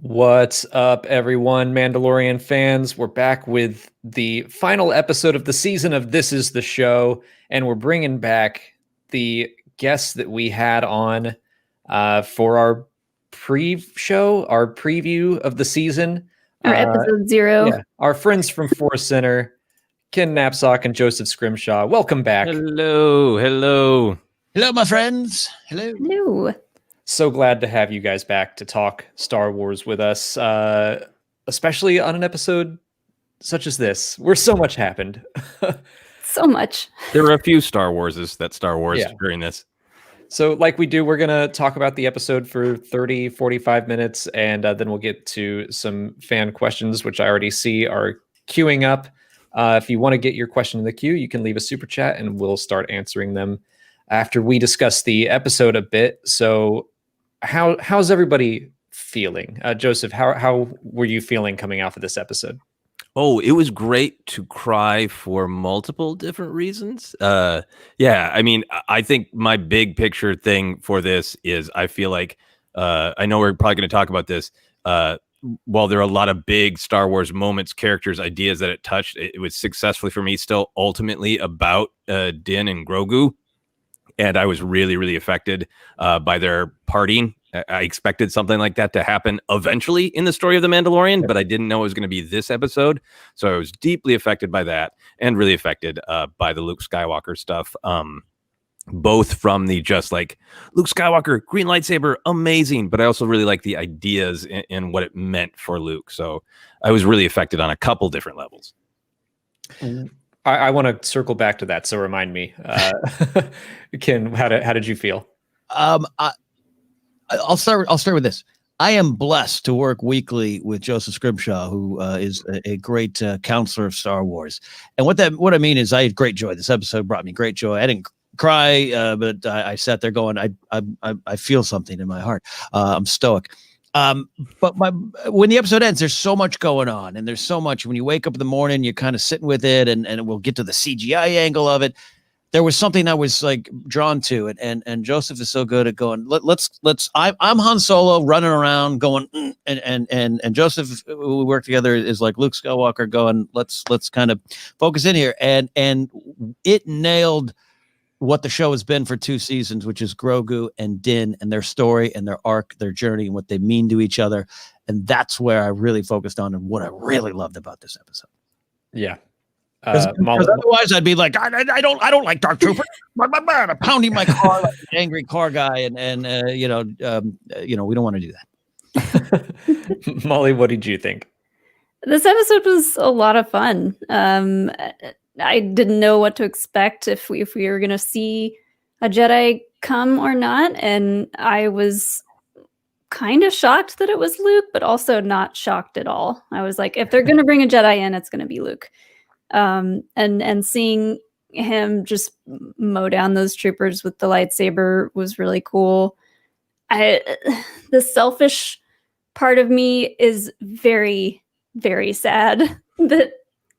What's up, everyone? Mandalorian fans, we're back with the final episode of the season of This Is the Show, and we're bringing back the guests that we had on for our pre-show, our preview of the season. Our episode 0. Yeah, our friends from ForceCenter, Ken Knapsack and Joseph Scrimshaw. Welcome back. Hello, my friends. Hello. So glad to have you guys back to talk Star Wars with us, especially on an episode such as this, where so much happened. So much. There were a few Star Warses that Star Wars during this. So like we do, we're going to talk about the episode for 30, 45 minutes, and then we'll get to some fan questions, which I already see are queuing up. If you want to get your question in the queue, you can leave a super chat, and we'll start answering them after we discuss the episode a bit. So how's everybody feeling? Joseph, how were you feeling coming off of this episode? Oh, it was great to cry for multiple different reasons. I mean, I think my big picture thing for this is I feel like, I know we're probably going to talk about this, while there are a lot of big Star Wars moments, characters, ideas that it touched, it was successfully for me still ultimately about Din and Grogu. And I was really, really affected by their parting. I expected something like that to happen eventually in the story of The Mandalorian, but I didn't know it was going to be this episode. So I was deeply affected by that and really affected by the Luke Skywalker stuff. Both from the just like Luke Skywalker, green lightsaber, amazing. But I also really like the ideas and what it meant for Luke. So I was really affected on a couple different levels. I want to circle back to that. So remind me, Ken, how did you feel? I'll start with this. I am blessed to work weekly with Joseph Scrimshaw, who is a great counselor of Star Wars. And what I mean is I had great joy. This episode brought me great joy. I didn't cry, but I sat there going, I feel something in my heart. I'm stoic. But when the episode ends, there's so much going on, and there's so much when you wake up in the morning, you're kind of sitting with it, and we'll get to the CGI angle of it. There was something I was like drawn to it, and Joseph is so good at going, let's I'm Han Solo running around going, and Joseph, who we work together, is like Luke Skywalker going, let's kind of focus in here, and it nailed what the show has been for 2 seasons, which is Grogu and Din and their story and their arc, their journey, and what they mean to each other. And that's where I really focused on and what I really loved about this episode. Yeah. Because otherwise I'd be like, I don't like Dark Trooper. I'm pounding my car like an angry car guy. And we don't want to do that. Molly, what did you think? This episode was a lot of fun. I didn't know what to expect, if we were going to see a Jedi come or not. And I was kind of shocked that it was Luke, but also not shocked at all. I was like, if they're going to bring a Jedi in, it's going to be Luke. And seeing him just mow down those troopers with the lightsaber was really cool. The selfish part of me is very, very sad that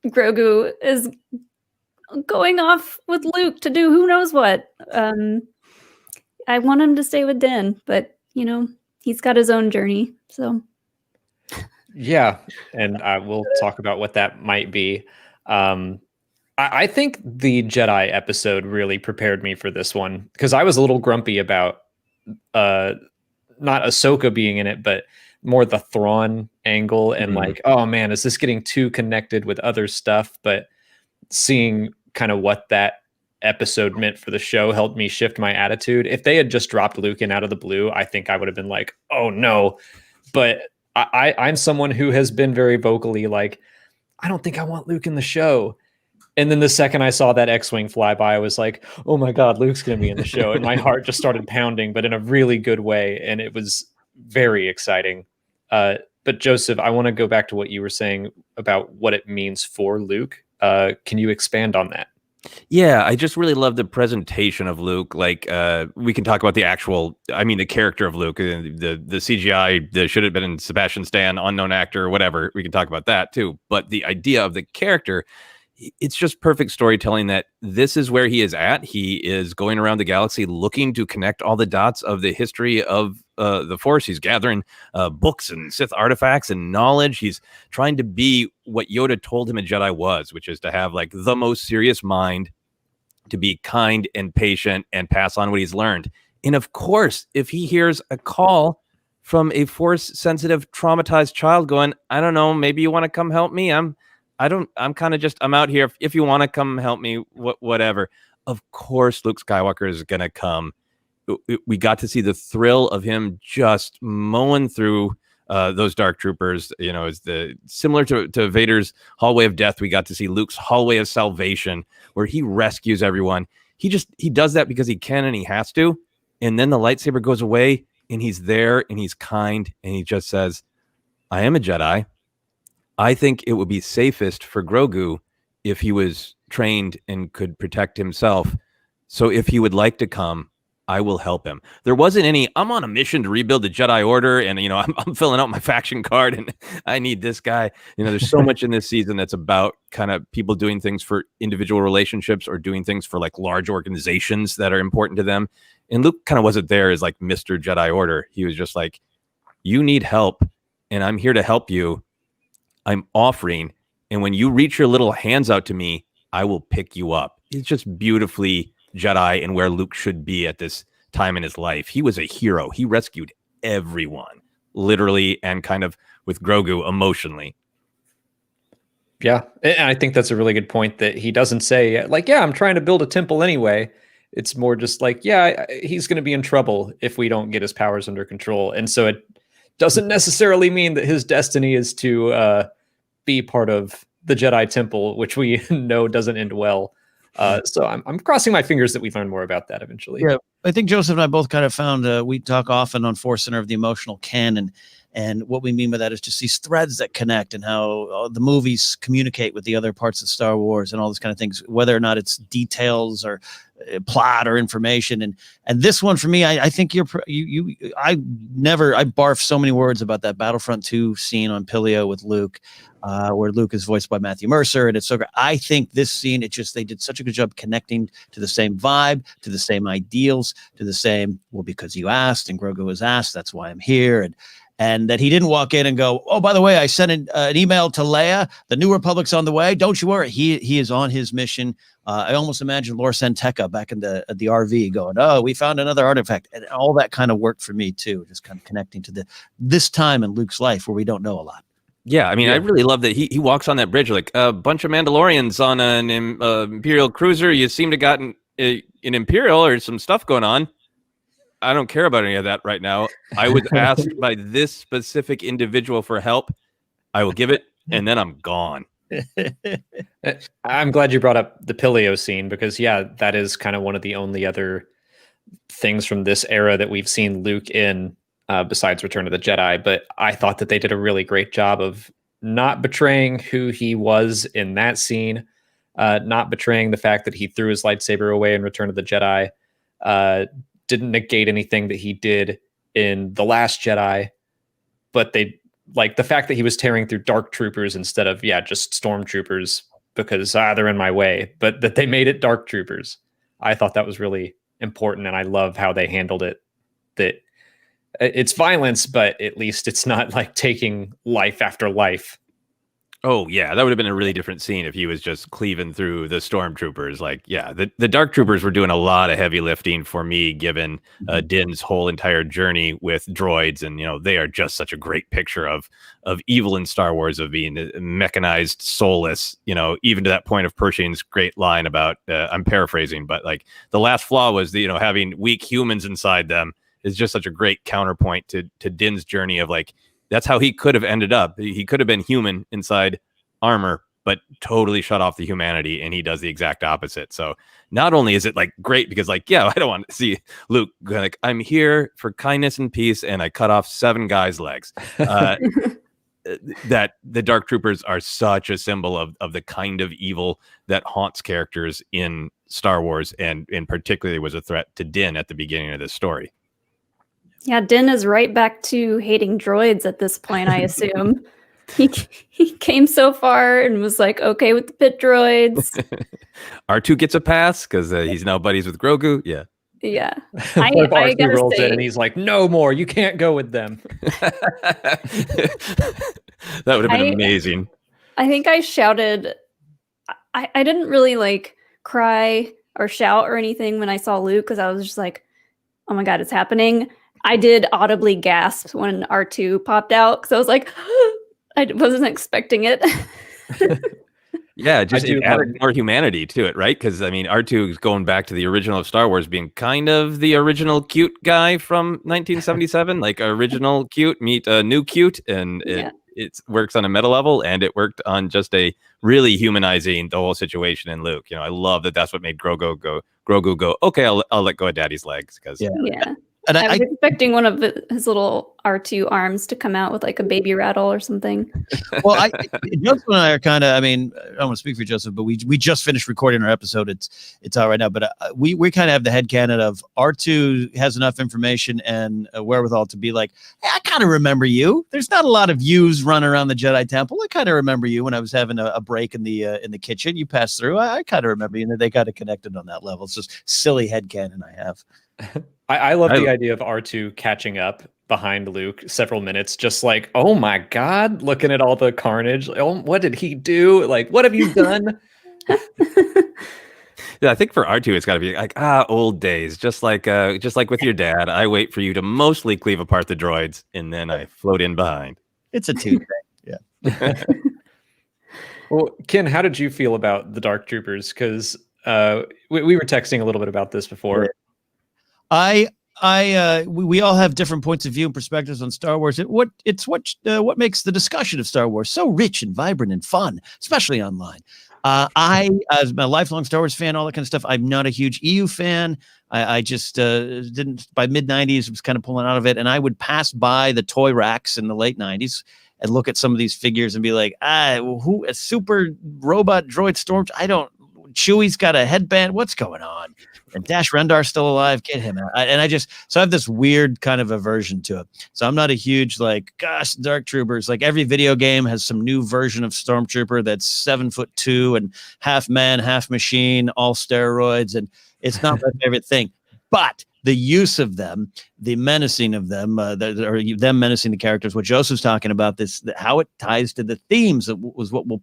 Grogu is going off with Luke to do who knows what. I want him to stay with Din, but he's got his own journey. So yeah, and we'll talk about what that might be. I think the Jedi episode really prepared me for this one, because I was a little grumpy about not Ahsoka being in it, but more the Thrawn angle, and like, oh man, is this getting too connected with other stuff? But seeing kind of what that episode meant for the show helped me shift my attitude. If they had just dropped Luke in out of the blue, I think I would have been like, oh no. But I'm someone who has been very vocally like, I don't think I want Luke in the show. And then the second I saw that X-Wing fly by, I was like, oh my God, Luke's going to be in the show. And my heart just started pounding, but in a really good way. And it was very exciting. But Joseph, I want to go back to what you were saying about what it means for Luke. Can you expand on that? Yeah, I just really love the presentation of Luke. Like, we can talk about the character of Luke, the CGI, that should have been in Sebastian Stan, unknown actor, or whatever. We can talk about that too. But the idea of the character, it's just perfect storytelling that this is where he is at. He is going around the galaxy looking to connect all the dots of the history of the Force. He's gathering books and Sith artifacts and knowledge. He's trying to be what Yoda told him a Jedi was, which is to have like the most serious mind, to be kind and patient and pass on what he's learned. And of course, if he hears a call from a Force-sensitive, traumatized child going, I don't know, maybe you want to come help me. I'm out here. If you want to come help me, whatever. Of course, Luke Skywalker is going to come. We got to see the thrill of him just mowing through those dark troopers. You know, is similar to Vader's hallway of death. We got to see Luke's hallway of salvation, where he rescues everyone. He does that because he can and he has to. And then the lightsaber goes away, and he's there, and he's kind, and he just says, I am a Jedi. I think it would be safest for Grogu if he was trained and could protect himself. So if he would like to come, I will help him. There wasn't any, I'm on a mission to rebuild the Jedi Order, and, you know, I'm filling out my faction card, and I need this guy. You know, there's so much in this season that's about kind of people doing things for individual relationships or doing things for like large organizations that are important to them. And Luke kind of wasn't there as like Mr. Jedi Order. He was just like, you need help, and I'm here to help you. I'm offering, and when you reach your little hands out to me, I will pick you up. It's just beautifully Jedi and where Luke should be at this time in his life. He was a hero. He rescued everyone, literally, and kind of with Grogu emotionally. Yeah, and I think that's a really good point, that he doesn't say like, yeah, I'm trying to build a temple anyway. It's more just like, yeah, he's going to be in trouble if we don't get his powers under control. And so it doesn't necessarily mean that his destiny is to be part of the Jedi Temple, which we know doesn't end well. So I'm crossing my fingers that we learn more about that eventually. Yeah, I think Joseph and I both kind of found, we talk often on ForceCenter of the emotional canon. And what we mean by that is just these threads that connect, and how the movies communicate with the other parts of Star Wars and all those kind of things, whether or not it's details or plot or information. And this one for me, I think I barf so many words about that Battlefront 2 scene on Pilio with Luke, where Luke is voiced by Matthew Mercer. And it's so great. I think this scene, they did such a good job connecting to the same vibe, to the same ideals, to the same, well, because you asked and Grogu was asked, that's why I'm here. And that he didn't walk in and go, oh, by the way, I sent an email to Leia. The New Republic's on the way. Don't you worry. He is on his mission. I almost imagine Lor San Tekka back in the RV going, oh, we found another artifact. And all that kind of worked for me, too, just kind of connecting to this time in Luke's life where we don't know a lot. Yeah, I mean, I really love that he walks on that bridge like a bunch of Mandalorians on an Imperial cruiser. You seem to have gotten an Imperial or some stuff going on. I don't care about any of that right now. I was asked by this specific individual for help. I will give it, and then I'm gone. I'm glad you brought up the Pilio scene, because, yeah, that is kind of one of the only other things from this era that we've seen Luke in, besides Return of the Jedi. But I thought that they did a really great job of not betraying who he was in that scene, not betraying the fact that he threw his lightsaber away in Return of the Jedi, didn't negate anything that he did in The Last Jedi, but they, like, the fact that he was tearing through dark troopers instead of, just stormtroopers because they're in my way, but that they made it dark troopers. I thought that was really important, and I love how they handled it. That it's violence, but at least it's not like taking life after life. Oh, yeah, that would have been a really different scene if he was just cleaving through the stormtroopers. Like, yeah, the Dark Troopers were doing a lot of heavy lifting for me, given Din's whole entire journey with droids. And, they are just such a great picture of evil in Star Wars, of being mechanized, soulless, even to that point of Pershing's great line about, I'm paraphrasing, but like the last flaw was, having weak humans inside them is just such a great counterpoint to Din's journey of like, that's how he could have ended up. He could have been human inside armor, but totally shut off the humanity, and he does the exact opposite. So not only is it like great because I don't want to see Luke like, I'm here for kindness and peace, and I cut off 7 guys' legs. That the Dark Troopers are such a symbol of the kind of evil that haunts characters in Star Wars, and in particularly was a threat to Din at the beginning of this story. Yeah, Din is right back to hating droids at this point, I assume. he came so far and was like okay with the pit droids. R2 gets a pass because he's now buddies with Grogu. Yeah. Yeah. What if I R2 gotta rolls say, in and he's like, no more, you can't go with them. That would have been amazing. I think I shouted. I didn't really like cry or shout or anything when I saw Luke because I was just like, oh my God, it's happening. I did audibly gasp when R2 popped out because I was like, I wasn't expecting it. Yeah, just do it added more humanity to it, right? Because I mean, R2 is going back to the original of Star Wars, being kind of the original cute guy from 1977, like original cute meet a new cute, and it works on a meta level, and it worked on just a really humanizing the whole situation in Luke. You know, I love that. That's what made Grogu go. Okay, I'll let go of Daddy's legs because yeah. And I was expecting one of his little R2 arms to come out with like a baby rattle or something. Well, Joseph and I are kind of, I mean, I don't want to speak for Joseph, but we just finished recording our episode. It's out right now, but we kind of have the headcanon of R2 has enough information and wherewithal to be like, hey, I kind of remember you. There's not a lot of yous running around the Jedi Temple. I kind of remember you when I was having a break in the kitchen. You passed through. I kind of remember you, and they kind of connected on that level. It's just silly headcanon I have. I love the idea of R2 catching up behind Luke several minutes, just like, oh my God, looking at all the carnage. Oh, what did he do? Like, what have you done? Yeah, I think for R2, it's got to be like, old days, just like with your dad. I wait for you to mostly cleave apart the droids, and then I float in behind. It's a Tuesday. Yeah. Well, Ken, how did you feel about the Dark Troopers? Because we were texting a little bit about this before. We all have different points of view and perspectives on Star Wars. What makes the discussion of Star Wars so rich and vibrant and fun, especially online. I, as a lifelong Star Wars fan, all that kind of stuff, I'm not a huge EU fan. I just didn't, by mid-90s, was kind of pulling out of it. And I would pass by the toy racks in the late 90s and look at some of these figures and be like, who, a super robot droid storm? Chewie's got a headband. What's going on? And Dash Rendar's still alive. Get him out. And so I have this weird kind of aversion to it. So I'm not a huge, like, gosh, Dark Troopers. Like every video game has some new version of Stormtrooper that's 7'2" and half man, half machine, all steroids. And it's not my favorite thing. But the use of them, the menacing of them, or them menacing the characters, what Joseph's talking about, how it ties to the themes was what will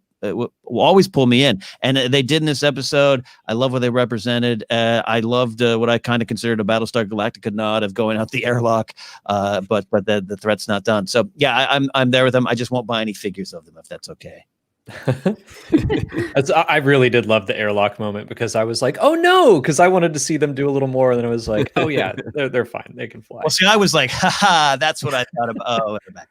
always pull me in. And they did in this episode. I love what they represented. I loved what I kind of considered a Battlestar Galactica nod of going out the airlock, but the threat's not done. So yeah, I'm there with them. I just won't buy any figures of them if that's okay. I really did love the airlock moment because I was like, oh no, because I wanted to see them do a little more, and then I was like, oh yeah, they're fine, they can fly. Well, see, I was like, haha, that's what I thought about. Oh, they're back.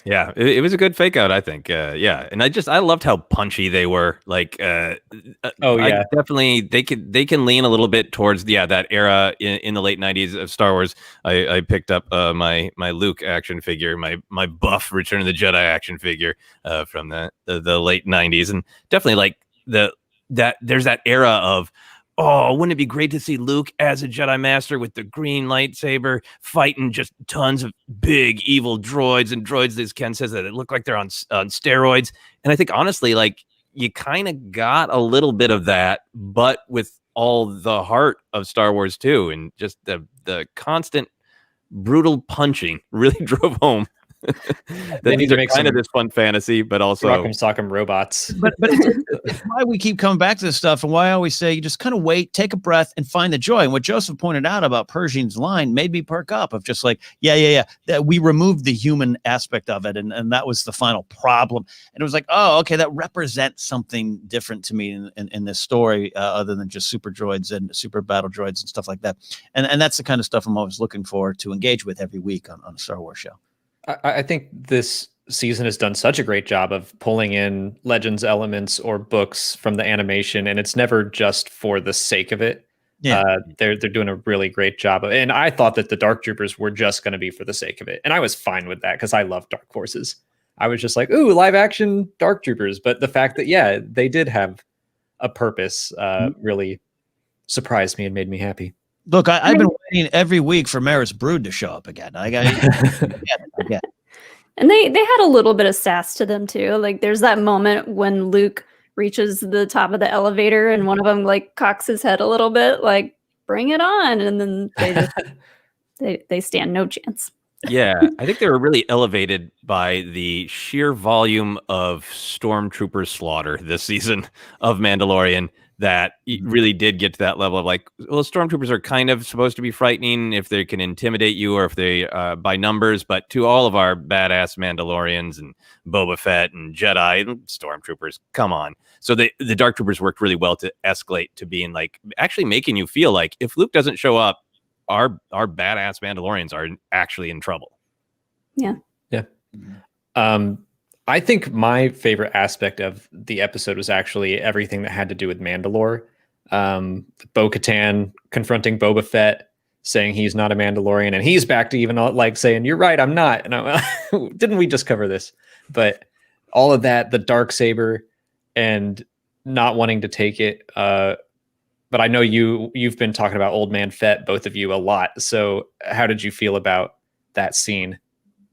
Yeah, it was a good fake out, I think. Yeah, and I loved how punchy they were. Like, definitely they can lean a little bit towards that era in the late 90s of Star Wars. I picked up my Luke action figure, my buff Return of the Jedi action figure from the late 90s, and definitely like there's that era of, oh, wouldn't it be great to see Luke as a Jedi Master with the green lightsaber fighting just tons of big evil droids, and droids, as Ken says, that it look like they're on steroids. And I think honestly, like, you kind of got a little bit of that, but with all the heart of Star Wars too, and just the constant brutal punching really drove home. They need to make kind of this fun fantasy, but also Rock'em Sock'em robots. But it's why we keep coming back to this stuff, and why I always say you just kind of wait, take a breath, and find the joy. And what Joseph pointed out about Pershing's line made me perk up of just like, yeah. That we removed the human aspect of it, and that was the final problem. And it was like, oh, okay, that represents something different to me in this story, other than just super droids and super battle droids and stuff like that. And that's the kind of stuff I'm always looking for to engage with every week on a Star Wars show. I think this season has done such a great job of pulling in Legends elements or books from the animation, and it's never just for the sake of it. Yeah, they're doing a really great job of it. And I thought that the Dark Troopers were just going to be for the sake of it, and I was fine with that because I love Dark Forces. I was just like, ooh, live action Dark Troopers. But the fact that they did have a purpose really surprised me and made me happy. Look, I've been waiting every week for Maris Brood to show up again. I got And they had a little bit of sass to them too. Like there's that moment when Luke reaches the top of the elevator and one of them like cocks his head a little bit, like bring it on, and then they just they stand no chance. Yeah, I think they were really elevated by the sheer volume of stormtrooper slaughter this season of Mandalorian that really did get to that level of like, well, stormtroopers are kind of supposed to be frightening if they can intimidate you or if they by numbers, but to all of our badass Mandalorians and Boba Fett and Jedi and stormtroopers, come on. So the Dark Troopers worked really well to escalate to being like actually making you feel like if Luke doesn't show up, our badass Mandalorians are actually in trouble. Yeah. I think my favorite aspect of the episode was actually everything that had to do with Mandalore. Bo-Katan confronting Boba Fett, saying he's not a Mandalorian, and he's back to even like saying, "You're right, I'm not." And didn't we just cover this? But all of that, the Darksaber, and not wanting to take it. But I know you've been talking about Old Man Fett, both of you, a lot. So how did you feel about that scene?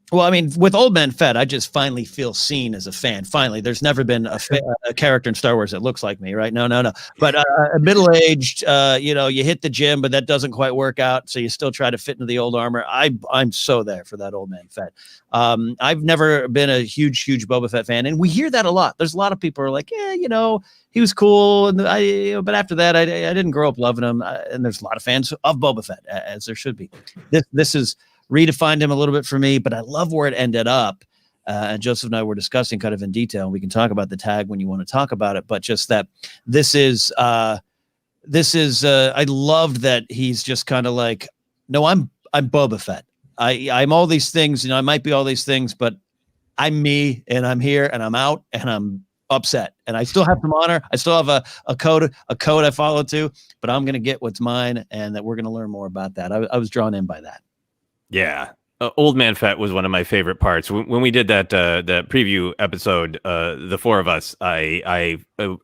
Well, I mean, with Old Man Fett, I just finally feel seen as a fan. Finally, there's never been a character in Star Wars that looks like me, right? No. But middle-aged, you hit the gym, but that doesn't quite work out, so you still try to fit into the old armor. I'm so there for that Old Man Fett. I've never been a huge Boba Fett fan, and we hear that a lot. There's a lot of people who are like, he was cool, and but after that, I didn't grow up loving him. And there's a lot of fans of Boba Fett, as there should be. This is redefined him a little bit for me, but I love where it ended up. And Joseph and I were discussing kind of in detail, and we can talk about the tag when you want to talk about it, but just that this is I loved that he's just kind of like, no, I'm Boba Fett. I'm all these things, I might be all these things, but I'm me, and I'm here, and I'm out, and I'm upset, and I still have some honor. I still have a code I follow to, but I'm going to get what's mine, and that we're going to learn more about that. I was drawn in by that. Yeah. Old Man Fett was one of my favorite parts. When we did that preview episode, the four of us, I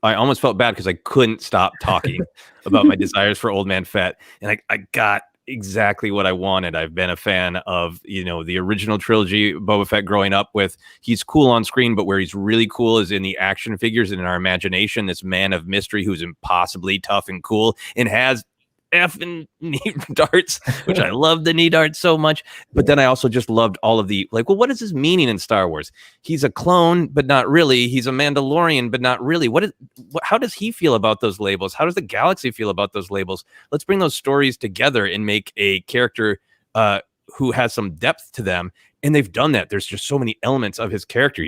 almost felt bad because I couldn't stop talking about my desires for Old Man Fett, and I got exactly what I wanted. I've been a fan of the original trilogy Boba Fett growing up with. He's cool on screen, but where he's really cool is in the action figures and in our imagination. This man of mystery who's impossibly tough and cool and has effing knee darts, which I love the knee darts so much. But then I also just loved all of the like, well, what is his meaning in Star Wars? He's a clone, but not really. He's a Mandalorian, but not really. How does he feel about those labels? How does the galaxy feel about those labels? Let's bring those stories together and make a character who has some depth to them. And they've done that. There's just so many elements of his character.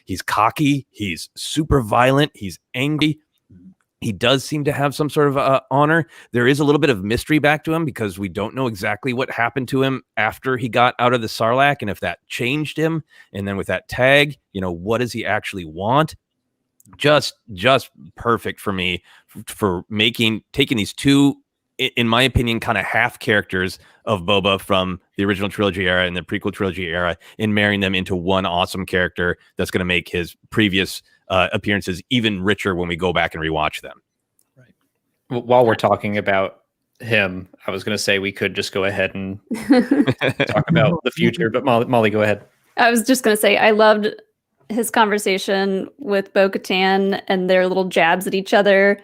He's cocky. He's super violent. He's angry. He does seem to have some sort of honor. There is a little bit of mystery back to him because we don't know exactly what happened to him after he got out of the Sarlacc and if that changed him. And then with that tag, what does he actually want? Just perfect for me for taking these two, in my opinion, kind of half characters of Boba from the original trilogy era and the prequel trilogy era and marrying them into one awesome character that's going to make his previous appearances even richer when we go back and rewatch them. Right. While we're talking about him, I was going to say we could just go ahead and talk about the future, but Molly, go ahead. I was just going to say I loved his conversation with Bo-Katan and their little jabs at each other.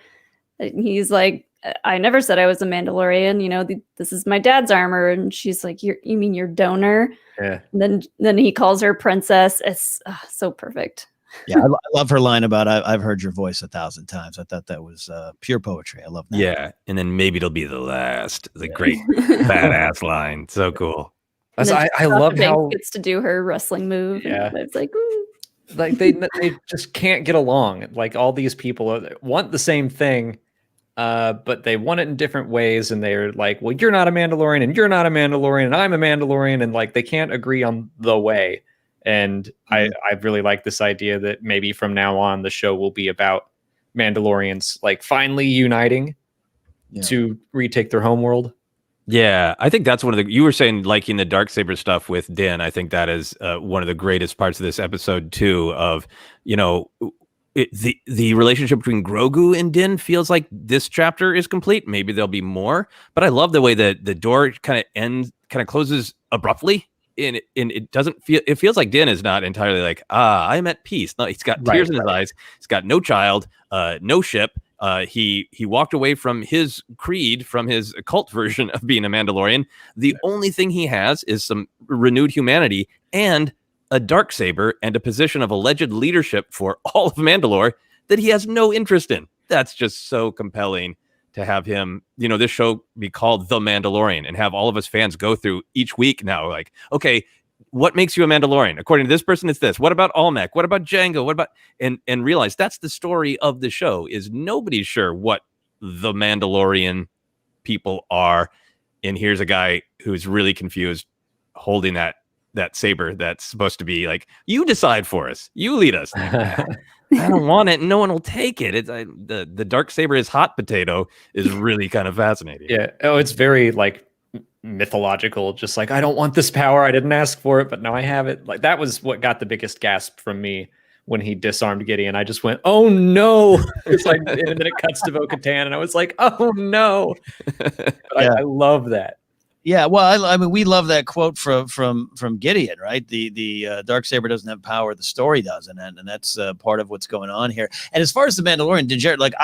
He's like, I never said I was a Mandalorian. This is my dad's armor, and she's like, "You mean your donor?" Yeah. And then he calls her princess. It's so perfect. Yeah, I love her line about I've heard your voice 1,000 times. I thought that was pure poetry. I love that. Yeah, and then maybe it'll be the last. The great badass line. So cool. I love how gets to do her wrestling move. Yeah, and it's like, ooh. Like they just can't get along. Like all these people want the same thing, but they want it in different ways. And they're like, well, you're not a Mandalorian, and you're not a Mandalorian, and I'm a Mandalorian, and like they can't agree on the way. And I really like this idea that maybe from now on the show will be about Mandalorians like finally uniting to retake their homeworld. Yeah, I think that's one of you were saying liking the Darksaber stuff with Din. I think that is one of the greatest parts of this episode too. Of the relationship between Grogu and Din feels like this chapter is complete. Maybe there'll be more, but I love the way that the door kind of closes abruptly it doesn't feel, it feels like Din is not entirely like, I'm at peace. No, he's got tears in his eyes. He's got no child, no ship. He walked away from his creed, from his cult version of being a Mandalorian. The only thing he has is some renewed humanity and a darksaber and a position of alleged leadership for all of Mandalore that he has no interest in. That's just so compelling to have him, this show be called The Mandalorian and have all of us fans go through each week now, like, okay, what makes you a Mandalorian? According to this person, it's this. What about Olmec? What about Jango? What about, and realize that's the story of the show, is nobody's sure what the Mandalorian people are. And here's a guy who's really confused holding that saber that's supposed to be like, you decide for us, you lead us. I don't want it. No one will take it. The dark saber is hot potato is really kind of fascinating. Yeah. Oh, it's very like mythological. Just like, I don't want this power. I didn't ask for it, but now I have it. Like, that was what got the biggest gasp from me when he disarmed Gideon. I just went, oh no. It's like, and then it cuts to Bo-Katan and I was like, oh no. But yeah. I love that. Yeah, well, I mean, we love that quote from Gideon, right? The darksaber doesn't have power; the story does, and that's part of what's going on here. And as far as the Mandalorian, Jared, like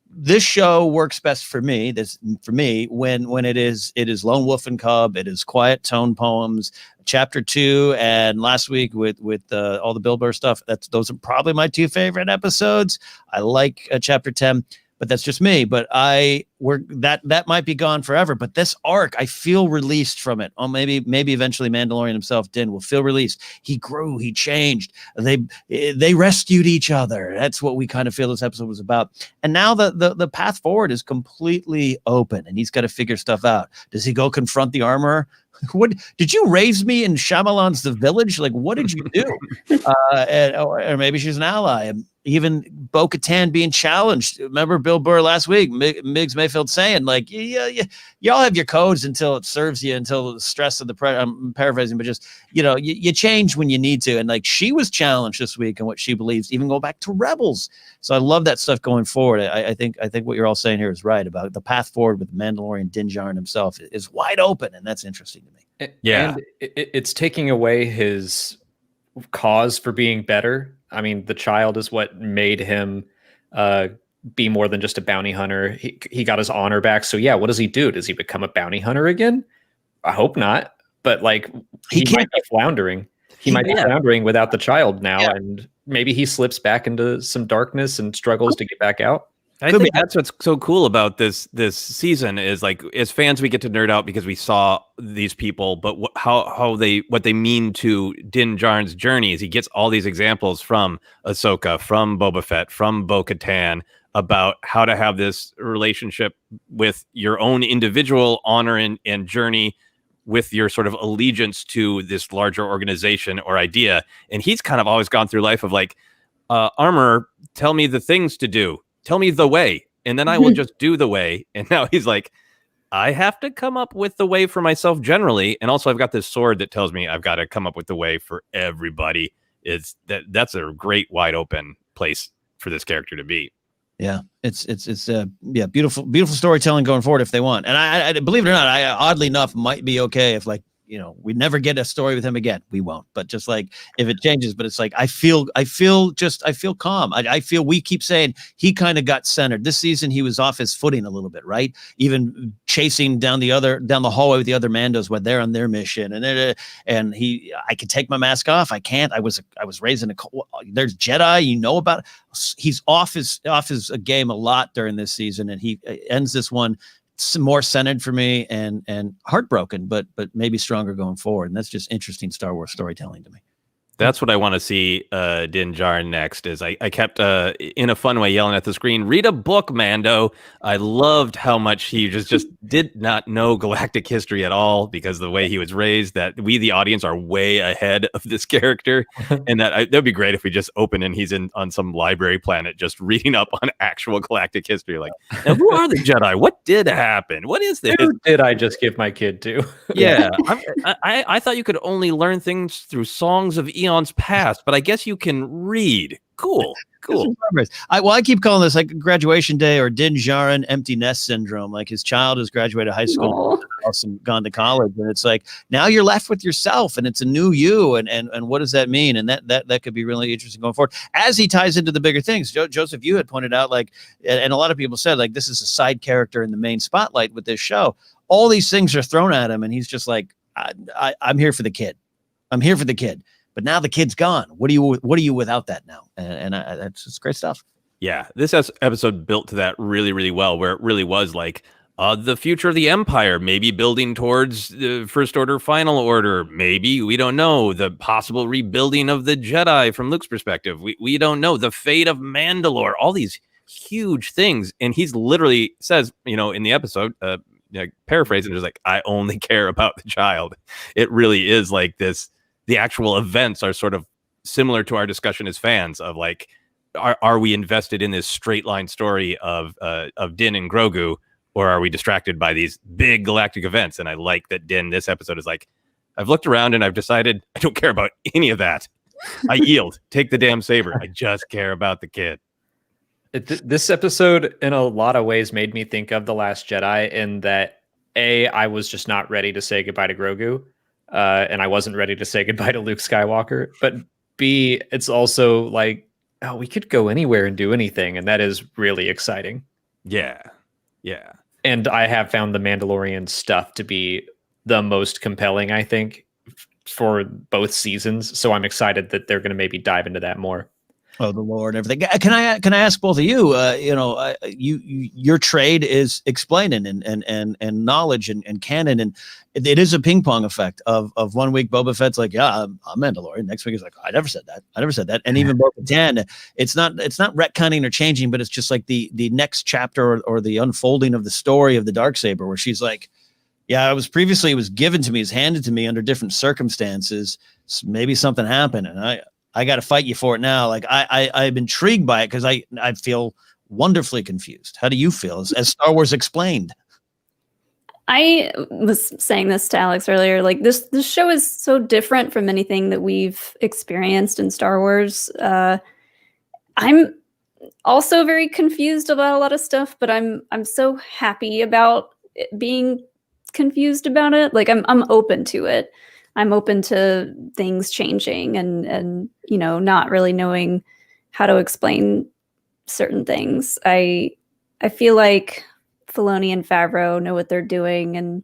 this show works best for me. When it is Lone Wolf and Cub, it is quiet tone poems. Chapter 2 and last week with all the Bill Burr stuff. Those are probably my 2 favorite episodes. I like Chapter 10. But that's just me. But that might be gone forever. But this arc, I feel released from it. Oh, maybe eventually Mandalorian himself, Din, will feel released. He grew, he changed. They rescued each other. That's what we kind of feel this episode was about. And now the path forward is completely open, and he's got to figure stuff out. Does he go confront the armorer? What did you raise me in Shyamalan's The Village? Like, what did you do? Or maybe she's an ally. And even Bo-Katan being challenged. Remember Bill Burr last week, Miggs Mayfield saying, like, y'all have your codes until it serves you, until the stress of the I'm paraphrasing, but just, you change when you need to. And like, she was challenged this week in what she believes, even go back to Rebels. So I love that stuff going forward. I think what you're all saying here is right about the path forward with Mandalorian Din Djarin himself is wide open, and that's interesting to me. Yeah. And it's taking away his cause for being better. I mean, the child is what made him be more than just a bounty hunter. He got his honor back. So yeah, what does he do? Does he become a bounty hunter again? I hope not. But like, he might be floundering. He might be floundering without the child now, and maybe he slips back into some darkness and struggles to get back out. I think that's what's so cool about this season is, like, as fans, we get to nerd out because we saw these people, but what they mean to Din Djarin's journey is he gets all these examples from Ahsoka, from Boba Fett, from Bo-Katan about how to have this relationship with your own individual honor and journey with your sort of allegiance to this larger organization or idea. And he's kind of always gone through life of like, armor, tell me the things to do. Tell me the way, and then I will just do the way. And now he's like, I have to come up with the way for myself generally. And also I've got this sword that tells me I've got to come up with the way for everybody. That's a great wide open place for this character to be. Yeah, it's beautiful storytelling going forward if they want. And I believe it or not, I oddly enough might be okay if, like, we never get a story with him again. We won't. But just like if it changes, but it's like I feel calm. I feel we keep saying he kind of got centered. This season he was off his footing a little bit, right? Even chasing down the hallway with the other Mandos when they're on their mission, and I could take my mask off. I can't. I was raised in there's Jedi, about it. He's off his game a lot during this season, and he ends this one more centered for me and heartbroken, but maybe stronger going forward. And that's just interesting Star Wars storytelling to me. That's what I want to see Din Djarin next. Is I kept in a fun way yelling at the screen, read a book, Mando. I loved how much he just did not know galactic history at all, because the way he was raised, that we, the audience, are way ahead of this character. And that'd be great if we just open and he's on some library planet just reading up on actual galactic history. Like, now, who are the Jedi? What did happen? What is this? Who did I just give my kid to? Yeah. I thought you could only learn things through songs of eons past, but I guess you can read. Cool. I keep calling this like graduation day or Din Djarin empty nest syndrome. Like his child has graduated high school and gone to college, and it's like now you're left with yourself, and it's a new you. And what does that mean? And that could be really interesting going forward as he ties into the bigger things. Joseph, you had pointed out like, and a lot of people said like this is a side character in the main spotlight with this show. All these things are thrown at him, and he's just like, I'm here for the kid. I'm here for the kid. But now the kid's gone. What are you without that now? And that's just great stuff. Yeah, this episode built to that really, really well, where it really was like the future of the Empire, maybe building towards the First Order, Final Order. Maybe, we don't know. The possible rebuilding of the Jedi from Luke's perspective. We don't know. The fate of Mandalore. All these huge things. And he's literally says, in the episode, paraphrasing, just like, I only care about the child. It really is like this. The actual events are sort of similar to our discussion as fans of like, are we invested in this straight line story of Din and Grogu, or are we distracted by these big galactic events? And I like that Din, this episode is like, I've looked around and I've decided I don't care about any of that. I yield. Take the damn saber. I just care about the kid. This episode, in a lot of ways, made me think of The Last Jedi in that, I was just not ready to say goodbye to Grogu. And I wasn't ready to say goodbye to Luke Skywalker. But B, it's also like, oh, we could go anywhere and do anything. And that is really exciting. Yeah. And I have found the Mandalorian stuff to be the most compelling, I think, for both seasons. So I'm excited that they're going to maybe dive into that more. Oh, the lore and everything. Can I ask both of you? Your trade is explaining and knowledge and canon, and it is a ping pong effect of 1 week Boba Fett's like, yeah, I'm Mandalorian. Next week he's like, I never said that. And even Bo-Katan, it's not retconning or changing, but it's just like the next chapter or the unfolding of the story of the Darksaber, where she's like, yeah, it was given to me, it's handed to me under different circumstances. Maybe something happened, and I got to fight you for it now. Like I'm intrigued by it because I feel wonderfully confused. How do you feel as Star Wars explained? I was saying this to Alex earlier. Like this show is so different from anything that we've experienced in Star Wars. I'm also very confused about a lot of stuff, but I'm so happy about being confused about it. Like I'm open to it. I'm open to things changing and not really knowing how to explain certain things. I feel like Filoni and Favreau know what they're doing, and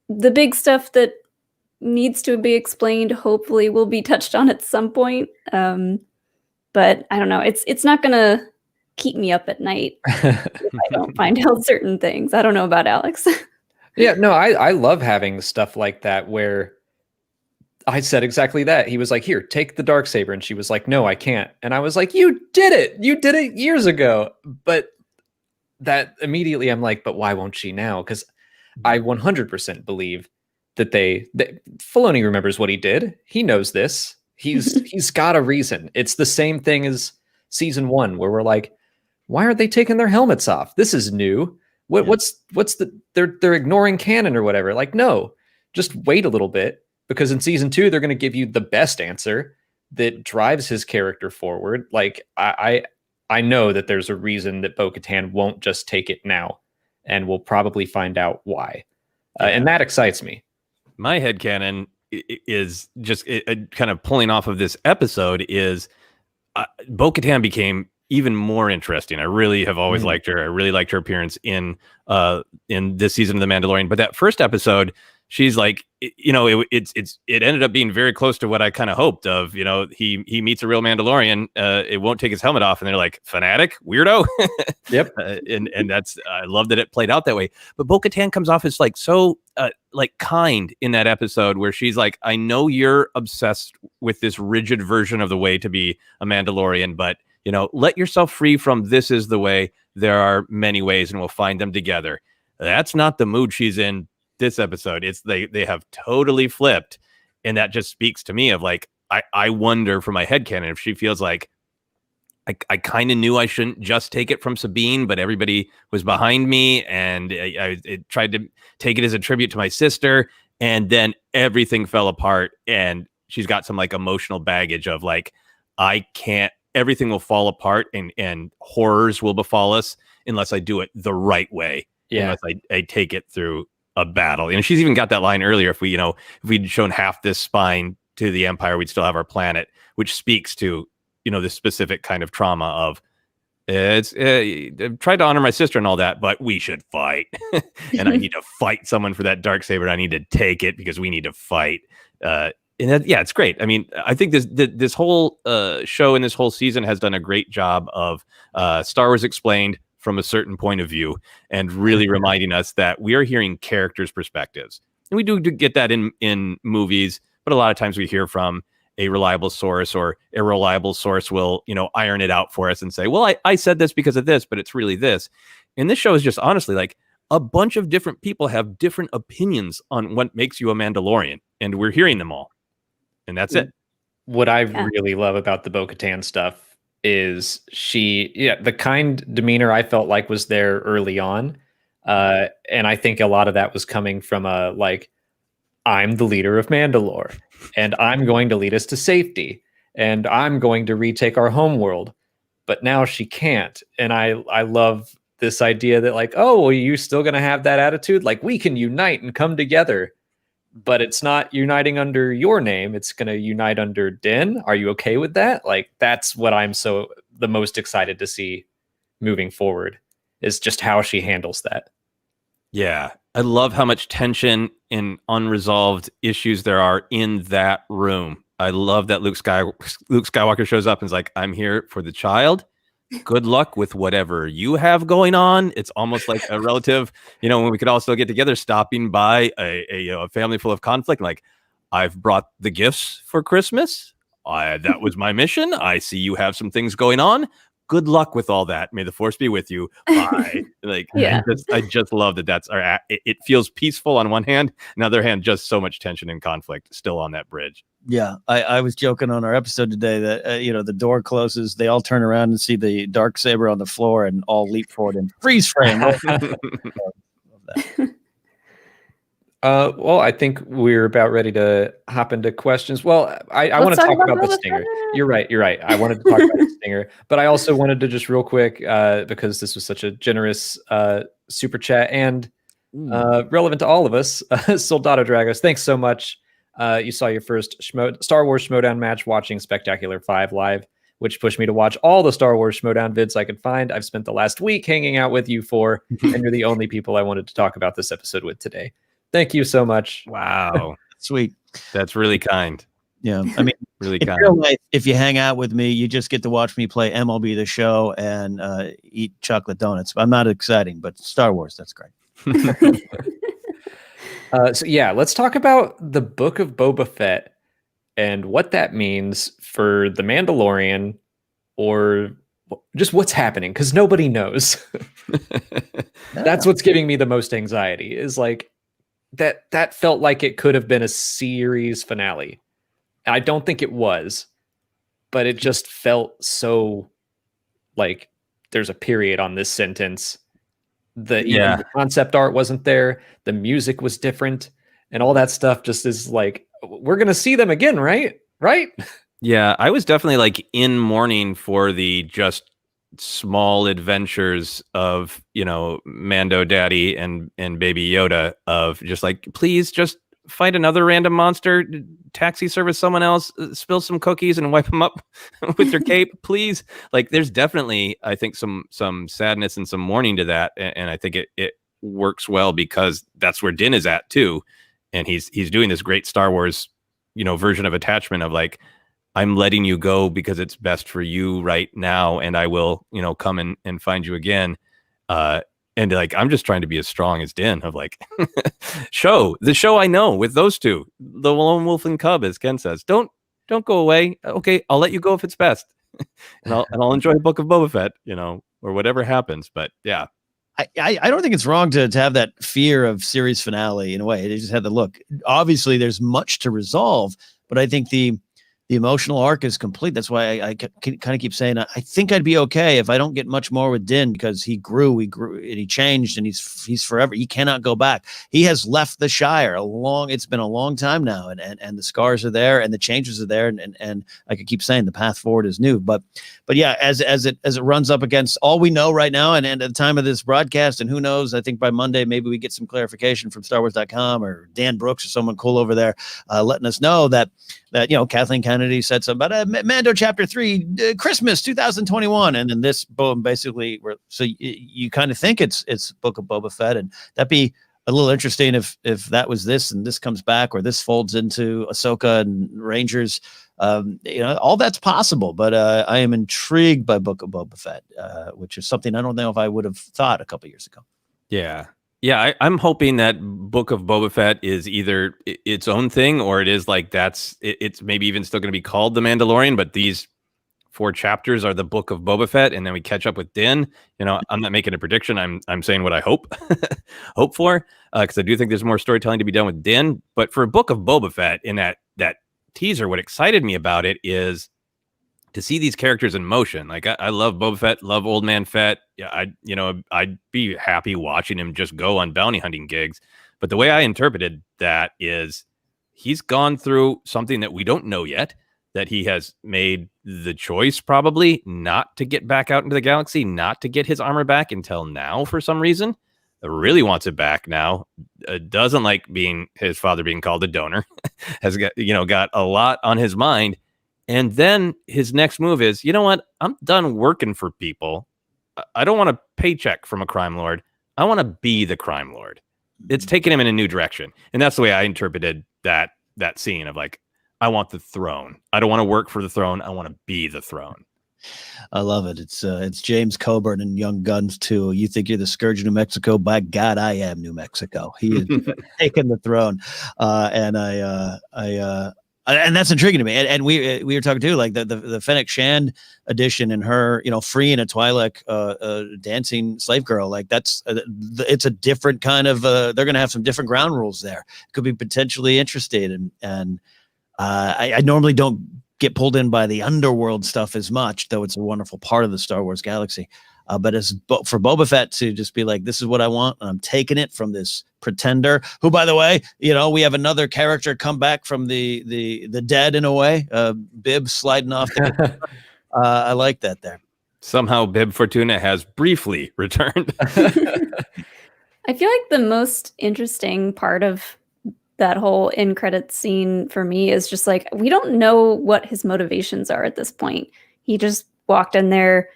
the big stuff that needs to be explained hopefully will be touched on at some point. But I don't know. It's not gonna keep me up at night if I don't find out certain things. I don't know about Alex. Yeah, no, I love having stuff like that where I said exactly that. He was like, here, take the Darksaber. And she was like, no, I can't. And I was like, you did it. You did it years ago. But that immediately I'm like, but why won't she now? Because I 100% believe that Filoni remembers what he did. He knows this. He's got a reason. It's the same thing as season 1 where we're like, why aren't they taking their helmets off? This is new. What's they're ignoring canon or whatever. Like, no, just wait a little bit, because in season 2, they're going to give you the best answer that drives his character forward. Like I know that there's a reason that Bo-Katan won't just take it now, and we'll probably find out why. And that excites me. My headcanon is just kind of pulling off of this episode is Bo-Katan became even more interesting. I really have always liked her. I really liked her appearance in this season of The Mandalorian. But that first episode, she's like, it ended up being very close to what I kind of hoped of. He meets a real Mandalorian. It won't take his helmet off, and they're like, fanatic, weirdo. Yep. And that's, I love that it played out that way. But Bo-Katan comes off as like so like kind in that episode, where she's like, I know you're obsessed with this rigid version of the way to be a Mandalorian, but let yourself free from this is the way. There are many ways, and we'll find them together. That's not the mood she's in this episode. It's they have totally flipped, and that just speaks to me of like, I wonder for my headcanon if she feels like I kind of knew I shouldn't just take it from Sabine, but everybody was behind me, and I tried to take it as a tribute to my sister, and then everything fell apart, and she's got some like emotional baggage of like, I can't everything will fall apart and horrors will befall us unless I do it the right way. Yeah. Unless I take it through a battle. And she's even got that line earlier. If we'd shown half this spine to the Empire, we'd still have our planet, which speaks to, this specific kind of trauma of it's tried to honor my sister and all that, but we should fight. And I need to fight someone for that Darksaber. And I need to take it because we need to fight. It's great. I mean, I think this whole show and this whole season has done a great job of Star Wars explained from a certain point of view and really reminding us that we are hearing characters' perspectives. And we do get that in movies, but a lot of times we hear from a reliable source, or a reliable source will, iron it out for us and say, well, I said this because of this, but it's really this. And this show is just honestly like a bunch of different people have different opinions on what makes you a Mandalorian, and we're hearing them all. And that's it. What I really love about the Bo-Katan stuff is the kind demeanor I felt like was there early on. And I think a lot of that was coming from I'm the leader of Mandalore, and I'm going to lead us to safety, and I'm going to retake our homeworld. But now she can't. And I love this idea that you're still going to have that attitude. We can unite and come together, but it's not uniting under your name. It's going to unite under Din. Are you okay with that? That's what I'm the most excited to see moving forward, is just how she handles that. Yeah. I love how much tension and unresolved issues there are in that room. I love that Luke Skywalker shows up and is like, I'm here for the child. Good luck with whatever you have going on. It's almost like a relative, when we could all still get together, stopping by a family full of conflict. I've brought the gifts for Christmas. That was my mission. I see you have some things going on. Good luck with all that. May the Force be with you. Bye. I just love that. That's it feels peaceful on one hand. On the other hand, just so much tension and conflict still on that bridge. Yeah, I was joking on our episode today that the door closes, they all turn around and see the Darksaber on the floor and all leap forward and freeze frame. Well, I think we're about ready to hop into questions. Well, I want to talk about the stinger. You're right. I wanted to talk about the stinger, but I also wanted to just real quick, because this was such a generous super chat and relevant to all of us. Soldado Dragos, thanks so much. You saw your first Star Wars Schmodown match watching Spectacular 5 live, which pushed me to watch all the Star Wars Schmodown vids I could find. I've spent the last week hanging out with you four, and you're the only people I wanted to talk about this episode with today. Thank you so much. Wow. Sweet. That's really kind. Yeah. I mean, really in kind. real life, if you hang out with me, you just get to watch me play MLB The Show and eat chocolate donuts. I'm not exciting, but Star Wars, that's great. Let's talk about the Book of Boba Fett and what that means for the Mandalorian, or just what's happening, because nobody knows. That's what's giving me the most anxiety, is that felt like it could have been a series finale. I don't think it was, but it just felt so like there's a period on this sentence. Even the concept art wasn't there. The music was different, and all that stuff just is we're going to see them again, right? Right? Yeah, I was definitely in mourning for the just small adventures of, Mando Daddy and Baby Yoda, of just please just fight another random monster, taxi service someone else, spill some cookies and wipe them up with your cape, please. There's definitely, I think, some sadness and some mourning to that, and I think it works well because that's where Din is at too, and he's doing this great Star Wars, version of attachment of I'm letting you go because it's best for you right now, and I will, come and find you again. And I'm just trying to be as strong as Din of the show I know with those two, the lone wolf and cub, as Ken says. Don't go away. Okay, I'll let you go if it's best, and I'll enjoy Book of Boba Fett, or whatever happens. But yeah, I don't think it's wrong to have that fear of series finale in a way. They just had the look. Obviously, there's much to resolve, but I think the the emotional arc is complete. That's why I kind of keep saying I think I'd be okay if I don't get much more with Din, because he grew, and he changed, and he's forever. He cannot go back. He has left the Shire it's been a long time now, and the scars are there, and the changes are there, and I could keep saying the path forward is new. But yeah, as it runs up against all we know right now, and at the time of this broadcast, and who knows, I think by Monday maybe we get some clarification from StarWars.com or Dan Brooks or someone cool over there, letting us know that Kathleen Kennedy said something about Mando Chapter 3, Christmas 2021, and then this boom basically. So you kind of think it's Book of Boba Fett, and that'd be a little interesting if that was this, and this comes back, or this folds into Ahsoka and Rangers. All that's possible, but I am intrigued by Book of Boba Fett, which is something I don't know if I would have thought a couple years ago. Yeah, I'm hoping that Book of Boba Fett is either its own thing, or it is like it's maybe even still going to be called The Mandalorian, but these 4 chapters are the Book of Boba Fett, and then we catch up with Din. I'm not making a prediction. I'm saying what I hope for, because I do think there's more storytelling to be done with Din. But for a Book of Boba Fett, in that teaser, what excited me about it is to see these characters in motion. Like I love Boba Fett, love Old Man Fett. Yeah, I'd be happy watching him just go on bounty hunting gigs. But the way I interpreted that is he's gone through something that we don't know yet, that he has made the choice probably not to get back out into the galaxy, not to get his armor back until now for some reason. Really wants it back now. Doesn't like his father being called a donor. Has got a lot on his mind. And then his next move is, you know what? I'm done working for people. I don't want a paycheck from a crime lord. I want to be the crime lord. It's taking him in a new direction. And that's the way I interpreted that scene of like, I want the throne. I don't want to work for the throne. I want to be the throne. I love it. It's James Coburn and Young Guns too. You think you're the scourge of New Mexico? By God, I am New Mexico. He is taking the throne, and and that's intriguing to me. And we were talking too, like the Fennec Shand edition, and her, freeing a Twi'lek dancing slave girl. Like it's a different kind of. They're going to have some different ground rules there. Could be potentially interesting, and I normally don't get pulled in by the underworld stuff as much, though it's a wonderful part of the Star Wars galaxy. But for Boba Fett to just be like, this is what I want, and I'm taking it from this pretender, who, by the way, we have another character come back from the dead in a way. Bib sliding off. I like that there. Somehow Bib Fortuna has briefly returned. I feel like the most interesting part of that whole end credit scene for me is just like, we don't know what his motivations are at this point. He just walked in there,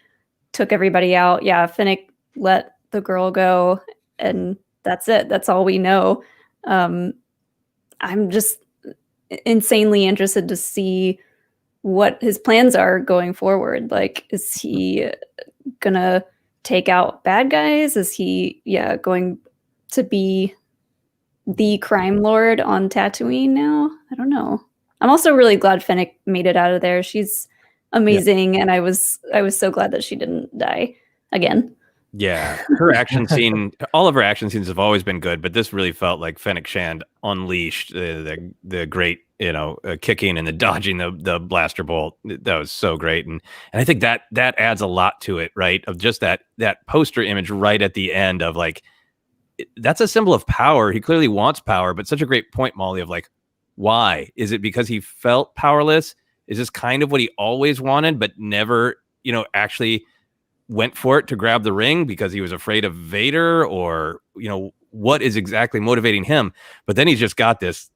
took everybody out. Yeah, Fennec let the girl go, and that's it. That's all we know. I'm just insanely interested to see what his plans are going forward. Like, is he gonna take out bad guys? Is he, going to be the crime lord on Tatooine now? I don't know. I'm also really glad Fennec made it out of there. She's amazing, and I was so glad that she didn't die again. Yeah, her action scene, all of her action scenes have always been good, but this really felt like Fennec Shand unleashed the great, kicking and the dodging the blaster bolt. That was so great, and I think that adds a lot to it, right? Of just that poster image right at the end of like, that's a symbol of power. He clearly wants power, but such a great point, Molly, of like, why? Is it because he felt powerless? Is this kind of what he always wanted, but never, actually went for it to grab the ring because he was afraid of Vader, or, what is exactly motivating him? But then he's just got this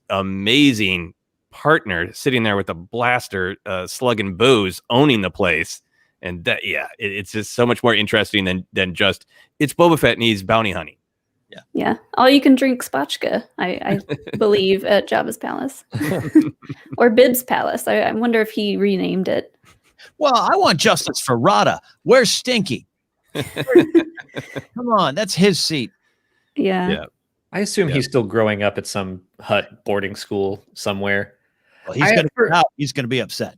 amazing partner sitting there with a blaster, slugging booze, owning the place. And that, it's just so much more interesting than just, it's Boba Fett and he's bounty hunting. Yeah. All you can drink spotchka, I believe, at Jabba's palace. Or Bib's palace. I wonder if he renamed it. Well, I want justice for Rada. Where's Stinky? Come on, that's his seat. Yeah. I assume he's still growing up at some hut boarding school somewhere. Well, he's going to out. He's going to be upset.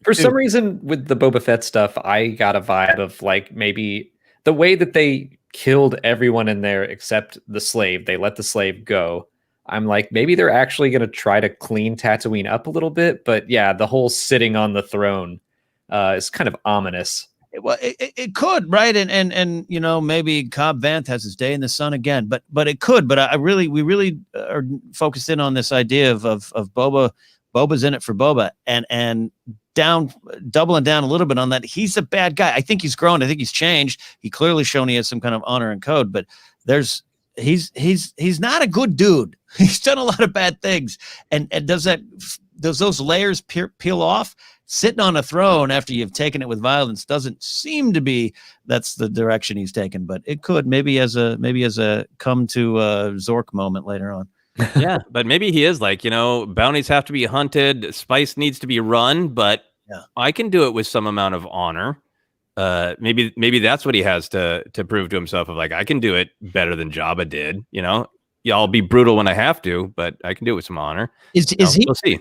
For some reason, with the Boba Fett stuff, I got a vibe of like maybe the way that they killed everyone in there except the slave. They let the slave go. I'm like, maybe they're actually going to try to clean Tatooine up a little bit. But yeah, the whole sitting on the throne is kind of ominous. Well, it could, right? And you know, maybe Cobb Vanth has his day in the sun again, but it could. But we really are focused in on this idea of Boba. Boba's in it for Boba, and doubling down a little bit on that. He's a bad guy. I think he's grown. I think he's changed. He clearly shown he has some kind of honor and code, but he's not a good dude. He's done a lot of bad things, and does those layers peel off? Sitting on a throne after you've taken it with violence doesn't seem to be that's the direction he's taken, but it could maybe as a come to Zork moment later on. Yeah, but maybe he is like, bounties have to be hunted, spice needs to be run, but I can do it with some amount of honor. Maybe that's what he has to prove to himself of like, I can do it better than Jabba did. I'll be brutal when I have to, but I can do it with some honor. Is he? We'll see.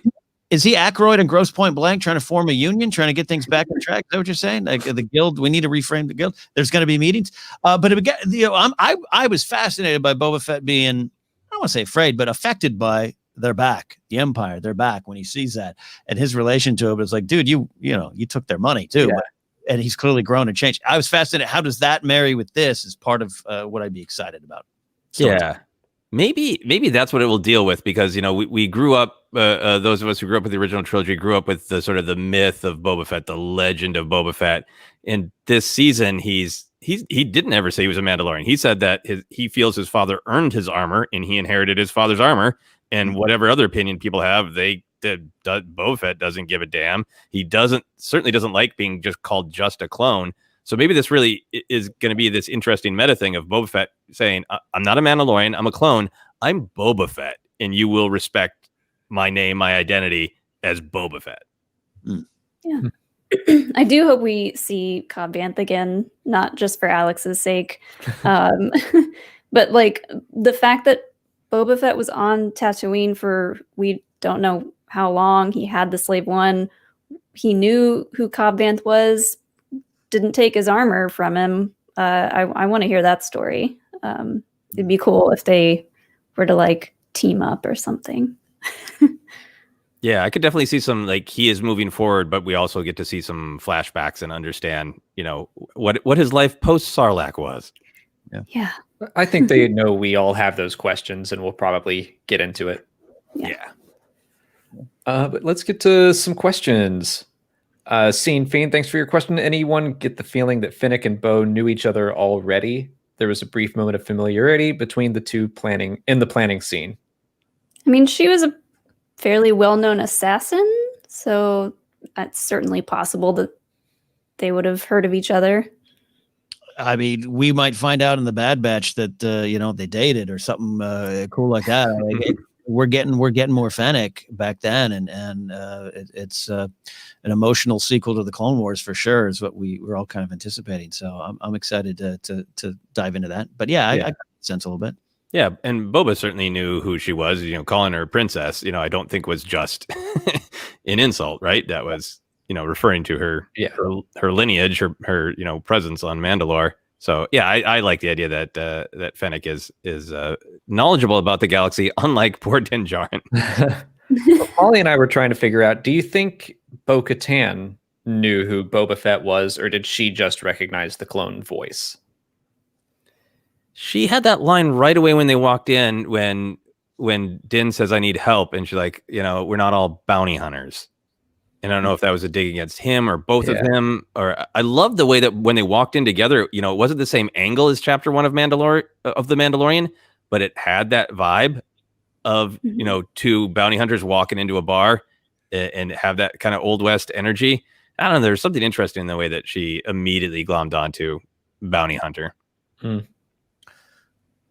Is he Aykroyd and Grosse Point Blank trying to form a union, trying to get things back on track? Is that what you're saying? Like the guild, we need to reframe the guild. There's going to be meetings. But again, I was fascinated by Boba Fett being, I don't want to say afraid, but affected by their back, the Empire, their back when he sees that. And his relation to it was like, dude, you took their money too. Yeah. And he's clearly grown and changed. I was fascinated. How does that marry with this as part of what I'd be excited about? Yeah. Maybe that's what it will deal with, because we grew up, those of us who grew up with the original trilogy grew up with the sort of the myth of Boba Fett, the legend of Boba Fett. And this season, he didn't ever say he was a Mandalorian. He said that he feels his father earned his armor and he inherited his father's armor. And whatever other opinion people have, Boba Fett doesn't give a damn. He certainly doesn't like being called just a clone. So maybe this really is going to be this interesting meta thing of Boba Fett saying, I'm not a Mandalorian, I'm a clone, I'm Boba Fett, and you will respect my name, my identity as Boba Fett. Yeah. I do hope we see Cobb Vanth again, not just for Alex's sake. But like the fact that Boba Fett was on Tatooine for we don't know how long, he had the Slave One, he knew who Cobb Vanth was, didn't take his armor from him. I want to hear that story. It'd be cool if they were to like team up or something. Yeah, I could definitely see some, like, he is moving forward, but we also get to see some flashbacks and understand, what his life post Sarlacc was. Yeah. I think they know we all have those questions, and we'll probably get into it. Yeah. But let's get to some questions. Scene Fiend, thanks for your question. Anyone get the feeling that Finnick and Bo knew each other already? There was a brief moment of familiarity between the two in the planning scene. I mean, she was a fairly well-known assassin, so it's certainly possible that they would have heard of each other. I mean, we might find out in the Bad Batch that they dated or something cool like that. We're getting more Fennec back then, and it's an emotional sequel to the Clone Wars for sure, is what we're all kind of anticipating. So I'm excited to dive into that. But I got sense a little bit. Yeah, and Boba certainly knew who she was. Calling her princess, I don't think was just an insult, right? That was, referring to her, her lineage, her presence on Mandalore. So I like the idea that Fennec is knowledgeable about the galaxy, unlike poor Din Djarin. Holly and I were trying to figure out: do you think Bo-Katan knew who Boba Fett was, or did she just recognize the clone voice? She had that line right away when they walked in, when Din says, "I need help," and she's like, "We're not all bounty hunters." And I don't know if that was a dig against him or both of them. Or I love the way that when they walked in together, it wasn't the same angle as Chapter 1 of the Mandalorian, but it had that vibe of two bounty hunters walking into a bar and have that kind of Old West energy. I don't know. There's something interesting in the way that she immediately glommed onto bounty hunter.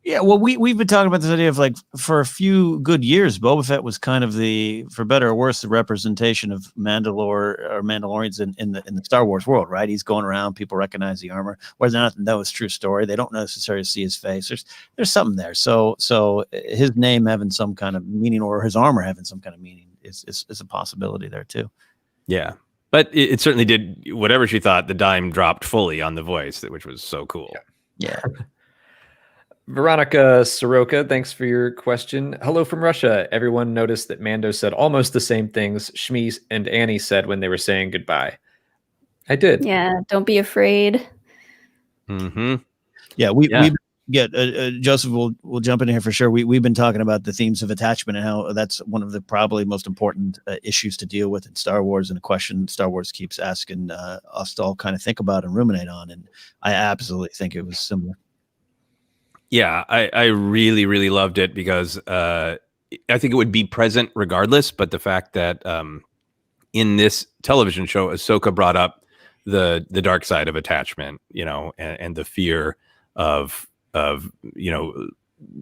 Yeah, well, we've been talking about this idea of, like, for a few good years, Boba Fett was kind of the, for better or worse, the representation of Mandalorians in the Star Wars world, right? He's going around, people recognize the armor, whether or not they know his true story. They don't necessarily see his face. There's something there. So his name having some kind of meaning, or his armor having some kind of meaning, is a possibility there too. Yeah, but it certainly did. Whatever she thought, the dime dropped fully on the voice, which was so cool. Yeah. Veronica Soroka, thanks for your question. Hello from Russia. Everyone noticed that Mando said almost the same things Shmi and Annie said when they were saying goodbye. I did. Yeah, don't be afraid. Mm-hmm. Yeah, we get Joseph will jump in here for sure. We've been talking about the themes of attachment and how that's one of the probably most important issues to deal with in Star Wars, and a question Star Wars keeps asking us to all kind of think about and ruminate on. And I absolutely think it was similar. Yeah, I really, really loved it because I think it would be present regardless. But the fact that in this television show, Ahsoka brought up the dark side of attachment, and the fear of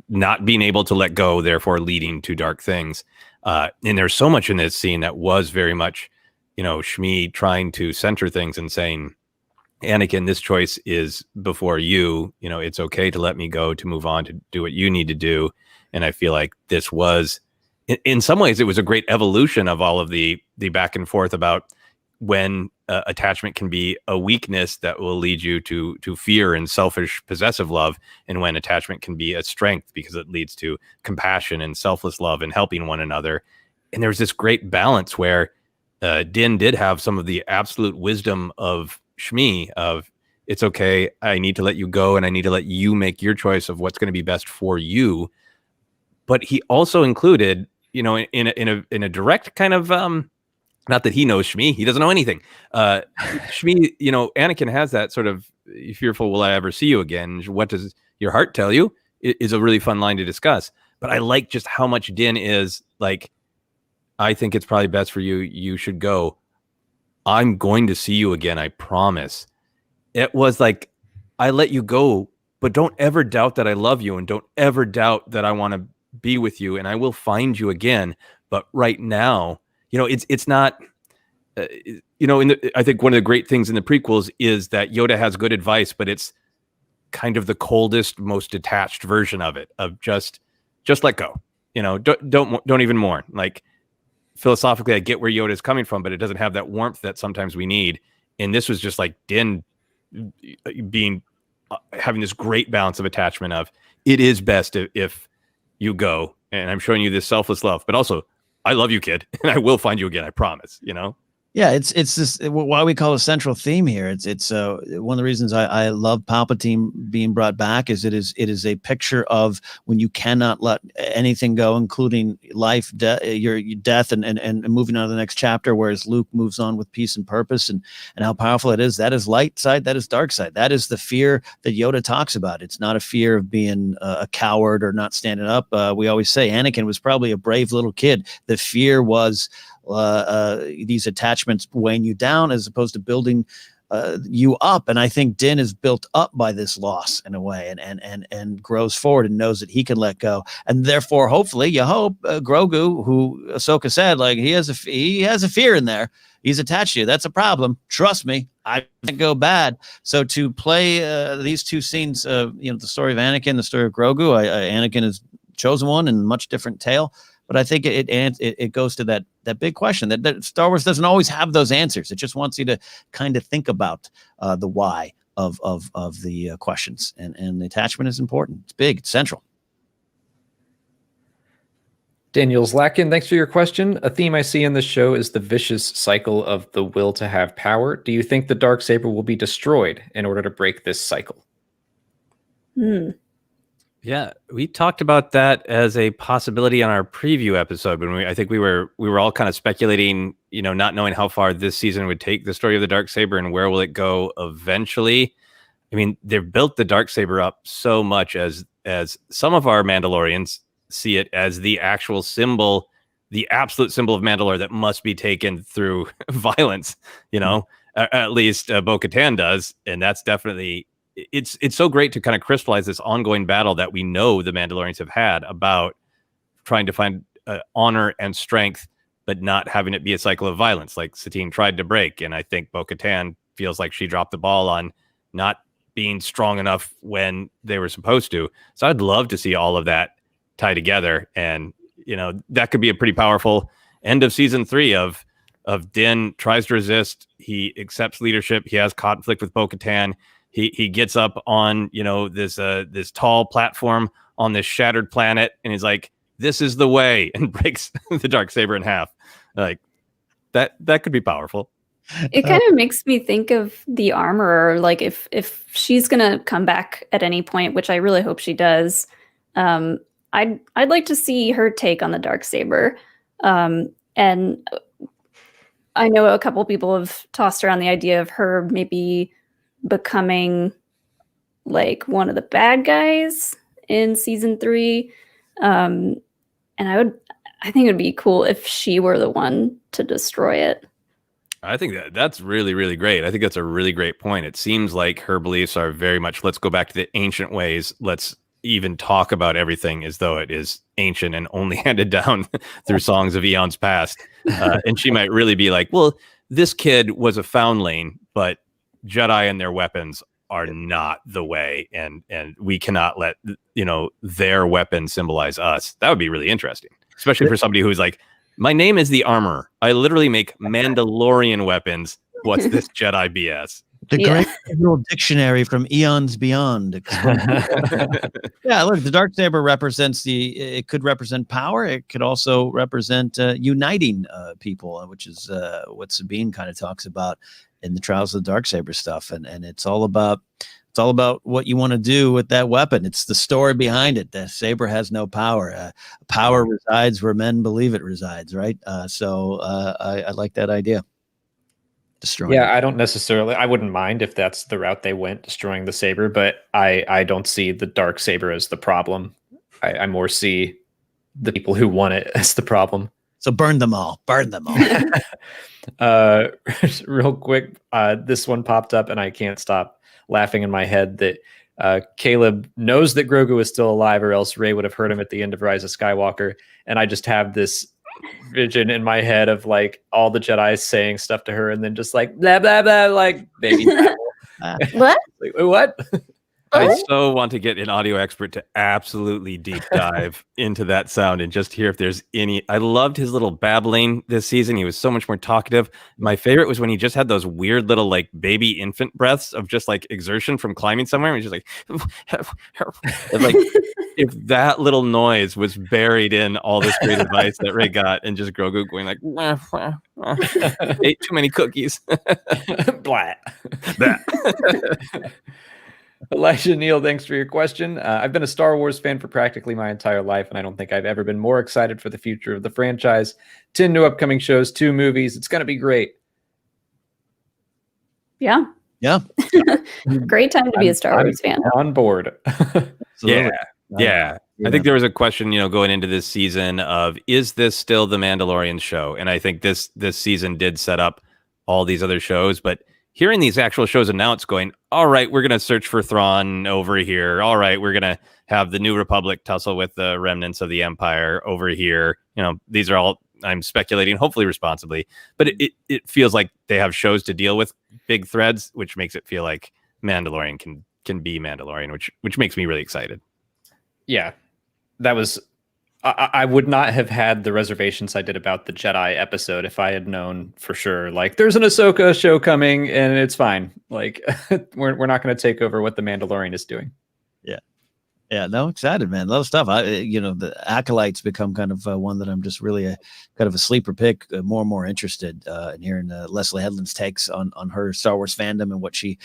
not being able to let go, therefore leading to dark things. And there's so much in this scene that was very much, Shmi trying to center things and saying, Anakin, this choice is before you. It's okay to let me go, to move on, to do what you need to do. And I feel like this was, in some ways, it was a great evolution of all of the back and forth about when attachment can be a weakness that will lead you to fear and selfish possessive love, and when attachment can be a strength because it leads to compassion and selfless love and helping one another. And there's this great balance where Din did have some of the absolute wisdom of Shmi of, it's okay, I need to let you go and I need to let you make your choice of what's going to be best for you. But he also included, in a direct kind of not that he knows Shmi, he doesn't know anything. Shmi, Anakin has that sort of fearful, will I ever see you again? What does your heart tell you? It is a really fun line to discuss. But I like just how much Din is like, I think it's probably best for you. You should go. I'm going to see you again. I promise. It was like, I let you go, but don't ever doubt that I love you, and don't ever doubt that I want to be with you, and I will find you again. But right now, it's not, I think one of the great things in the prequels is that Yoda has good advice, but it's kind of the coldest, most detached version of it, of just let go, don't even mourn. Like, philosophically, I get where Yoda is coming from, but it doesn't have that warmth that sometimes we need. And this was just like Din having this great balance of attachment of, it is best if you go, and I'm showing you this selfless love, but also, I love you, kid, and I will find you again. I promise. Yeah, it's this why we call it a central theme here. It's one of the reasons I love Palpatine being brought back is it is a picture of when you cannot let anything go, including life, your death, and moving on to the next chapter. Whereas Luke moves on with peace and purpose, and how powerful it is. That is light side. That is dark side. That is the fear that Yoda talks about. It's not a fear of being a coward or not standing up. We always say Anakin was probably a brave little kid. The fear was these attachments weighing you down as opposed to building you up. And I think Din is built up by this loss in a way, and grows forward and knows that he can let go. And therefore, hopefully, you hope Grogu, who Ahsoka said, like, he has a fear in there. He's attached to you. That's a problem. Trust me, I can't go bad. So to play these two scenes, the story of Anakin, the story of Grogu, Anakin has chosen one and much different tale. But I think it goes to that big question that Star Wars doesn't always have those answers. It just wants you to kind of think about the why of the questions, and the attachment is important. It's big. It's central. Daniel Zlakin, thanks for your question. A theme I see in this show is the vicious cycle of the will to have power. Do you think the Darksaber will be destroyed in order to break this cycle? Yeah, we talked about that as a possibility on our preview episode when I think we were all kind of speculating, not knowing how far this season would take the story of the Darksaber and where will it go eventually. I mean, they've built the Darksaber up so much as some of our Mandalorians see it as the actual symbol, the absolute symbol of Mandalore that must be taken through violence, at least Bo-Katan does. And that's definitely, it's so great to kind of crystallize this ongoing battle that we know the Mandalorians have had about trying to find honor and strength, but not having it be a cycle of violence like Satine tried to break. And I think Bo-Katan feels like she dropped the ball on not being strong enough when they were supposed to. So I'd love to see all of that tie together. And, that could be a pretty powerful end of season 3 of Din tries to resist. He accepts leadership. He has conflict with Bo-Katan. he gets up on, this tall platform on this shattered planet, and he's like, "This is the way," and breaks the Darksaber in half. Like that could be powerful. It kind of makes me think of the Armorer. Like if she's gonna come back at any point, which I really hope she does, I'd like to see her take on the Darksaber. And I know a couple people have tossed around the idea of her maybe becoming like one of the bad guys in season 3. And I think it would be cool if she were the one to destroy it. I think that's really, really great. I think that's a really great point. It seems like her beliefs are very much, let's go back to the ancient ways. Let's even talk about everything as though it is ancient and only handed down through songs of eons past. And she might really be like, well, this kid was a foundling, but Jedi and their weapons are not the way. And we cannot let, their weapon symbolize us. That would be really interesting, especially for somebody who's like, my name is the Armor. I literally make Mandalorian weapons. What's this Jedi BS? The great little dictionary from eons beyond. Yeah, look, the Darksaber represents it could represent power. It could also represent uniting people, which is what Sabine kind of talks about in the Trials of the Darksaber stuff. And it's all about what you want to do with that weapon. It's the story behind it. The saber has no power. Power resides where men believe it resides, right? So I like that idea. Destroying it. I wouldn't mind if that's the route they went, destroying the saber, but I don't see the Darksaber as the problem. I more see the people who want it as the problem. So burn them all. Real quick, this one popped up and I can't stop laughing in my head that Caleb knows that Grogu is still alive, or else Rey would have heard him at the end of Rise of Skywalker. And I just have this vision in my head of like all the Jedi saying stuff to her and then just like blah blah blah, like baby. What? Like, what? I so want to get an audio expert to absolutely deep dive into that sound and just hear if there's any. I loved his little babbling this season. He was so much more talkative. My favorite was when he just had those weird little like baby infant breaths of just like exertion from climbing somewhere. And he's just like, and, like if that little noise was buried in all this great advice that Rey got, and just Grogu going like, wah, wah, wah. Ate too many cookies. Blah. Elijah Neal, thanks for your question. I've been a Star Wars fan for practically my entire life, and I don't think I've ever been more excited for the future of the franchise. 10 new upcoming shows, 2 movies. It's going to be great. Yeah. Great time to be a Star Wars fan. On board. Yeah. I think there was a question, going into this season of, is this still the Mandalorian show? And I think this season did set up all these other shows, but hearing these actual shows announced going, all right, we're going to search for Thrawn over here. All right, we're going to have the New Republic tussle with the remnants of the Empire over here. These are all, I'm speculating, hopefully responsibly, but it feels like they have shows to deal with big threads, which makes it feel like Mandalorian can be Mandalorian, which makes me really excited. Yeah, that was, I would not have had the reservations I did about the Jedi episode if I had known for sure, like, there's an Ahsoka show coming and it's fine. Like, we're not going to take over what the Mandalorian is doing. Yeah, no, excited, man. A lot of stuff. The Acolytes become kind of one that I'm just really kind of a sleeper pick, more and more interested in hearing Leslie Headland's takes on her Star Wars fandom and what she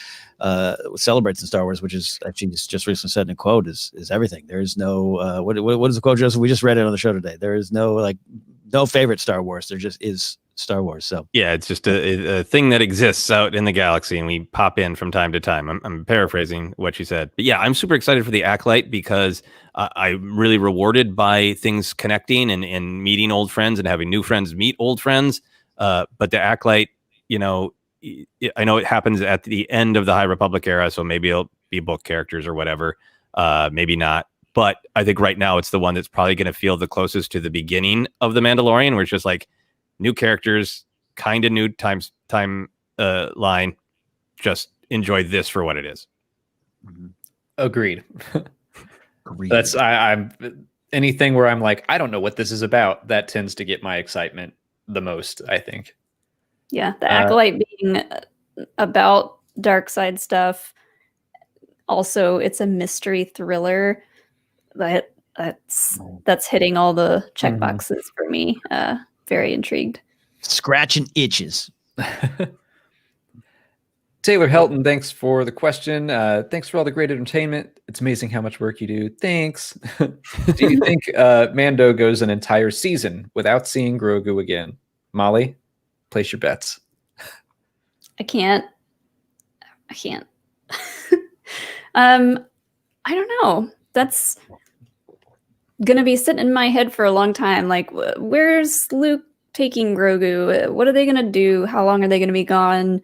celebrates in Star Wars, which is, she just recently said in a quote, is everything. There is no, what is the quote, Joseph? We just read it on the show today. There is no favorite Star Wars. There just is Star Wars. So yeah, it's just a thing that exists out in the galaxy, and we pop in from time to time. I'm paraphrasing what she said, but yeah, I'm super excited for the Acolyte because I'm really rewarded by things connecting and meeting old friends and having new friends meet old friends. But the Acolyte, I know it happens at the end of the High Republic era, so maybe it'll be book characters or whatever. Maybe not. But I think right now it's the one that's probably going to feel the closest to the beginning of the Mandalorian, where it's just like, new characters, kind of new time line. Just enjoy this for what it is. Agreed. That's I'm anything where I'm like, I don't know what this is about. That tends to get my excitement the most, I think. Yeah, the Acolyte being about dark side stuff, also it's a mystery thriller that's hitting all the check boxes for me. Very intrigued. Scratching itches. Taylor Helton, thanks for the question. Thanks for all the great entertainment. It's amazing how much work you do. Thanks. Do you think Mando goes an entire season without seeing Grogu again? Molly, place your bets. I can't. I don't know. That's gonna be sitting in my head for a long time. Like, where's Luke taking Grogu? What are they gonna do? How long are they gonna be gone?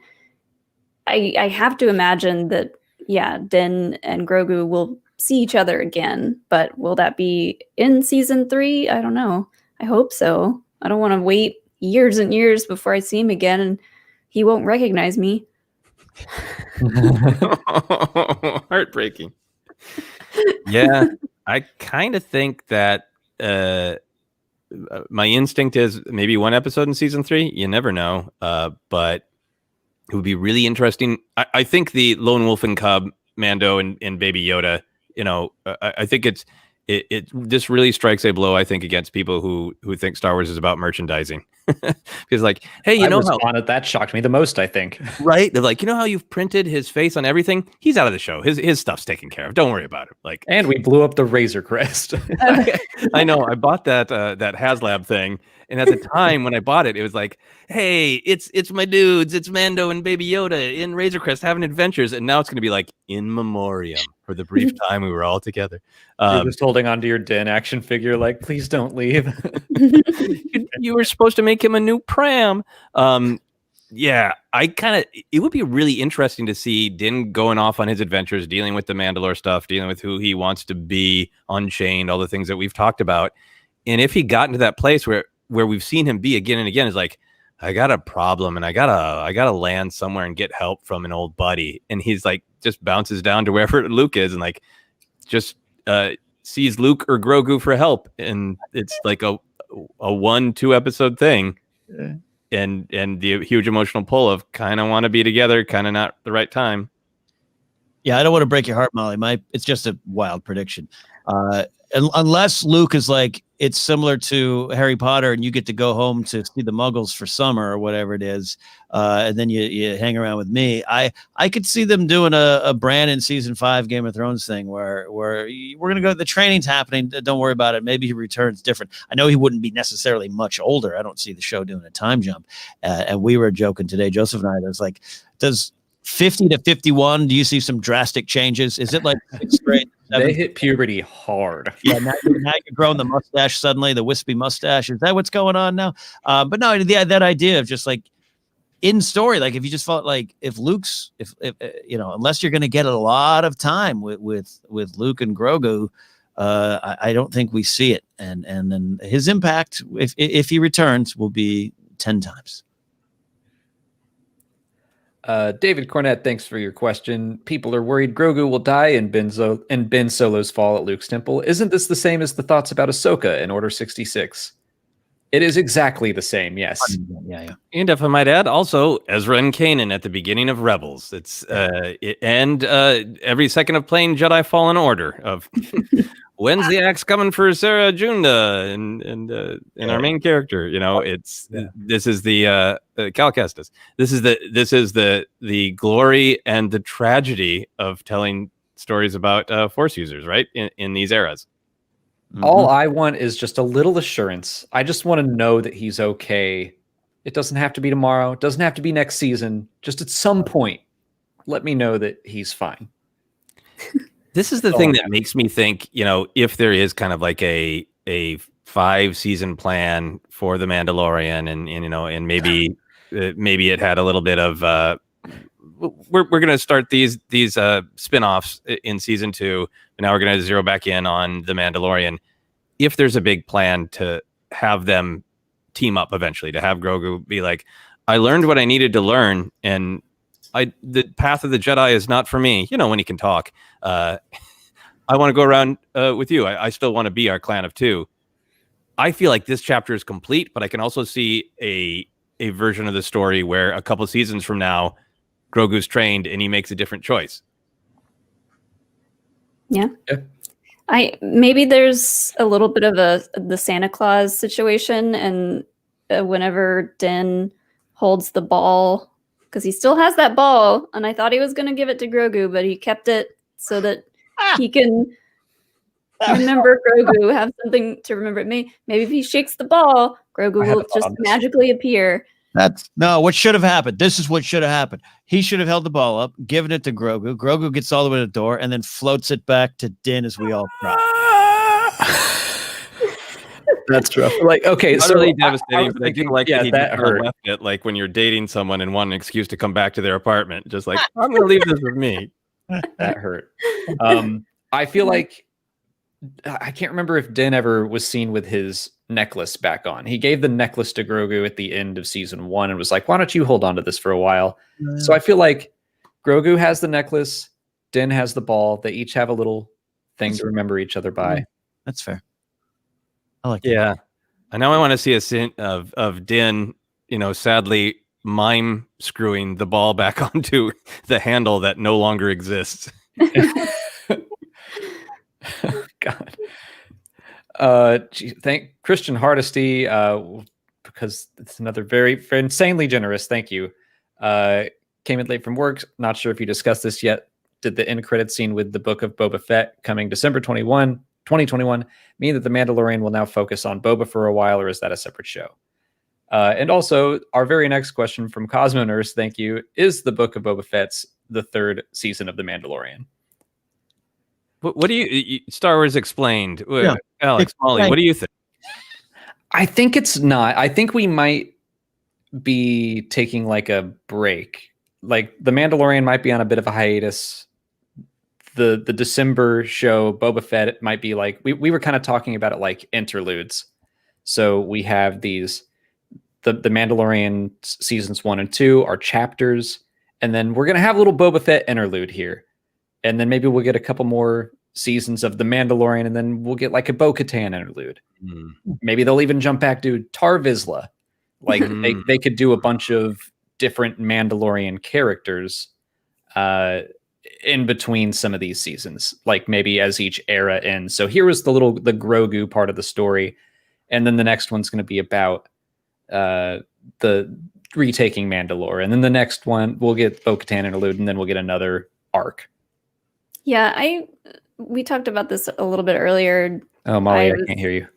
I have to imagine that, yeah, Din and Grogu will see each other again, but will that be in season 3? I don't know. I hope so. I don't want to wait years and years before I see him again and he won't recognize me. Heartbreaking. Yeah, I kind of think that my instinct is maybe one episode in season 3. You never know, but it would be really interesting. I think the Lone Wolf and Cub, Mando and Baby Yoda, I think it this really strikes a blow, I think, against people who think Star Wars is about merchandising. Because like, hey, that shocked me the most, I think. Right? They're like, how you've printed his face on everything? He's out of the show. His stuff's taken care of. Don't worry about it. Like, and we blew up the Razor Crest. I know. I bought that HasLab thing. And at the time when I bought it, it was like, hey, it's my dudes. It's Mando and Baby Yoda in Razor Crest having adventures. And now it's going to be like in memoriam for the brief time we were all together. You're just holding onto your Din action figure like, please don't leave. You were supposed to make him a new pram. Yeah, it would be really interesting to see Din going off on his adventures, dealing with the Mandalore stuff, dealing with who he wants to be, Unchained, all the things that we've talked about. And if he got into that place where we've seen him be again and again, is like, I got a problem and I gotta land somewhere and get help from an old buddy. And he's like, just bounces down to wherever Luke is and like, just sees Luke or Grogu for help. And it's like a 1-2 episode thing. Yeah. And the huge emotional pull of kind of want to be together, kind of not the right time. Yeah, I don't want to break your heart, Molly. It's just a wild prediction. Unless Luke is like, it's similar to Harry Potter and you get to go home to see the Muggles for summer or whatever it is. And then you hang around with me. I could see them doing a Bran in season 5 Game of Thrones thing where we're going to go, the training's happening. Don't worry about it. Maybe he returns different. I know he wouldn't be necessarily much older. I don't see the show doing a time jump. And we were joking today, Joseph and I, was like, does 50 to 51, do you see some drastic changes? Is it like 6th grade? They hit puberty hard. Yeah, now you're growing the mustache suddenly, the wispy mustache. Is that what's going on now? But no, that idea of just like in story, like if you just felt like if Luke's, if unless you're going to get a lot of time with Luke and Grogu, I don't think we see it. And then his impact, if he returns, will be 10 times. David Cornett, thanks for your question. People are worried Grogu will die and Ben Solo's fall at Luke's temple. Isn't this the same as the thoughts about Ahsoka in Order 66? It is exactly the same, yes. Yeah. And if I might add, also Ezra and Kanan at the beginning of Rebels. It's every second of playing Jedi Fallen Order of when's the axe coming for Sarah Junda and our main character. This is the Cal Kestis. This is the glory and the tragedy of telling stories about Force users, right? In these eras. Mm-hmm. All I want is just a little assurance. I just want to know that he's okay. It doesn't have to be tomorrow. It doesn't have to be next season. Just at some point, let me know that he's fine. This is the thing that makes me think, if there is kind of like a 5-season plan for the Mandalorian and maybe it had a little bit of we're going to start these spin-offs in season 2, and now we're going to zero back in on the Mandalorian. If there's a big plan to have them team up eventually, to have Grogu be like, I learned what I needed to learn, and the path of the Jedi is not for me. When he can talk, I want to go around with you. I still want to be our clan of 2. I feel like this chapter is complete, but I can also see a version of the story where a couple seasons from now, Grogu's trained and he makes a different choice. Yeah. Yeah. Maybe there's a little bit of the Santa Claus situation, and whenever Din holds the ball, because he still has that ball, and I thought he was going to give it to Grogu, but he kept it so that he can remember Grogu, have something to remember. Maybe if he shakes the ball, Grogu will just magically appear. That's no, what should have happened. This is what should have happened. He should have held the ball up, given it to Grogu. Grogu gets all the way to the door and then floats it back to Din as we all cry. That's rough. Like, okay, so really devastating, but I do like that he that hurt. left it like when you're dating someone and want an excuse to come back to their apartment. Just like, I'm going to leave this with me. That hurt. I feel like I can't remember if Din ever was seen with his necklace back on. He gave the necklace to Grogu at the end of season 1 and was like, why don't you hold on to this for a while? So I feel like Grogu has the necklace, Din has the ball. They each have a little thing to remember each other by. That's fair. I like that. Yeah. I know I want to see a scene of Din, sadly mime screwing the ball back onto the handle that no longer exists. God. Thank Christian Hardesty, because it's another very insanely generous. Thank you. Came in late from work. Not sure if you discussed this yet. Did the end credit scene with the Book of Boba Fett coming December 2021 mean that the Mandalorian will now focus on Boba for a while, or is that a separate show? And also, our very next question from Cosmo Nurse, thank you, is the Book of Boba Fett's the 3rd season of The Mandalorian? What do you Star Wars Explained? Yeah. Alex, Molly, what do you think? I think it's not. I think we might be taking like a break. Like the Mandalorian might be on a bit of a hiatus. The December show, Boba Fett, might be like, we were kind of talking about it like interludes. So we have these, the Mandalorian seasons 1 and 2 are chapters. And then we're going to have a little Boba Fett interlude here. And then maybe we'll get a couple more seasons of The Mandalorian, and then we'll get like a Bo-Katan interlude. Maybe they'll even jump back to Tar Vizsla. Like they could do a bunch of different Mandalorian characters in between some of these seasons, like maybe as each era ends. So here was the Grogu part of the story, and then the next one's going to be about the retaking Mandalore, and then the next one we'll get Bo-Katan interlude, and then we'll get another arc. Yeah, we talked about this a little bit earlier. Oh, Molly, I can't hear you.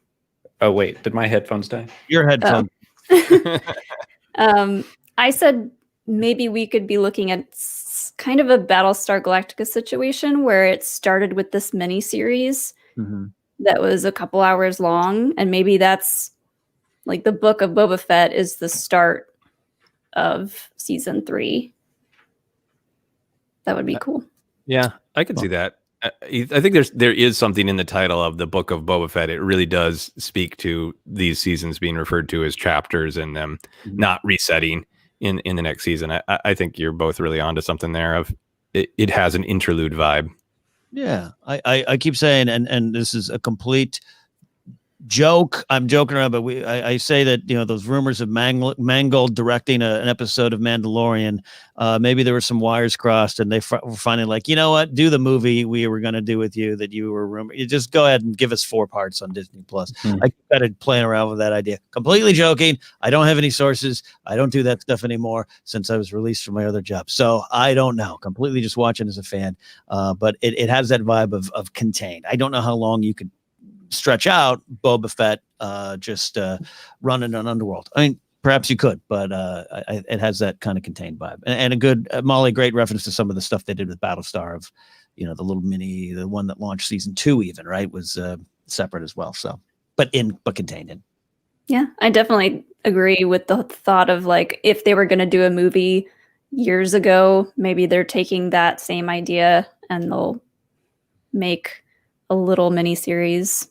Oh, wait, did my headphones die? Your headphones. I said maybe we could be looking at kind of a Battlestar Galactica situation where it started with this mini-series that was a couple hours long, and maybe that's like the Book of Boba Fett is the start of season 3. That would be cool. Yeah, I could see that. I think there is something in the title of the Book of Boba Fett. It really does speak to these seasons being referred to as chapters and them not resetting in the next season. I think you're both really onto something there. Of it has an interlude vibe. Yeah, I keep saying, and this is a complete joke. I'm joking around, but I say that those rumors of Mangold directing an episode of Mandalorian, maybe there were some wires crossed, and they were finally like, you know what, do the movie we were going to do with you that you were rumored. You just go ahead and give us 4 parts on Disney Plus. I started playing around with that idea. Completely joking. I don't have any sources. I don't do that stuff anymore since I was released from my other job. So I don't know. Completely just watching as a fan. But it has that vibe of contained. I don't know how long you could stretch out Boba Fett just running an underworld. I mean, perhaps you could, but it has that kind of contained vibe. And a good, Molly, great reference to some of the stuff they did with Battlestar of, the little mini, the one that launched season 2 even, right, was separate as well. So, but contained in. Yeah, I definitely agree with the thought of like, if they were going to do a movie years ago, maybe they're taking that same idea and they'll make a little mini series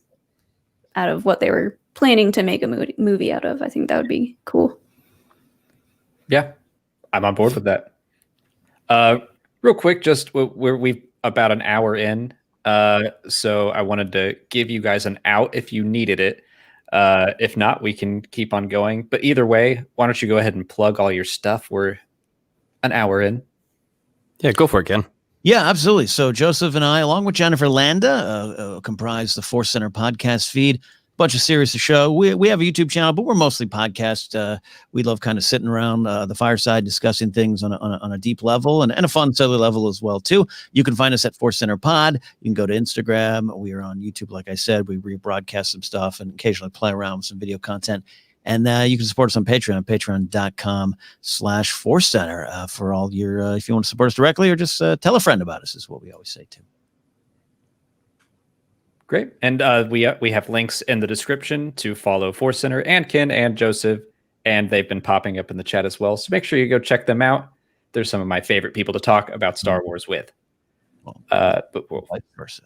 out of what they were planning to make a movie out of. I think that would be cool. Yeah, I'm on board with that. Real quick, just we've about an hour in, so I wanted to give you guys an out if you needed it. If not, we can keep on going. But either way, why don't you go ahead and plug all your stuff? We're an hour in. Yeah, go for it, Ken. Yeah, absolutely. So Joseph and I, along with Jennifer Landa, comprise the ForceCenter Podcast feed. Bunch of series to show. We have a YouTube channel, but we're mostly podcast. We love kind of sitting around the fireside discussing things on a deep level and a fun, silly level as well too. You can find us at ForceCenter Pod. You can go to Instagram. We are on YouTube, like I said. We rebroadcast some stuff and occasionally play around with some video content. And you can support us on Patreon, patreon.com/ForceCenter for all your, if you want to support us directly or just tell a friend about us is what we always say too. Great. And we have links in the description to follow ForceCenter and Ken and Joseph, and they've been popping up in the chat as well. So make sure you go check them out. They're some of my favorite people to talk about Star Wars with. But we'll Vice versa.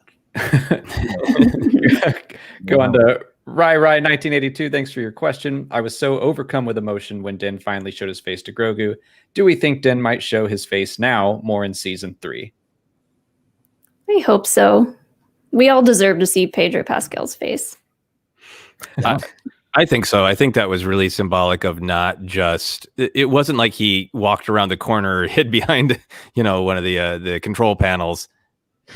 Go on to Rai1982. Thanks for your question. I was so overcome with emotion when Din finally showed his face to Grogu. Do we think Din might show his face now more in season 3? I hope so. We all deserve to see Pedro Pascal's face. I think so. I think that was really symbolic of not just. It wasn't like he walked around the corner or hid behind, one of the control panels.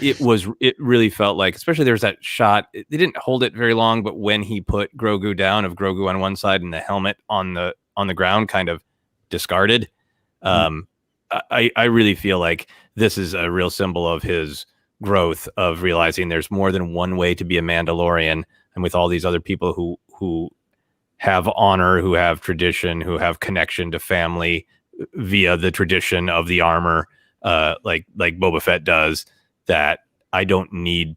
It really felt like, especially there's that shot. They didn't hold it very long, but when he put Grogu down, of Grogu on one side and the helmet on the ground, kind of discarded. I really feel like this is a real symbol of his growth, of realizing there's more than one way to be a Mandalorian, and with all these other people who have honor, who have tradition, who have connection to family via the tradition of the armor, like Boba Fett does, that I don't need.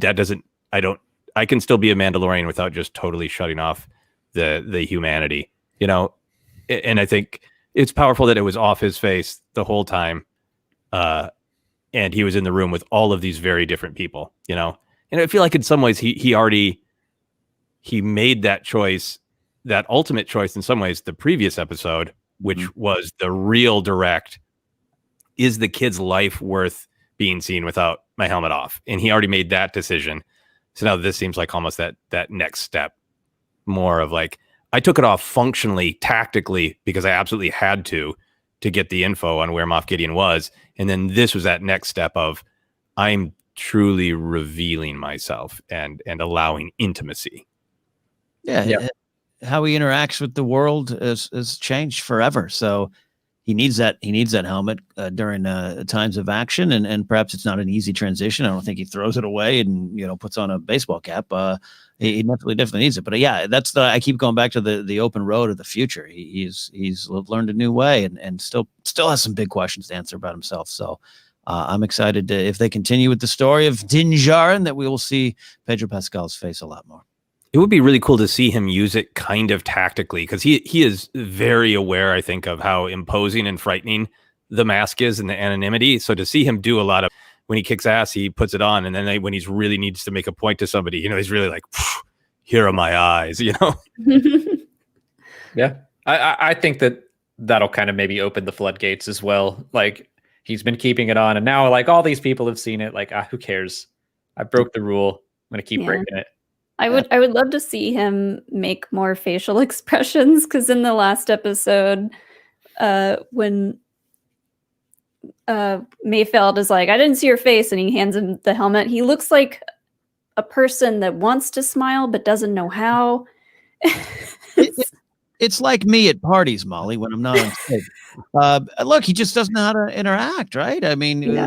I can still be a Mandalorian without just totally shutting off the humanity, and I think it's powerful that it was off his face the whole time. And he was in the room with all of these very different people, and I feel like in some ways he made that choice, that ultimate choice in some ways, the previous episode, which was the real direct, is the kid's life worth being seen without my helmet off? And he already made that decision. So now this seems like almost that next step, more of like, I took it off functionally, tactically, because I absolutely had to get the info on where Moff Gideon was. And then this was that next step of, I'm truly revealing myself and allowing intimacy. Yeah. How he interacts with the world has changed forever. So he needs that helmet during times of action, and perhaps it's not an easy transition. I don't think he throws it away and puts on a baseball cap. He definitely needs it. But I keep going back to the open road of the future. He's learned a new way and still has some big questions to answer about himself. So I'm excited if they continue with the story of Din Djarin, that we will see Pedro Pascal's face a lot more. It would be really cool to see him use it kind of tactically, because he is very aware, I think, of how imposing and frightening the mask is and the anonymity. So to see him do a lot of, when he kicks ass, he puts it on, and then when he's really needs to make a point to somebody, he's really like, here are my eyes, Yeah, I think that'll kind of maybe open the floodgates as well. Like, he's been keeping it on, and now like all these people have seen it. Like, who cares? I broke the rule. I'm gonna keep breaking it. I would love to see him make more facial expressions, because in the last episode, when Mayfeld is like, I didn't see your face, and he hands him the helmet, he looks like a person that wants to smile but doesn't know how. It's like me at parties, Molly, when I'm not on stage. Look, he just doesn't know how to interact, right? I mean,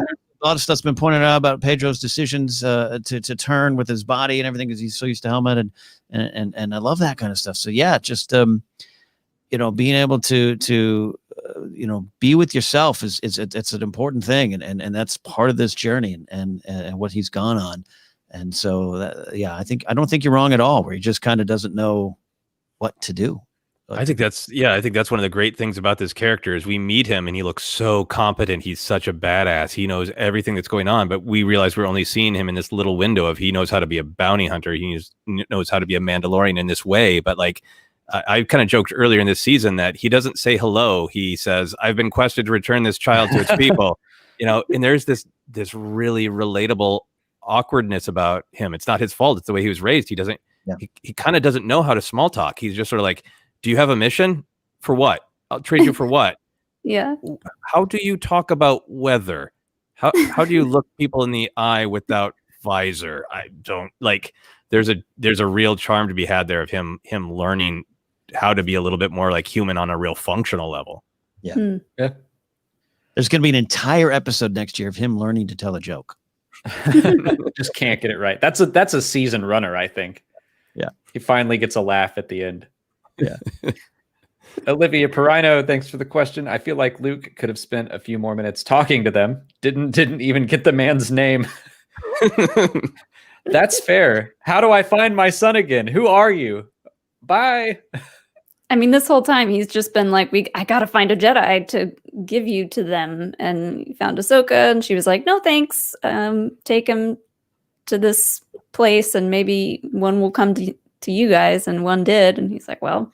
a lot of stuff's been pointed out about Pedro's decisions to turn with his body and everything, because he's so used to helmet, and I love that kind of stuff. So yeah, just being able to be with yourself it's an important thing, and that's part of this journey and what he's gone on. And so I don't think you're wrong at all, where he just kind of doesn't know what to do. I think that's one of the great things about this character is we meet him and he looks so competent. He's such a badass. He knows everything that's going on, but we realize we're only seeing him in this little window of, he knows how to be a bounty hunter. He knows how to be a Mandalorian in this way. But like, I kind of joked earlier in this season that he doesn't say hello. He says, I've been quested to return this child to its people, and there's this really relatable awkwardness about him. It's not his fault. It's the way he was raised. He kind of doesn't know how to small talk. He's just sort of like, do you have a mission? For what? I'll trade you for what? Yeah. How do you talk about weather? How do you look people in the eye without visor? I don't like. There's a real charm to be had there of him learning how to be a little bit more like human on a real functional level. Yeah. Yeah. There's going to be an entire episode next year of him learning to tell a joke. Just can't get it right. That's a season runner, I think. Yeah. He finally gets a laugh at the end. Yeah. Olivia Perino, thanks for the question. I feel like Luke could have spent a few more minutes talking to them. Didn't even get the man's name. That's fair. How do I find my son again? Who are you? Bye. I mean, this whole time he's just been like, I gotta find a Jedi to give you to them. And he found Ahsoka, and she was like, no, thanks. Take him to this place, and maybe one will come to you guys. And one did. And he's like, well,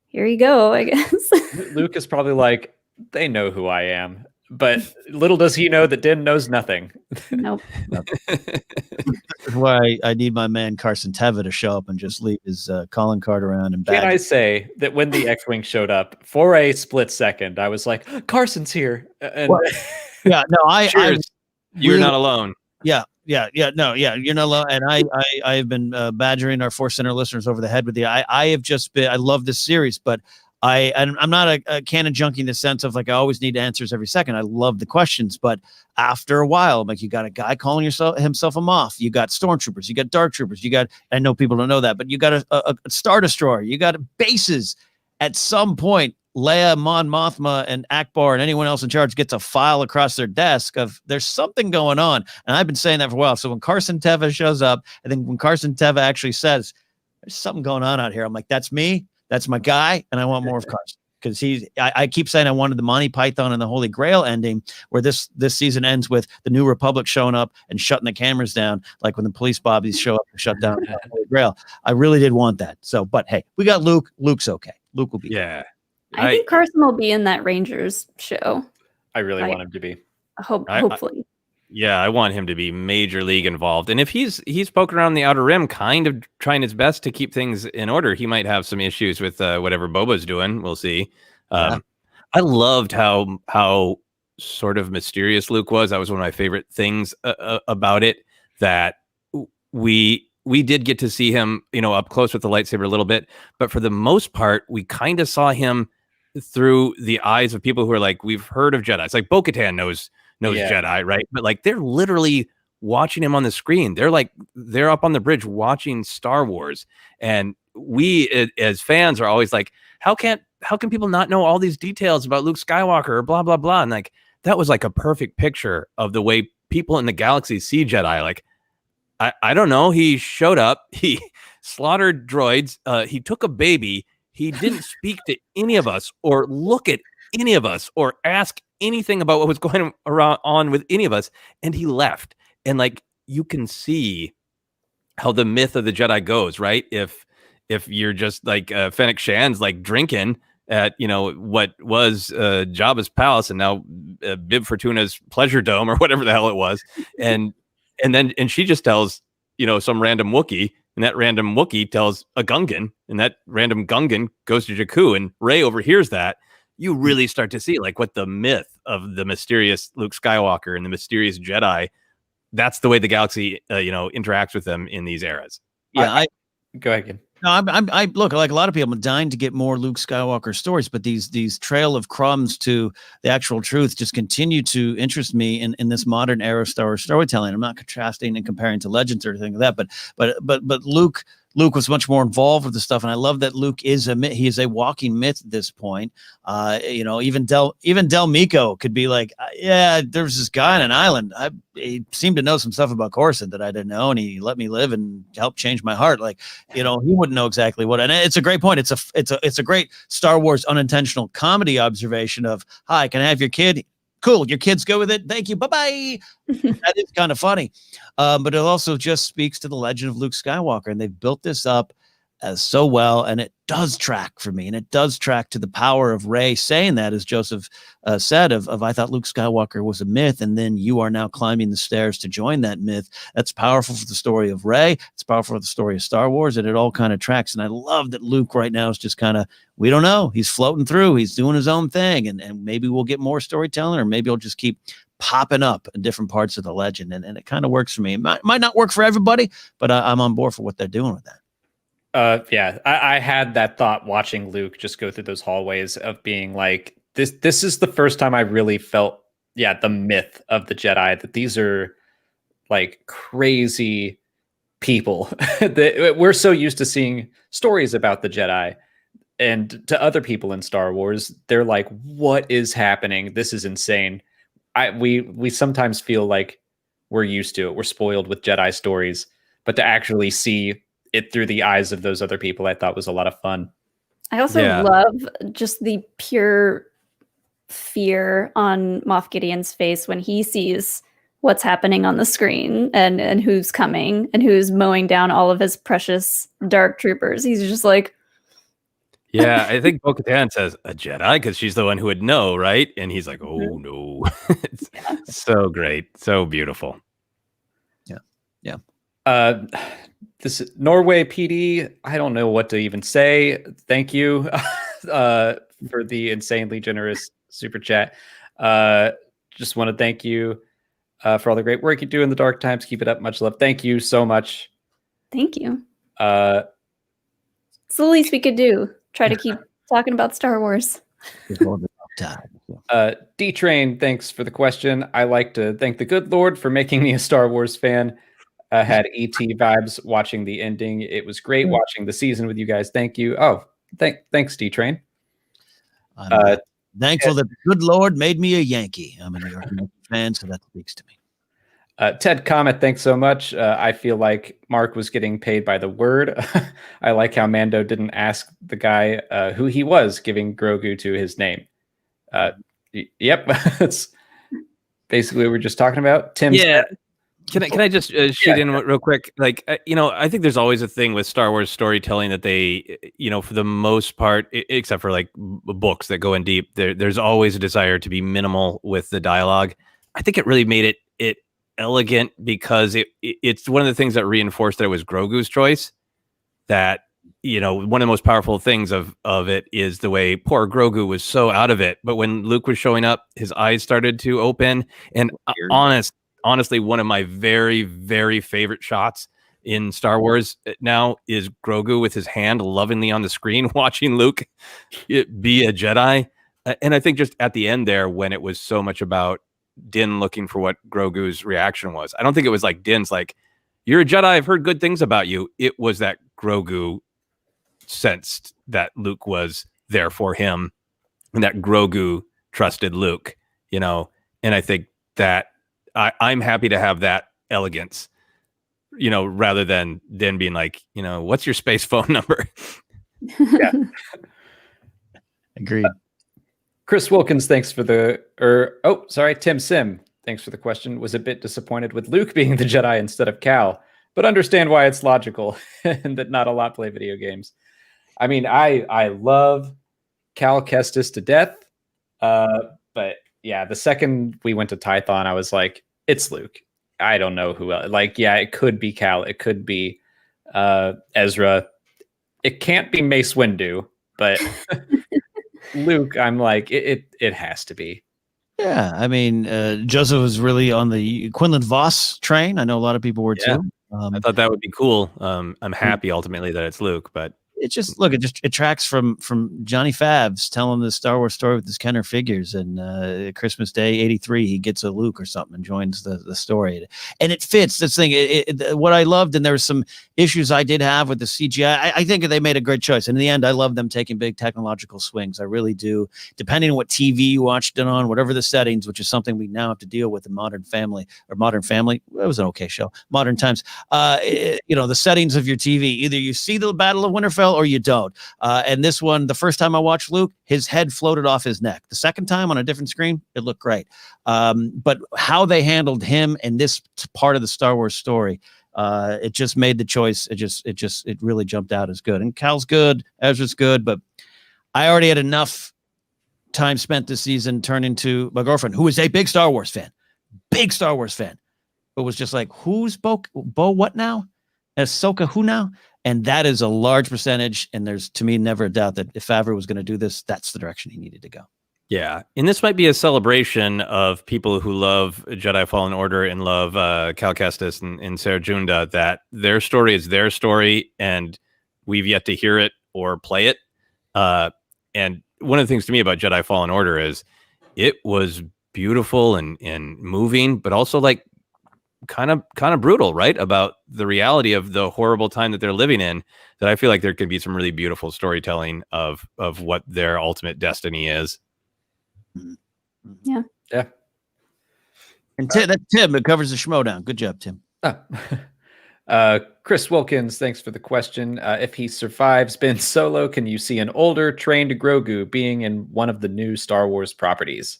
here you go, I guess. Luke is probably like, they know who I am. But little does he know that Din knows nothing. Nope. That's why I need my man Carson Teva to show up and just leave his calling card around and back. Can I say that when the X-Wing showed up, for a split second, I was like, Carson's here. And Yeah, no, Cheers. You're not alone. Yeah, you're not alone. And I have been badgering our ForceCenter listeners over the head with I have just been, I love this series, but I'm not a canon junkie in the sense of like I always need answers every second. I love the questions, but after a while, like you got a guy calling himself a Moff, you got stormtroopers, you got dark troopers, you got, I know people don't know that, but you got a Star Destroyer, you got bases. At some point, Leia, Mon Mothma, and Akbar and anyone else in charge gets a file across their desk of there's something going on. And I've been saying that for a while. So when Carson Teva shows up, and then when Carson Teva actually says, there's something going on out here, I'm like, that's me. That's my guy, and I want more of Carson because I keep saying I wanted the Monty Python and the Holy Grail ending, where this season ends with the New Republic showing up and shutting the cameras down, like when the police bobbies show up and shut down the Holy Grail. I really did want that. So, but hey, we got Luke. Luke's okay. Luke will be. Yeah, I think Carson will be in that Rangers show. I really want him to be. Hopefully. Yeah, I want him to be major league involved. And if he's poking around the outer rim, kind of trying his best to keep things in order, he might have some issues with whatever Boba's doing. We'll see. I loved how sort of mysterious Luke was. That was one of my favorite things about it, that we did get to see him, up close with the lightsaber a little bit. But for the most part, we kind of saw him through the eyes of people who are like, we've heard of Jedi. It's like Bo-Katan knows Jedi, right? But like they're literally watching him on the screen. They're up on the bridge watching Star Wars, and we as fans are always like, how can people not know all these details about Luke Skywalker or blah blah blah? And like that was like a perfect picture of the way people in the galaxy see Jedi. Like I don't know, he showed up, he slaughtered droids, he took a baby, he didn't speak to any of us or look at any of us or ask anything about what was going on with any of us, and he left. And like you can see how the myth of the Jedi goes, right? If you're just like Fennec Shan's like drinking at what was Jabba's palace and now Bib Fortuna's pleasure dome or whatever the hell it was, and she just tells some random Wookiee, and that random Wookiee tells a Gungan, and that random Gungan goes to Jakku, and Rey overhears that. You really start to see like what the myth of the mysterious Luke Skywalker and the mysterious Jedi, that's the way the galaxy, interacts with them in these eras. Yeah. Go ahead, Ken. No, I look, like a lot of people, I'm dying to get more Luke Skywalker stories, but these trail of crumbs to the actual truth just continue to interest me in this modern era of Star Wars storytelling. I'm not contrasting and comparing to Legends or anything like that, but Luke was much more involved with the stuff, and I love that Luke is he is a walking myth at this point. Even Del Mico could be like, yeah, there was this guy on an island. He seemed to know some stuff about Coruscant that I didn't know, and he let me live and helped change my heart. Like, he wouldn't know exactly what. And it's a great point. It's a great Star Wars unintentional comedy observation of, hi, can I have your kid? Cool. Your kids go with it. Thank you. Bye-bye. That is kind of funny. But it also just speaks to the legend of Luke Skywalker. And they've built this up so well. And it does track for me. And it does track to the power of Rey saying that, as Joseph said, of I thought Luke Skywalker was a myth. And then you are now climbing the stairs to join that myth. That's powerful for the story of Rey. It's powerful for the story of Star Wars. And it all kind of tracks. And I love that Luke right now is just kind of, we don't know. He's floating through. He's doing his own thing. And maybe we'll get more storytelling, or maybe he'll just keep popping up in different parts of the legend, and it kind of works for me. It might not work for everybody, but I'm on board for what they're doing with that. Yeah, I had that thought watching Luke just go through those hallways of being like, this is the first time I really felt, the myth of the Jedi, that these are like crazy people. That we're so used to seeing stories about the Jedi, and to other people in Star Wars, they're like, what is happening? This is insane. We sometimes feel like we're used to it. We're spoiled with Jedi stories, but to actually see it through the eyes of those other people, I thought was a lot of fun. I also love just the pure fear on Moff Gideon's face when he sees what's happening on the screen and who's coming and who's mowing down all of his precious dark troopers. He's just like, yeah, I think Bo-Katan says a Jedi because she's the one who would know, right? And he's like, oh no. It's so great. So beautiful. Yeah. This Norway PD, I don't know what to even say. Thank you for the insanely generous super chat. Just want to thank you for all the great work you do in the dark times. Keep it up. Much love. Thank you so much. Thank you. It's the least we could do. Try to keep talking about Star Wars. D-Train, thanks for the question. I like to thank the good Lord for making me a Star Wars fan. I had ET vibes watching the ending. It was great watching the season with you guys. Thank you. Oh, thanks, D-Train. I'm thankful that the good Lord made me a Yankee. I'm a New York Yankee fan, so that speaks to me. Ted Comet, thanks so much. I feel like Mark was getting paid by the word. I like how Mando didn't ask the guy who he was giving Grogu to his name. Yep, that's basically what we're just talking about. Tim, Can I just shoot in real quick? Like, I think there's always a thing with Star Wars storytelling that they, for the most part, except for like books that go in deep, there's always a desire to be minimal with the dialogue. I think it really made it elegant because it's one of the things that reinforced that it was Grogu's choice. That, one of the most powerful things of it is the way poor Grogu was so out of it. But when Luke was showing up, his eyes started to open. And honestly, one of my very, very favorite shots in Star Wars now is Grogu with his hand lovingly on the screen, watching Luke be a Jedi. And I think just at the end there, when it was so much about Din looking for what Grogu's reaction was, I don't think it was like Din's like, you're a Jedi, I've heard good things about you. It was that Grogu sensed that Luke was there for him and that Grogu trusted Luke, and I think that I'm happy to have that elegance, rather than being like, what's your space phone number? Yeah. Agreed. Chris Wilkins, thanks for Tim Sim, thanks for the question. Was a bit disappointed with Luke being the Jedi instead of Cal, but understand why it's logical and that not a lot play video games. I mean, I love Cal Kestis to death, but yeah, the second we went to Tython, I was like, it's Luke. I don't know who else. Like, yeah, it could be Cal. It could be Ezra. It can't be Mace Windu, but Luke, I'm like, it has to be. Yeah, I mean, Joseph was really on the Quinlan Voss train. I know a lot of people were too. I thought that would be cool. I'm happy ultimately that it's Luke, but it just it tracks from Johnny Favs telling the Star Wars story with his Kenner figures, and Christmas Day '83 he gets a Luke or something and joins the story, and it fits this thing. What I loved, and there were some issues I did have with the CGI. I think they made a great choice, and in the end, I love them taking big technological swings. I really do. Depending on what TV you watched it on, whatever the settings, which is something we now have to deal with in Modern Family. It was an okay show. Modern Times. The settings of your TV. Either you see the Battle of Winterfell or you don't. And this one, the first time I watched Luke, his head floated off his neck. The second time on a different screen, it looked great. But how they handled him in this part of the Star Wars story, it just made the choice. It really jumped out as good. And Cal's good, Ezra's good, but I already had enough time spent this season turning to my girlfriend, who is a big Star Wars fan, but was just like, who's Bo what now? Ahsoka who now? And that is a large percentage. And there's, to me, never a doubt that if Favreau was going to do this, that's the direction he needed to go. Yeah, and this might be a celebration of people who love Jedi Fallen Order and love Cal Kestis and Sarah Junda, that their story is their story, and we've yet to hear it or play it. And one of the things to me about Jedi Fallen Order is it was beautiful and moving, but also like kind of brutal, right? About the reality of the horrible time that they're living in. That I feel like there could be some really beautiful storytelling of what their ultimate destiny is. Yeah. And that's Tim. It covers the Schmodown. Good job, Tim. Chris Wilkins, thanks for the question. If he survives Ben Solo, can you see an older, trained Grogu being in one of the new Star Wars properties?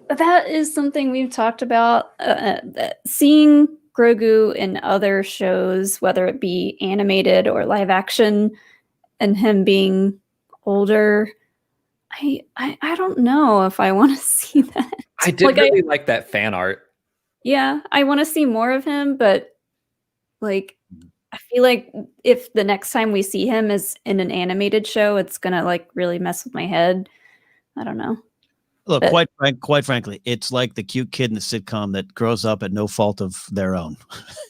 That is something we've talked about. Seeing Grogu in other shows, whether it be animated or live action, and him being older, I don't know if I want to see that. I did really like that fan art. Yeah, I want to see more of him, but like I feel like if the next time we see him is in an animated show, it's gonna like really mess with my head. I don't know. Look, quite frankly, it's like the cute kid in the sitcom that grows up at no fault of their own.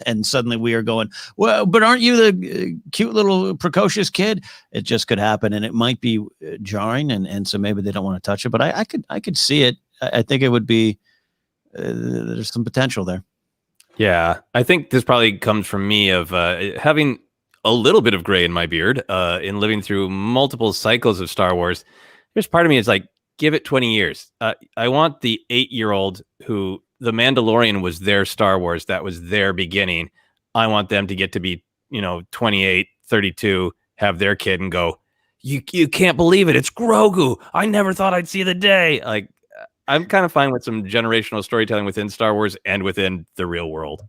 And suddenly we are going, well, but aren't you the cute little precocious kid? It just could happen. And it might be jarring. And so maybe they don't want to touch it, but I could see it. I think it would be, there's some potential there. Yeah, I think this probably comes from me of having a little bit of gray in my beard in living through multiple cycles of Star Wars. There's part of me is like, give it 20 years. I want the 8-year-old who the Mandalorian was their Star Wars. That was their beginning. I want them to get to be, 28, 32, have their kid and go, you can't believe it. It's Grogu. I never thought I'd see the day. Like, I'm kind of fine with some generational storytelling within Star Wars and within the real world.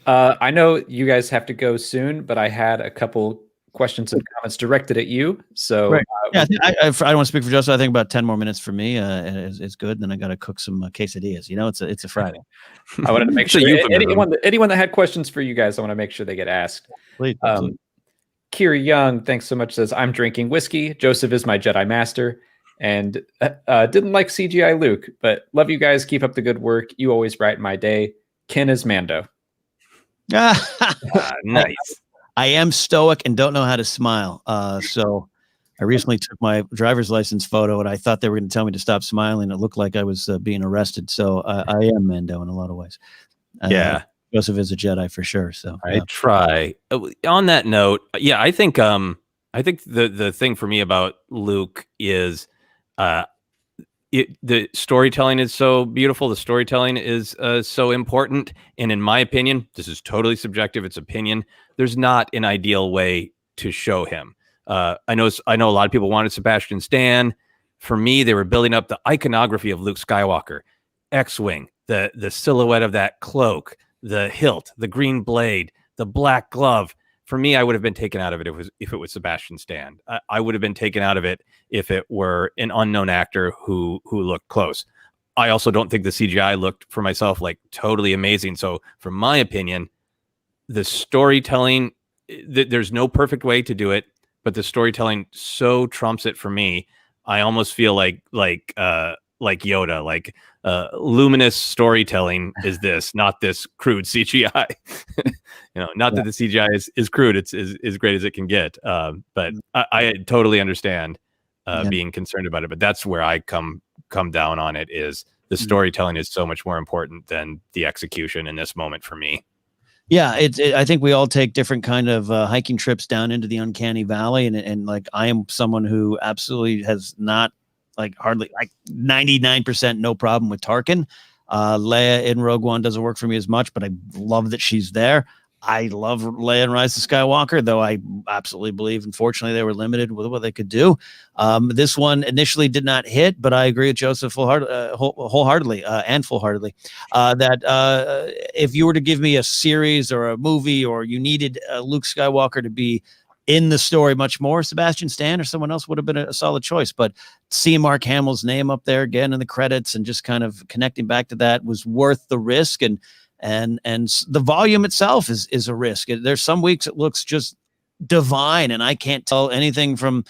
I know you guys have to go soon, but I had a couple questions and comments directed at you. So right. I don't want to speak for Joseph. I think about 10 more minutes for me is good. Then I got to cook some quesadillas. It's a Friday. I wanted to make sure anyone that had questions for you guys, I want to make sure they get asked. Please. Kira Young, thanks so much, says, I'm drinking whiskey. Joseph is my Jedi master. And didn't like CGI Luke, but love you guys. Keep up the good work. You always brighten my day. Ken is Mando. Nice. I am stoic and don't know how to smile. So I recently took my driver's license photo and I thought they were going to tell me to stop smiling. It looked like I was being arrested. So I am Mando in a lot of ways. Yeah. Joseph is a Jedi for sure. So I try. On that note, yeah, I think the thing for me about Luke is the storytelling is so beautiful. The storytelling is so important. And in my opinion, this is totally subjective. It's opinion. There's not an ideal way to show him. I know a lot of people wanted Sebastian Stan. For me, they were building up the iconography of Luke Skywalker, X-Wing, the silhouette of that cloak, the hilt, the green blade, the black glove. For me, I would have been taken out of it if it was Sebastian Stan. I would have been taken out of it if it were an unknown actor who looked close. I also don't think the CGI looked, for myself, like totally amazing. So, from my opinion, the storytelling, there's no perfect way to do it, but the storytelling so trumps it for me. I almost feel like Yoda, like luminous storytelling is this, not this crude CGI. Not that the CGI is crude. It's as great as it can get. But I totally understand being concerned about it. But that's where I come down on it. Is the storytelling is so much more important than the execution in this moment for me. Yeah, I think we all take different kind of hiking trips down into the uncanny valley, and like I am someone who absolutely has not hardly 99% no problem with Tarkin. Leia in Rogue One doesn't work for me as much, but I love that she's there. I love Leia in Rise of Skywalker, though I absolutely believe, unfortunately, they were limited with what they could do. This one initially did not hit, but I agree with Joseph wholeheartedly that if you were to give me a series or a movie, or you needed Luke Skywalker to be in the story much more, Sebastian Stan or someone else would have been a solid choice. But seeing Mark Hamill's name up there again in the credits and just kind of connecting back to that was worth the risk. And the volume itself is a risk. There's some weeks it looks just divine, and I can't tell anything from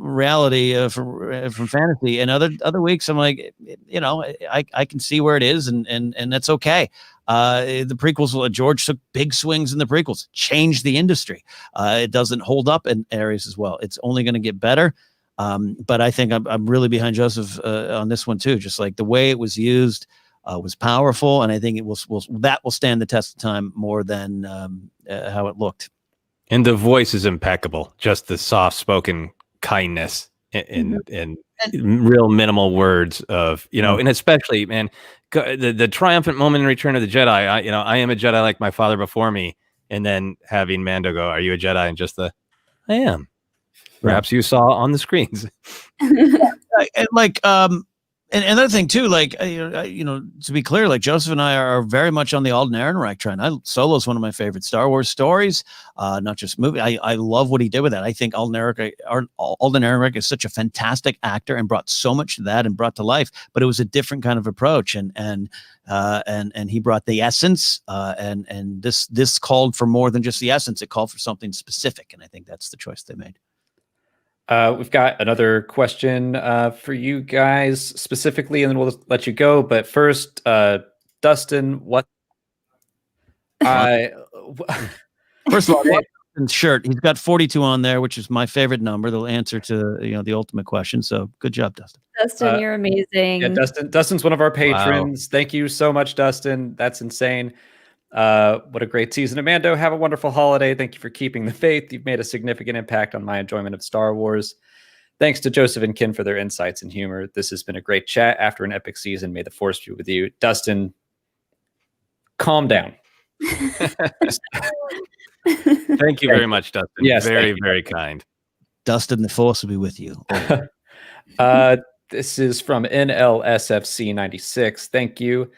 reality, from fantasy. And other weeks, I'm like, I can see where it is, and that's okay. The prequels, George took big swings in the prequels, changed the industry. It doesn't hold up in areas as well. It's only going to get better. But I think I'm really behind Joseph on this one too. Just like the way it was used was powerful, and I think it will stand the test of time more than how it looked. And the voice is impeccable. Just the soft-spoken kindness and real minimal words of, and especially, man, the triumphant moment in Return of the Jedi. I am a Jedi like my father before me, and then having Mando go, "Are you a Jedi?" And just I am. Perhaps you saw on the screens. And like, and another thing too, like, to be clear, like Joseph and I are very much on the Alden Ehrenreich trend. Solo is one of my favorite Star Wars stories, not just movie. I love what he did with that. I think Alden Ehrenreich is such a fantastic actor and brought so much to that and brought to life. But it was a different kind of approach, and he brought the essence. And this called for more than just the essence. It called for something specific, and I think that's the choice they made. We've got another question for you guys specifically, and then we'll let you go. But first, Dustin, what? First of all, Dustin's shirt. He's got 42 on there, which is my favorite number. The answer to the ultimate question. So good job, Dustin. Dustin, you're amazing. Yeah, Dustin's one of our patrons. Wow. Thank you so much, Dustin. That's insane. What a great season of Mando. Have a wonderful holiday. Thank you for keeping the faith. You've made a significant impact on my enjoyment of Star Wars. Thanks to Joseph and Kin for their insights and humor. This has been a great chat after an epic season. May the Force be with you. Dustin, calm down. Thank you very much, Dustin. Yes, very, very kind. Dustin, the Force will be with you. This is from NLSFC 96. Thank you.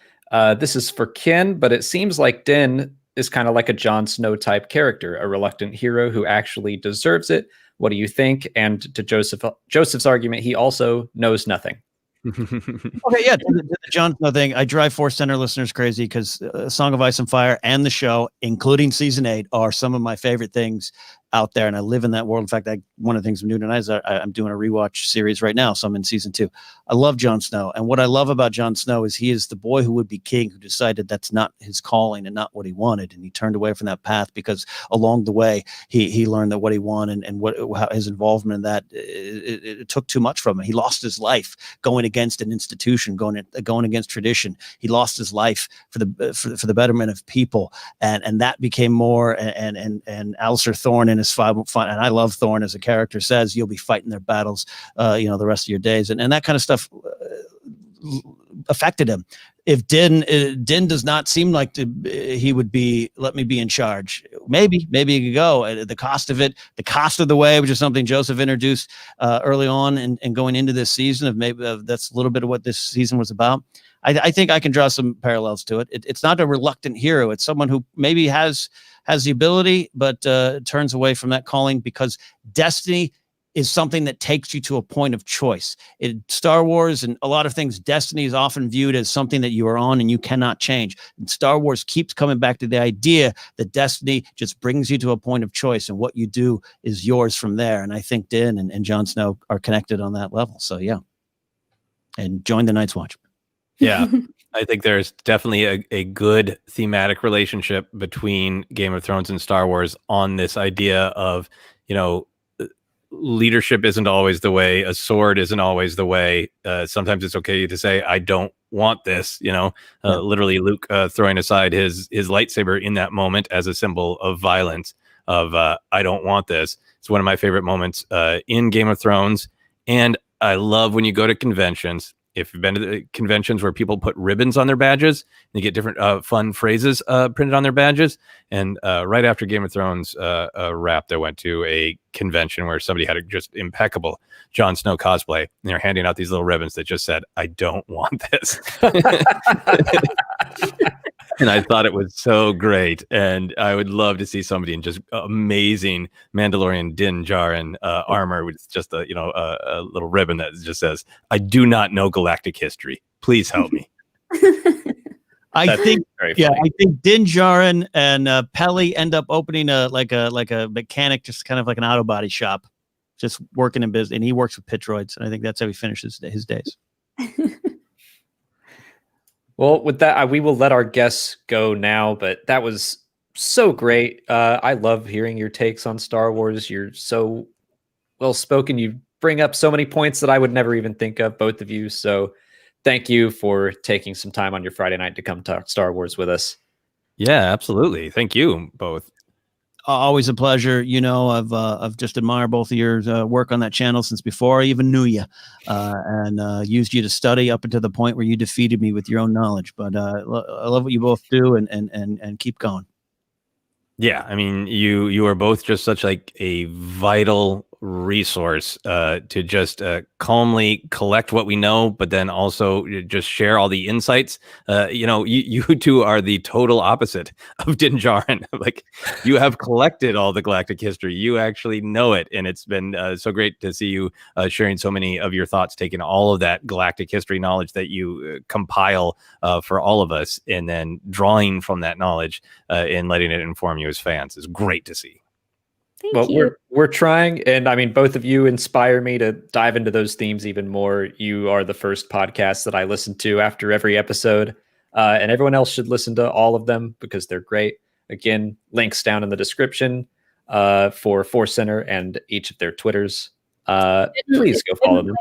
This is for Kin, but it seems like Din is kind of like a Jon Snow type character, a reluctant hero who actually deserves it. What do you think? And to Joseph's argument, he also knows nothing. Okay, yeah, the Jon Snow thing. I drive ForceCenter listeners crazy because Song of Ice and Fire and the show, including season 8, are some of my favorite things out there, and I live in that world. In fact, one of the things I'm doing tonight is I'm doing a rewatch series right now, so I'm in season 2. I love Jon Snow, and what I love about Jon Snow is he is the boy who would be king, who decided that's not his calling and not what he wanted, and he turned away from that path because along the way he learned that what he wanted and how his involvement in that it took too much from him. He lost his life going against an institution, going against tradition. He lost his life for the betterment of people, and that became more. And Alistair Thorne in his fun, and I love Thorne as a character, says you'll be fighting their battles the rest of your days, and that kind of stuff affected him. If Din does not seem like he would be, let me be in charge, maybe he could go. The cost of it, the cost of the way, which is something Joseph introduced early on and going into this season, of maybe that's a little bit of what this season was about. I think I can draw some parallels to it. It's not a reluctant hero. It's someone who maybe has the ability, but turns away from that calling because destiny is something that takes you to a point of choice. In Star Wars and a lot of things, destiny is often viewed as something that you are on and you cannot change. And Star Wars keeps coming back to the idea that destiny just brings you to a point of choice, and what you do is yours from there. And I think Din and Jon Snow are connected on that level. So yeah, and join the Night's Watch. Yeah, I think there's definitely a good thematic relationship between Game of Thrones and Star Wars on this idea of, leadership isn't always the way. A sword isn't always the way. Sometimes it's okay to say, I don't want this, literally Luke throwing aside his lightsaber in that moment as a symbol of violence, of I don't want this. It's one of my favorite moments in Game of Thrones. And I love when you go to conventions. If you've been to the conventions where people put ribbons on their badges, they get different fun phrases printed on their badges. And right after Game of Thrones wrapped, I went to a convention where somebody had a just impeccable Jon Snow cosplay. And they're handing out these little ribbons that just said, I don't want this. And I thought it was so great. And I would love to see somebody in just amazing Mandalorian Din Djarin armor with just a little ribbon that just says, I do not know galactic history. Please help me. I think, very yeah, funny. I think Din Djarin and Pelly end up opening a mechanic, just kind of like an auto body shop, just working in business, and he works with pit droids, and I think that's how he finishes his days. Well, with that, we will let our guests go now, but that was so great. I love hearing your takes on Star Wars. You're so well spoken. You bring up so many points that I would never even think of, both of you. So thank you for taking some time on your Friday night to come talk Star Wars with us. Yeah, absolutely. Thank you both. Always a pleasure. I've just admired both of your work on that channel since before I even knew you, and used you to study up until the point where you defeated me with your own knowledge. But I love what you both do, and keep going. Yeah, I mean, you are both just such like a vital resource to just calmly collect what we know, but then also just share all the insights. You two are the total opposite of Din Djarin. Like, you have collected all the galactic history. You actually know it, and it's been so great to see you sharing so many of your thoughts, taking all of that galactic history knowledge that you compile for all of us, and then drawing from that knowledge and letting it inform you as fans is great to see. Thank you. We're trying, and I mean, both of you inspire me to dive into those themes even more. You are the first podcast that I listen to after every episode, and everyone else should listen to all of them because they're great. Again, links down in the description for ForceCenter and each of their Twitters. Please go follow them.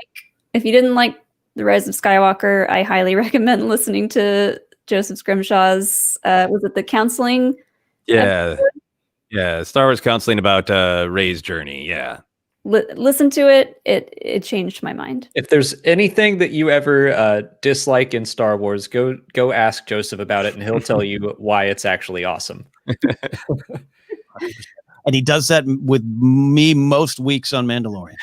If you didn't like The Rise of Skywalker, I highly recommend listening to Joseph Scrimshaw's, was it the counseling? Yeah. Yeah, Star Wars counseling about Rey's journey. Yeah, listen to it. It changed my mind. If there's anything that you ever dislike in Star Wars, go ask Joseph about it, and he'll tell you why it's actually awesome. And he does that with me most weeks on Mandalorian.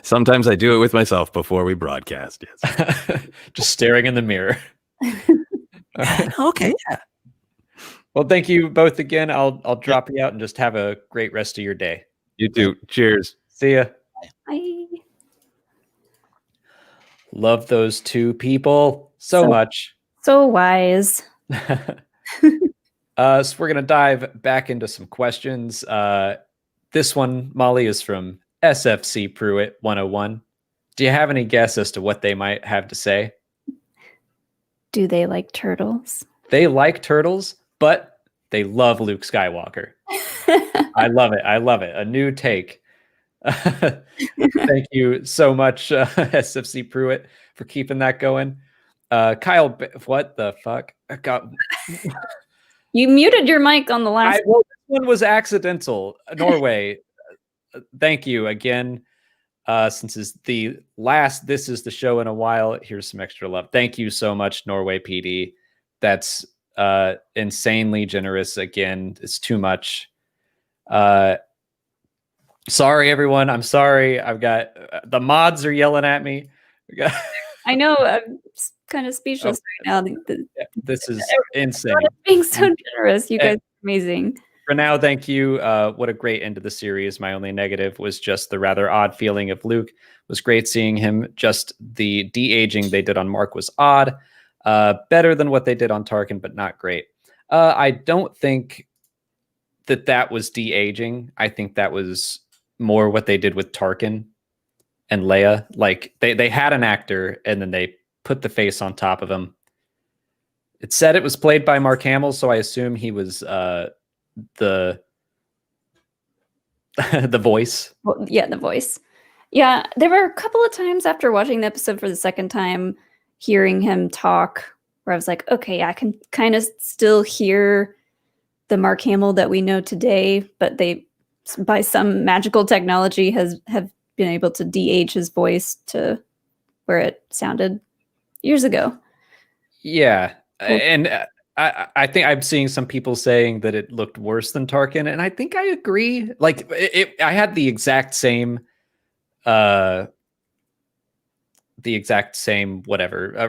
Sometimes I do it with myself before we broadcast. Yes. Just staring in the mirror. Okay. Yeah. Well, thank you both again. I'll drop you out and just have a great rest of your day. You too. Cheers. See ya. Bye. Love those two people so much. So wise. So we're going to dive back into some questions. This one, Molly, is from SFC Pruitt 101. Do you have any guess as to what they might have to say? Do they like turtles? They like turtles, but they love Luke Skywalker. I love it. I love it. A new take. Thank you so much, SFC Pruitt, for keeping that going. Kyle, what the fuck? You muted your mic on the last well, this one was accidental. Norway, thank you again. Since it's the last, this is the show in a while. Here's some extra love. Thank you so much, Norway PD. That's insanely generous. Again, it's too much. Sorry, everyone. I'm sorry. I've got the mods are yelling at me. I know. I'm kind of speechless right now. This is insane. Being so generous. You guys are amazing. For now, thank you. What a great end to the series. My only negative was just the rather odd feeling of Luke. It was great seeing him. Just the de-aging they did on Mark was odd. Better than what they did on Tarkin, but not great. I don't think that was de-aging. I think that was more what they did with Tarkin and Leia. Like they had an actor and then they put the face on top of him. It said it was played by Mark Hamill, so I assume he was the voice. Well, yeah, the voice. Yeah, there were a couple of times after watching the episode for the second time, hearing him talk, where I was like, okay, I can kind of still hear the Mark Hamill that we know today, but they, by some magical technology, have been able to de-age his voice to where it sounded years ago. Yeah, and I think I'm seeing some people saying that it looked worse than Tarkin, and I think I agree. Like I had the exact same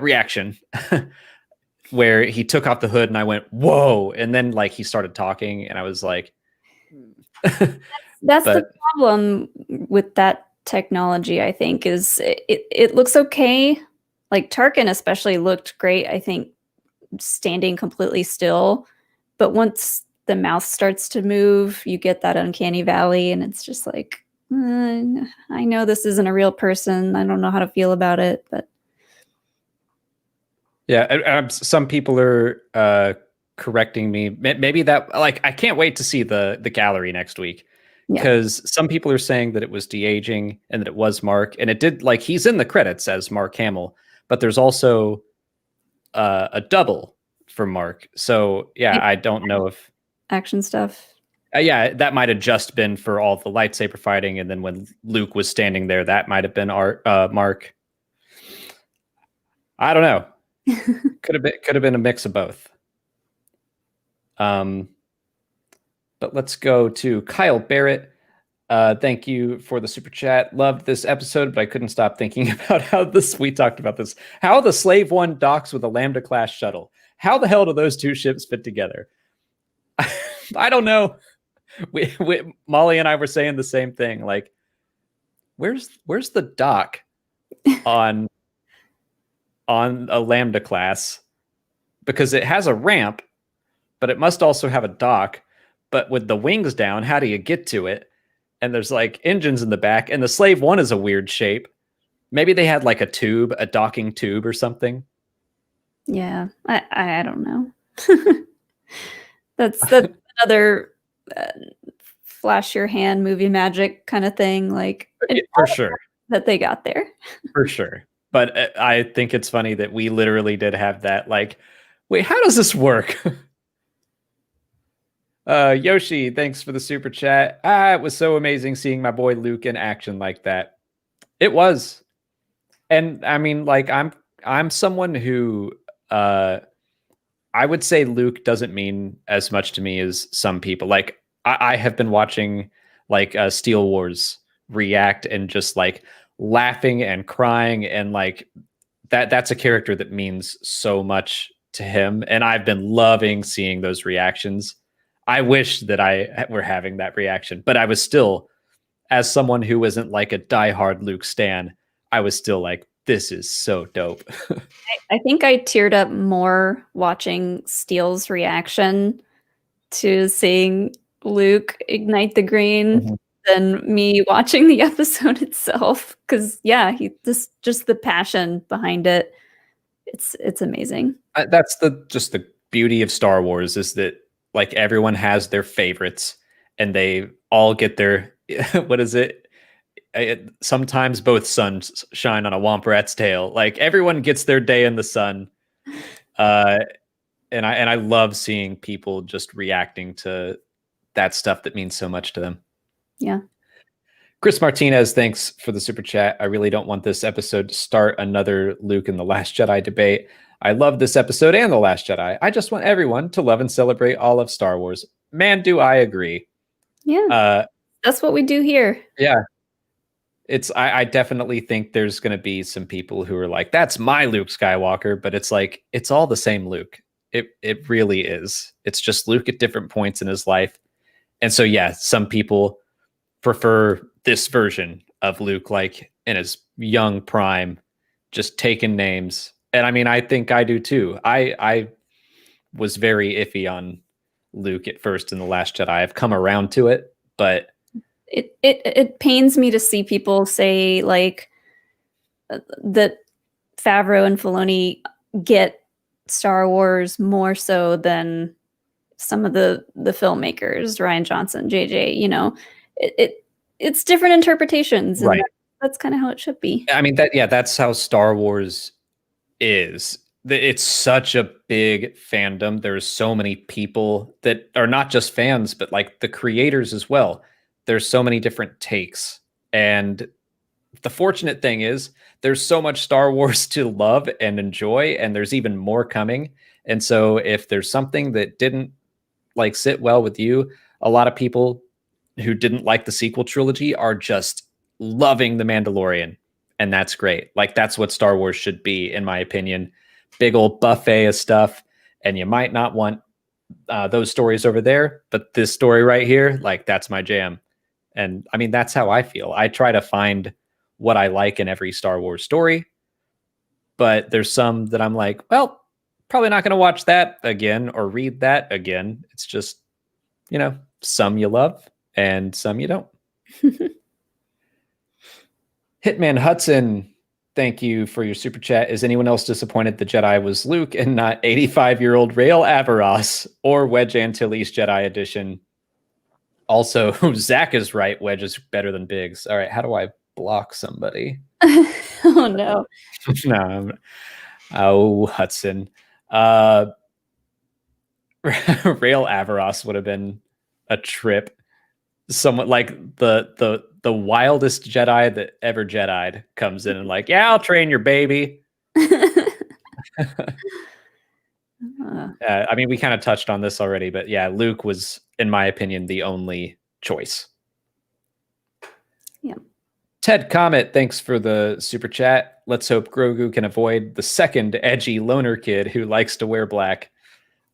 reaction where he took off the hood and I went, whoa. And then like he started talking and I was like, that's the problem with that technology, I think, is it looks okay like Tarkin especially looked great, I think, standing completely still. But once the mouth starts to move, you get that uncanny valley, and it's just like, I know this isn't a real person. I don't know how to feel about it, but Yeah, some people are correcting me. Maybe that, like, I can't wait to see the gallery next week, yeah. because some people are saying that it was de-aging and that it was Mark, and it did, like, he's in the credits as Mark Hamill, but there's also a double for Mark. So yeah, I don't know if action stuff. yeah, that might have just been for all the lightsaber fighting, and then when Luke was standing there, that might have been Mark. I don't know. Could have been a mix of both. But let's go to Kyle Barrett. Thank you for the super chat. Loved this episode, but I couldn't stop thinking about we talked about this. How the Slave One docks with a Lambda class shuttle. How the hell do those two ships fit together? I don't know. We Molly and I were saying the same thing. Like, where's the dock on a Lambda class? Because it has a ramp, but it must also have a dock. But with the wings down, how do you get to it? And there's like engines in the back, and the Slave One is a weird shape. Maybe they had like a docking tube or something. Yeah, I don't know. That's another flash your hand movie magic kind of thing. Like, for sure that they got there. For sure. But I think it's funny that we literally did have that. Like, wait, how does this work? Yoshi, thanks for the super chat. It was so amazing seeing my boy Luke in action like that. It was. And I mean, like, I'm someone who I would say Luke doesn't mean as much to me as some people. Like, I have been watching like Steel Wars react and just like laughing and crying, and like that's a character that means so much to him, and I've been loving seeing those reactions. I wish that I were having that reaction, but I was still, as someone who wasn't like a diehard Luke stan, I was still like, this is so dope. I think I teared up more watching Steele's reaction to seeing Luke ignite the green than me watching the episode itself. Because yeah, he just the passion behind it. It's amazing. That's just the beauty of Star Wars, is that like everyone has their favorites, and they all get their what is it? Sometimes both suns shine on a womp rat's tail. Like, everyone gets their day in the sun. And I love seeing people just reacting to that stuff that means so much to them. Yeah. Chris Martinez, thanks for the super chat. I really don't want this episode to start another Luke and the Last Jedi debate. I love this episode and The Last Jedi. I just want everyone to love and celebrate all of Star Wars. Man, do I agree. Yeah. That's what we do here. Yeah. I definitely think there's going to be some people who are like, that's my Luke Skywalker, but it's like, it's all the same Luke. It really is. It's just Luke at different points in his life. And so, yeah, some people prefer this version of Luke, like in his young prime, just taking names. And I mean, I think I do too. I was very iffy on Luke at first in The Last Jedi. I've come around to it, but it pains me to see people say like that Favreau and Filoni get Star Wars more so than some of the filmmakers, Rian Johnson, JJ. You know, it's different interpretations, and right. That's kind of how it should be. I mean, that's how Star Wars is. It's such a big fandom. There's so many people that are not just fans, but like the creators as well. There's so many different takes. And the fortunate thing is there's so much Star Wars to love and enjoy, and there's even more coming. And so if there's something that didn't like sit well with you, a lot of people who didn't like the sequel trilogy are just loving The Mandalorian. And that's great. Like, that's what Star Wars should be, in my opinion. Big old buffet of stuff. And you might not want those stories over there, but this story right here, like, that's my jam. And I mean, that's how I feel. I try to find what I like in every Star Wars story. but there's some that I'm like, well, probably not going to watch that again or read that again. It's just, some you love and some you don't. Hitman Hudson, thank you for your super chat. Is anyone else disappointed the Jedi was Luke and not 85-year-old Rael Averross or Wedge Antilles Jedi Edition? Also, Zach is right. Wedge is better than Biggs. All right, how do I block somebody? Oh no. No. Oh, Hudson. Rael Averross would have been a trip. Somewhat like the wildest Jedi that ever Jedi'd comes in and like, yeah, I'll train your baby. I mean, we kind of touched on this already, but yeah, Luke was, in my opinion, the only choice. Yeah. Ted Comet, thanks for the super chat. Let's hope Grogu can avoid the second edgy loner kid who likes to wear black.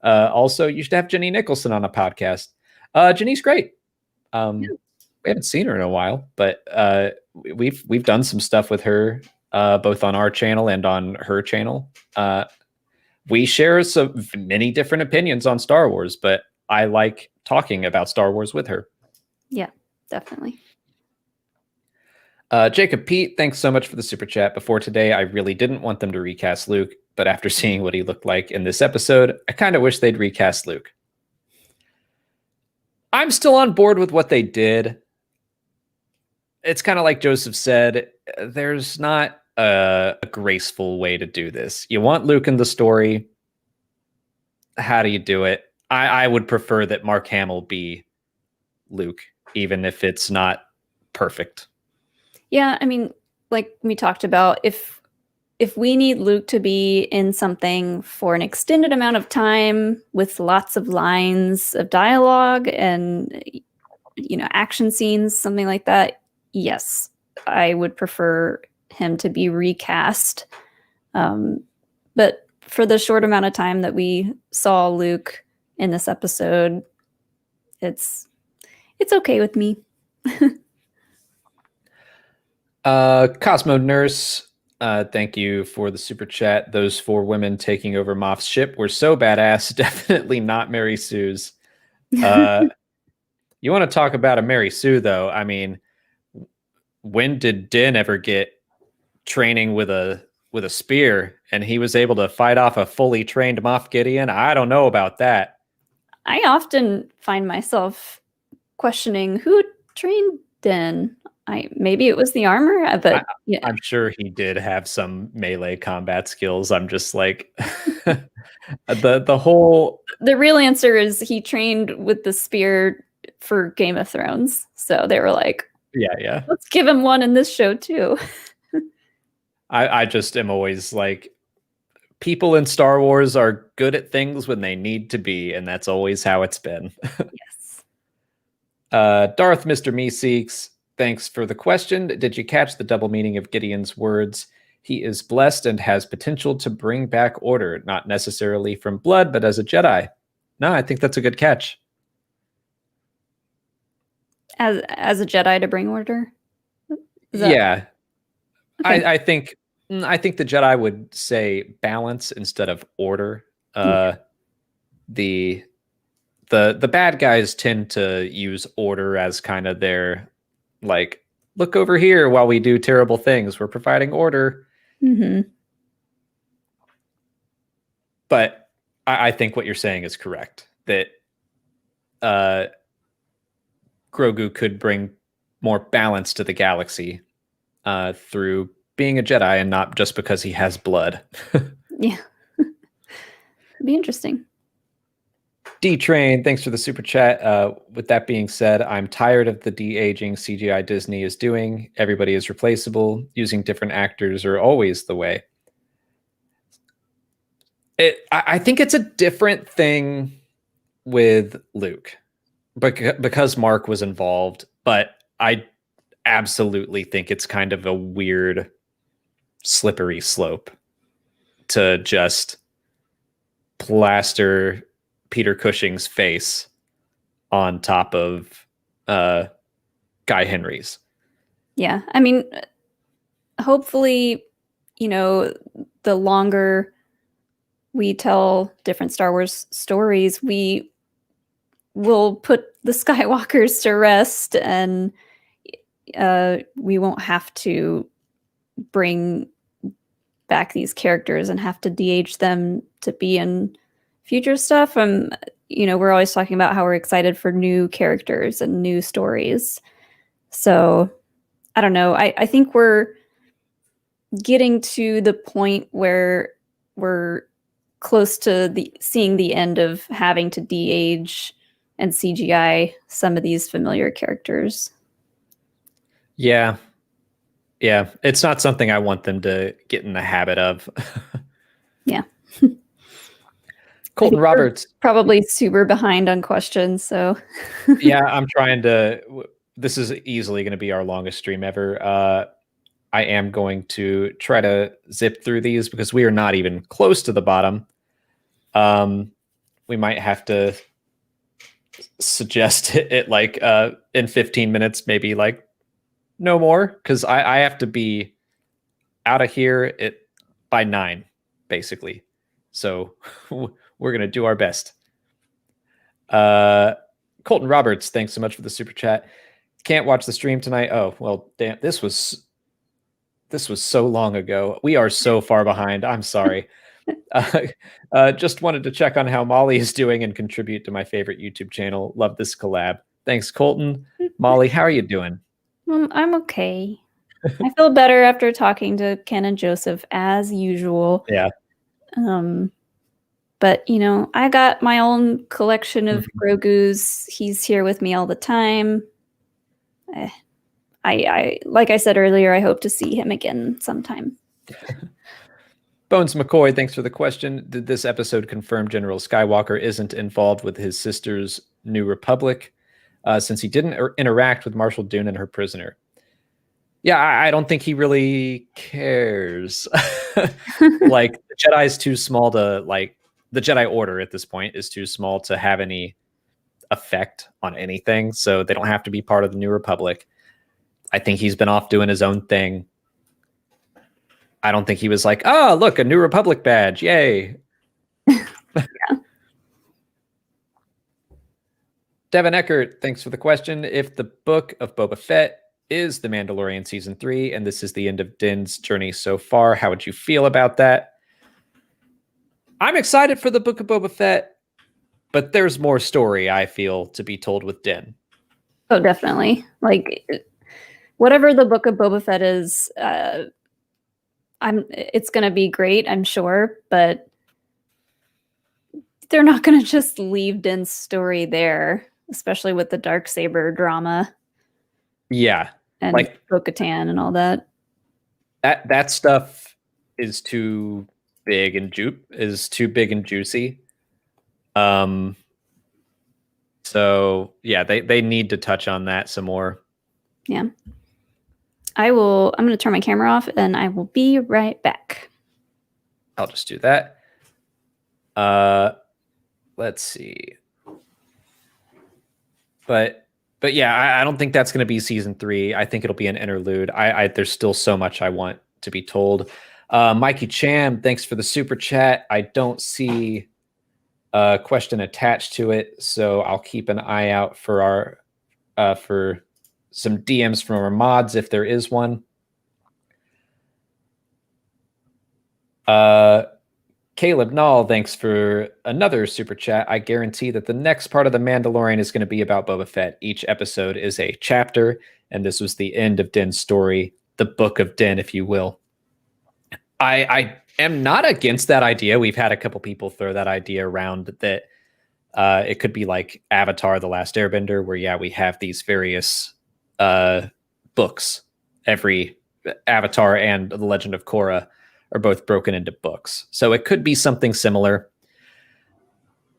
Also, you should have Jenny Nicholson on a podcast. Jenny's great. We haven't seen her in a while, but we've done some stuff with her, both on our channel and on her channel. We share many different opinions on Star Wars, but I like talking about Star Wars with her. Yeah, definitely. Jacob Pete, thanks so much for the super chat. Before today, I really didn't want them to recast Luke, but after seeing what he looked like in this episode, I kind of wish they'd recast Luke. I'm still on board with what they did. It's kind of like Joseph said, there's not a graceful way to do this. You want Luke in the story. How do you do it? I would prefer that Mark Hamill be Luke, even if it's not perfect. Yeah, I mean, like we talked about, if we need Luke to be in something for an extended amount of time with lots of lines of dialogue and action scenes, something like that, yes, I would prefer him to be recast. But for the short amount of time that we saw Luke in this episode, it's okay with me. Cosmo Nurse, thank you for the super chat. Those 4 women taking over Moff's ship were so badass. Definitely not Mary Sue's. You want to talk about a Mary Sue, though? I mean, when did Din ever get training with a spear and he was able to fight off a fully trained Moff Gideon? I don't know about that. I often find myself questioning who trained Din. Maybe it was the armor, but yeah. I'm sure he did have some melee combat skills. I'm just like the whole. The real answer is he trained with the spear for Game of Thrones, so they were like, yeah, let's give him one in this show too. I just am always like, people in Star Wars are good at things when they need to be, and that's always how it's been. Yes. Darth Mr. Meeseeks, thanks for the question. Did you catch the double meaning of Gideon's words? He is blessed and has potential to bring back order, not necessarily from blood, but as a Jedi. No, I think that's a good catch. As a Jedi to bring order? Yeah. Okay. I think the Jedi would say balance instead of order. The bad guys tend to use order as kind of their, like, look over here while we do terrible things. We're providing order. Mm-hmm. But I think what you're saying is correct. That Grogu could bring more balance to the galaxy through being a Jedi and not just because he has blood. Yeah. It'd be interesting. D-Train, thanks for the super chat. With that being said, I'm tired of the de-aging CGI Disney is doing. Everybody is replaceable. Using different actors are always the way. I think it's a different thing with Luke because Mark was involved, but I absolutely think it's kind of a weird, slippery slope to just plaster Peter Cushing's face on top of Guy Henry's. Yeah. I mean, hopefully, the longer we tell different Star Wars stories, we will put the Skywalkers to rest, and we won't have to bring back these characters and have to de-age them to be in future stuff. We're always talking about how we're excited for new characters and new stories. So I don't know. I think we're getting to the point where we're close to seeing the end of having to de-age and CGI some of these familiar characters. Yeah. Yeah. It's not something I want them to get in the habit of. Yeah. Colton Roberts. Probably super behind on questions. So yeah, I'm trying to, this is easily going to be our longest stream ever. I am going to try to zip through these because we are not even close to the bottom. We might have to suggest it like in 15 minutes, maybe like no more, because I have to be out of here by 9, basically. So we're going to do our best. Colton Roberts, thanks so much for the super chat. Can't watch the stream tonight. Oh, well, damn, this was so long ago. We are so far behind. I'm sorry. Just wanted to check on how Molly is doing and contribute to my favorite YouTube channel. Love this collab. Thanks, Colton. Molly, how are you doing? I'm okay. I feel better after talking to Ken and Joseph as usual. Yeah. But I got my own collection of Grogu's. He's here with me all the time. I like I said earlier, I hope to see him again sometime. Bones McCoy, thanks for the question. Did this episode confirm General Skywalker isn't involved with his sister's New Republic, since he didn't interact with Marshal Dune and her prisoner? Yeah, I don't think he really cares. Like, the Jedi is too small to, like, the Jedi Order at this point is too small to have any effect on anything, so they don't have to be part of the New Republic. I think he's been off doing his own thing. I don't think he was like, oh, look, a New Republic badge. Yay. Yeah. Devin Eckert, thanks for the question. If the Book of Boba Fett is The Mandalorian Season 3, and this is the end of Din's journey so far, how would you feel about that? I'm excited for the Book of Boba Fett, but there's more story, I feel, to be told with Din. Oh, definitely. Like, whatever the Book of Boba Fett is, it's going to be great, I'm sure, but they're not going to just leave Din's story there, especially with the Darksaber drama. Yeah. And like Bo-Katan and all that. That stuff is too big and juicy. So yeah, they need to touch on that some more. Yeah. I'm going to turn my camera off and I will be right back. I'll just do that. Let's see. But yeah, I don't think that's going to be season 3. I think it'll be an interlude. There's still so much I want to be told. Mikey Chan, thanks for the super chat. I don't see a question attached to it, so I'll keep an eye out for for some DMs from our mods if there is one. Caleb Nall, thanks for another super chat. I guarantee that the next part of The Mandalorian is going to be about Boba Fett. Each episode is a chapter, and this was the end of Din's story, the Book of Din, if you will. I am not against that idea. We've had a couple people throw that idea around that it could be like Avatar: The Last Airbender, where, yeah, we have these various books. Every Avatar and The Legend of Korra are both broken into books. So it could be something similar.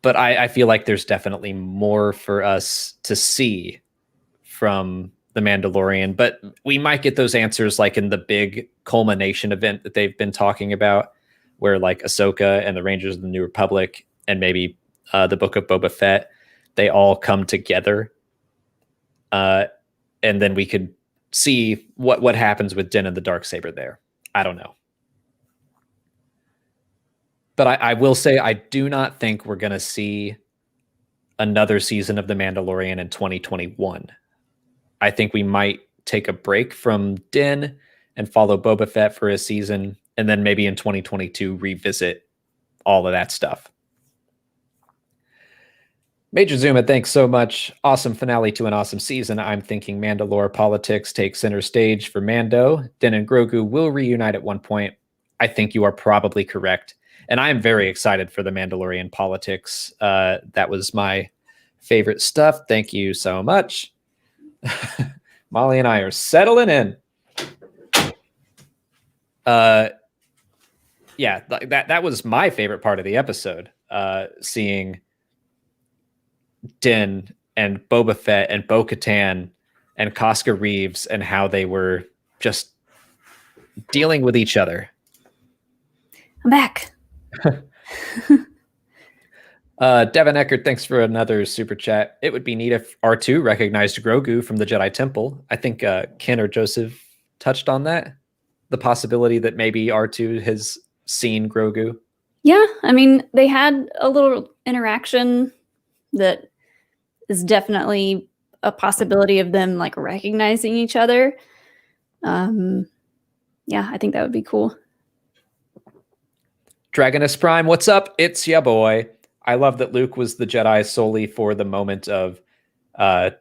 But I feel like there's definitely more for us to see from The Mandalorian. But we might get those answers like in the big culmination event that they've been talking about, where like Ahsoka and the Rangers of the New Republic and maybe the Book of Boba Fett, they all come together. And then we could see what happens with Din and the Darksaber there. I don't know. But I will say I do not think we're going to see another season of The Mandalorian in 2021. I think we might take a break from Din and follow Boba Fett for a season, and then maybe in 2022 revisit all of that stuff. Major Zuma, thanks so much. Awesome finale to an awesome season. I'm thinking Mandalore politics take center stage for Mando. Din and Grogu will reunite at one point. I think you are probably correct. And I am very excited for the Mandalorian politics. That was my favorite stuff. Thank you so much. Molly and I are settling in. Yeah, that was my favorite part of the episode. Seeing Din and Boba Fett and Bo-Katan and Casca Reeves and how they were just dealing with each other. I'm back. Devin Eckert, thanks for another super chat. It would be neat if R2 recognized Grogu from the Jedi Temple. I think Ken or Joseph touched on that. The possibility that maybe R2 has seen Grogu. Yeah, I mean, they had a little interaction that is definitely a possibility of them like recognizing each other. Yeah, I think that would be cool. Dragoness Prime, what's up? It's ya boy. I love that Luke was the Jedi solely for the moment of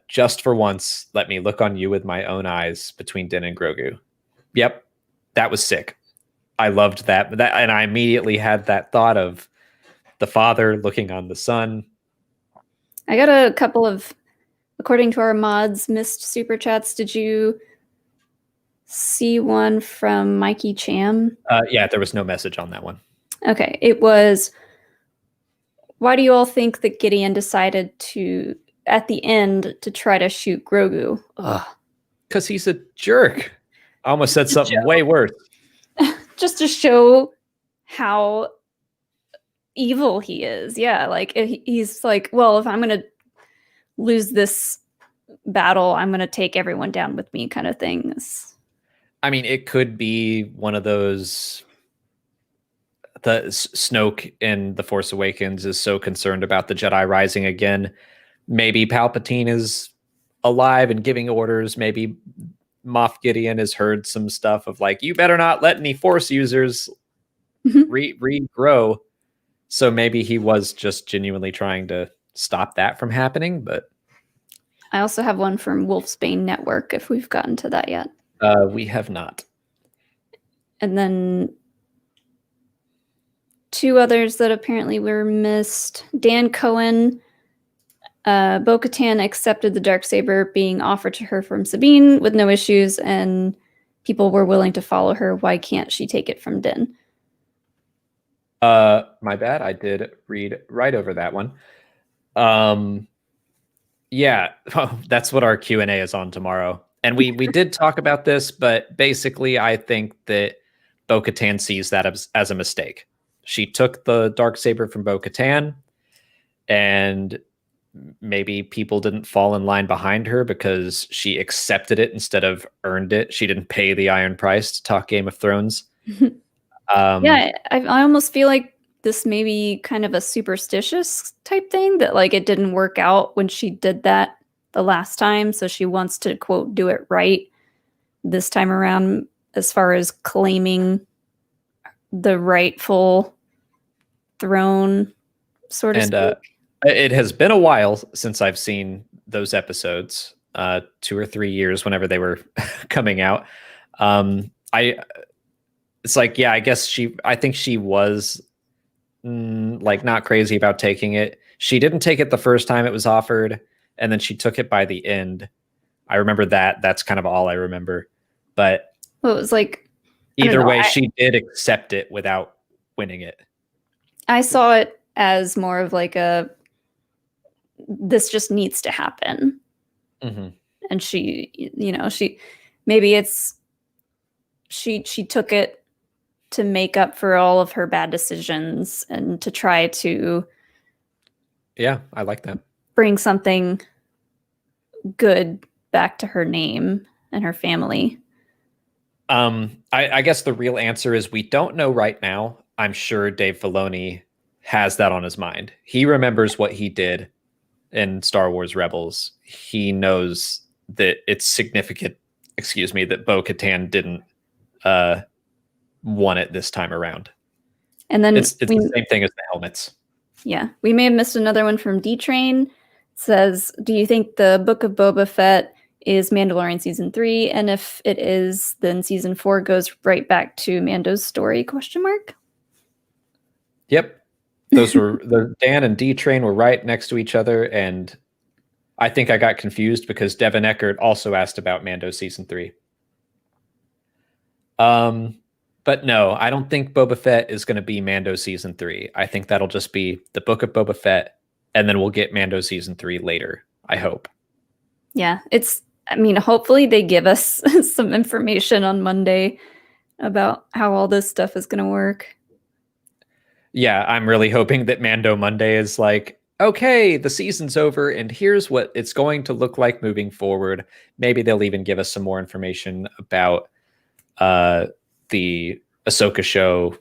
just for once, let me look on you with my own eyes between Din and Grogu. Yep, that was sick. I loved that. And I immediately had that thought of the father looking on the son. I got a couple of, according to our mods, missed super chats. Did you see one from Mikey Cham? Yeah, there was no message on that one. Okay, it was, why do you all think that Gideon decided to, at the end, to try to shoot Grogu? Because he's a jerk. I almost said something way worse. Just to show how evil he is. Yeah, like he's like, well, if I'm going to lose this battle, I'm going to take everyone down with me kind of things. I mean, it could be one of those... The Snoke in The Force Awakens is so concerned about the Jedi rising again. Maybe Palpatine is alive and giving orders. Maybe Moff Gideon has heard some stuff of like, you better not let any Force users regrow. So maybe he was just genuinely trying to stop that from happening. But I also have one from Wolfsbane Network, if we've gotten to that yet. We have not. And then two others that apparently were missed. Dan Cohen, Bo-Katan accepted the Darksaber being offered to her from Sabine with no issues, and people were willing to follow her. Why can't she take it from Din? My bad. I did read right over that one. Yeah, that's what our Q&A is on tomorrow. And we did talk about this, but basically I think that Bo-Katan sees that as a mistake. She took the Darksaber from Bo-Katan, and maybe people didn't fall in line behind her because she accepted it instead of earned it. She didn't pay the iron price to talk Game of Thrones. Yeah, I almost feel like this may be kind of a superstitious type thing, that like it didn't work out when she did that the last time, so she wants to, quote, do it right this time around as far as claiming the rightful throne, sort of speak. It has been a while since I've seen those episodes, 2 or 3 years, whenever they were coming out. It's like, yeah, I think she was like not crazy about taking it. She didn't take it the first time it was offered, and then she took it by the end. I remember that. That's kind of all I remember. But well, it was like, either way, she did accept it without winning it. I saw it as more of like this just needs to happen. Mm-hmm. And she took it to make up for all of her bad decisions and to try to. Yeah, I like that. Bring something good back to her name and her family. I guess the real answer is we don't know right now. I'm sure Dave Filoni has that on his mind. He remembers what he did in Star Wars Rebels. He knows that it's significant, that Bo-Katan didn't want it this time around. And then it's the same thing as the helmets. Yeah, we may have missed another one from D-Train. It says, do you think the Book of Boba Fett is Mandalorian season 3? And if it is, then season 4 goes right back to Mando's story, ? Yep. Those were Dan and D-Train were right next to each other, and I think I got confused because Devin Eckert also asked about Mando season 3. But no, I don't think Boba Fett is going to be Mando season 3. I think that'll just be the Book of Boba Fett, and then we'll get Mando season 3 later, I hope. Yeah, hopefully they give us some information on Monday about how all this stuff is going to work. Yeah, I'm really hoping that Mando Monday is like, okay, the season's over, and here's what it's going to look like moving forward. Maybe they'll even give us some more information about the Ahsoka show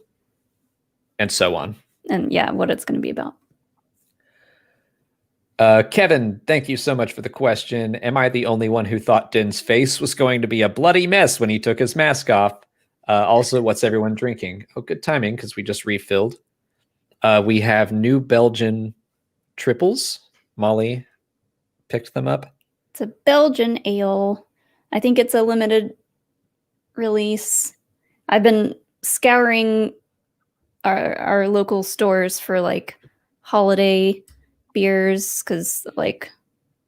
and so on. And yeah, what it's going to be about. Kevin, thank you so much for the question. Am I the only one who thought Din's face was going to be a bloody mess when he took his mask off? Also, what's everyone drinking? Oh, good timing, because we just refilled. We have New Belgian triples. Molly picked them up. It's a Belgian ale. I think it's a limited release. I've been scouring our local stores for like holiday beers, because like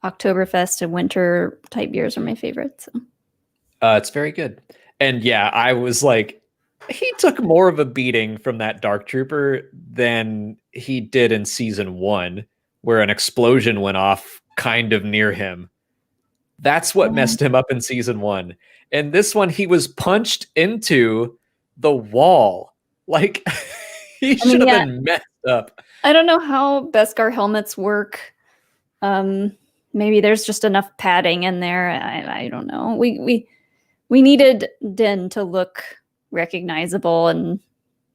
Oktoberfest and winter type beers are my favorites. So. It's very good. And yeah, I was like, he took more of a beating from that Dark Trooper than he did in season 1, where an explosion went off kind of near him. That's what messed him up in season 1. And this one, he was punched into the wall. Like, he should have been messed up. I don't know how Beskar helmets work. Maybe there's just enough padding in there. I don't know. We needed Din to look recognizable and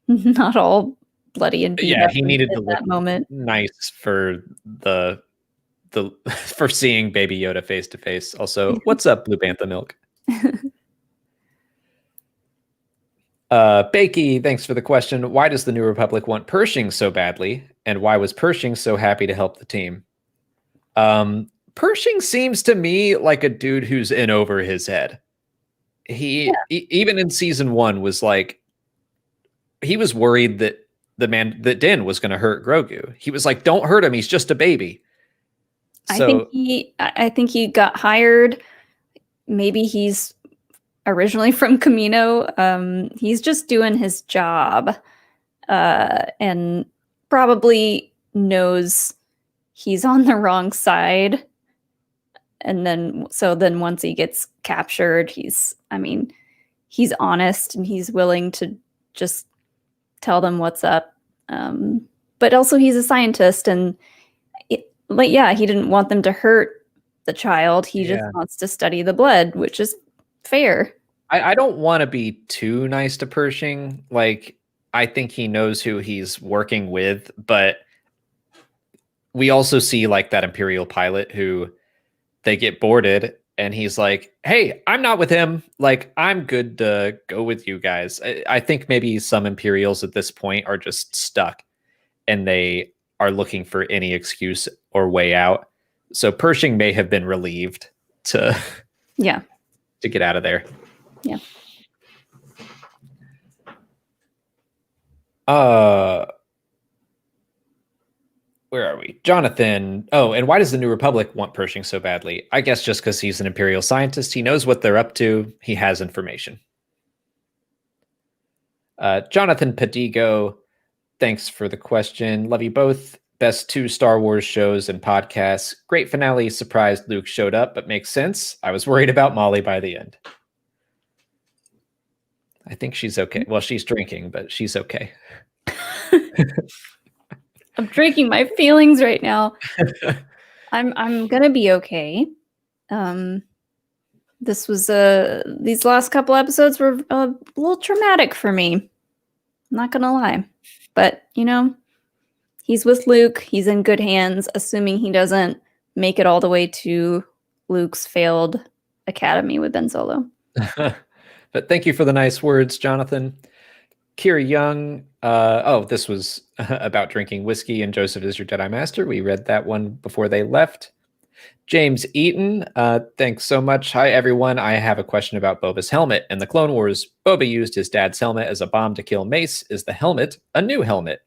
not all bloody and beat up. He needed to look that moment nice for the for seeing Baby Yoda face to face. Also, what's up, Blue Bantha Milk? Bakey, thanks for the question. Why does the New Republic want Pershing so badly? And why was Pershing so happy to help the team? Pershing seems to me like a dude who's in over his head. He even in season 1 was like, he was worried that that Din was going to hurt Grogu. He was like, don't hurt him. He's just a baby. So, I think he got hired. Maybe he's originally from Camino. He's just doing his job, and probably knows he's on the wrong side. And then once he gets captured, he's honest and he's willing to just tell them what's up. But also he's a scientist, and he didn't want them to hurt the child. He just wants to study the blood, which is fair. I don't want to be too nice to Pershing. Like, I think he knows who he's working with, but we also see like that Imperial pilot who they get boarded and he's like, hey, I'm not with him. Like, I'm good to go with you guys. I think maybe some Imperials at this point are just stuck and they are looking for any excuse or way out. So Pershing may have been relieved to get out of there. Yeah. Where are we? Jonathan. Oh, and why does the New Republic want Pershing so badly? I guess just because he's an Imperial scientist. He knows what they're up to. He has information. Jonathan Padigo, thanks for the question. Love you both. Best 2 Star Wars shows and podcasts. Great finale. Surprised Luke showed up, but makes sense. I was worried about Molly by the end. I think she's okay. Well, she's drinking, but she's okay. I'm drinking my feelings right now. I'm gonna be okay. These last couple episodes were a little traumatic for me. Not gonna lie. But, he's with Luke. He's in good hands, assuming he doesn't make it all the way to Luke's failed academy with Ben Solo. But thank you for the nice words, Jonathan. Kira Young. This was about drinking whiskey and Joseph is your Jedi Master. We read that one before they left. James Eaton, thanks so much. Hi, everyone. I have a question about Boba's helmet. In the Clone Wars, Boba used his dad's helmet as a bomb to kill Mace. Is the helmet a new helmet?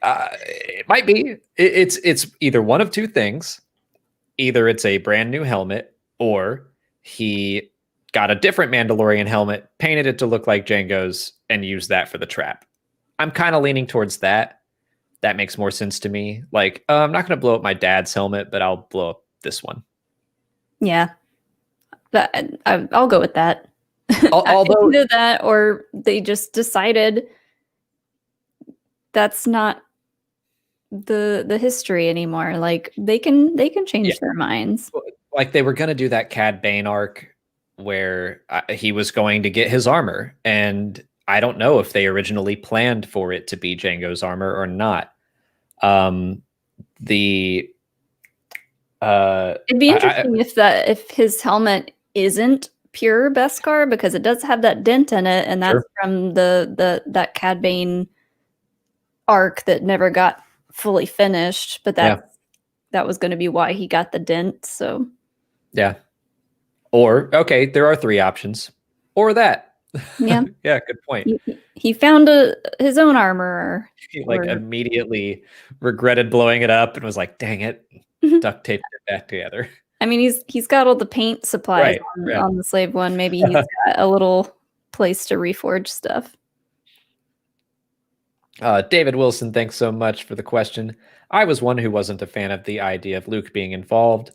It might be. It's either one of two things. Either it's a brand new helmet, or he got a different Mandalorian helmet, painted it to look like Jango's, and used that for the trap. I'm kind of leaning towards that. That makes more sense to me. Like, I'm not going to blow up my dad's helmet, but I'll blow up this one. Yeah. I'll go with that. Although either that, or they just decided that's not the history anymore. Like, they can change their minds. Like, they were going to do that Cad Bane arc where he was going to get his armor, and I don't know if they originally planned for it to be Jango's armor or not. It'd be interesting if his helmet isn't pure Beskar, because it does have that dent in it, and that's from that Cad Bane arc that never got fully finished. But that was going to be why he got the dent. So yeah. Or there are three options. Or that. Yeah. Yeah, good point. He found his own armor. He immediately regretted blowing it up and was like, dang it, duct taped it back together. I mean, he's got all the paint supplies on the slave one. Maybe he's got a little place to reforge stuff. David Wilson, thanks so much for the question. I was one who wasn't a fan of the idea of Luke being involved.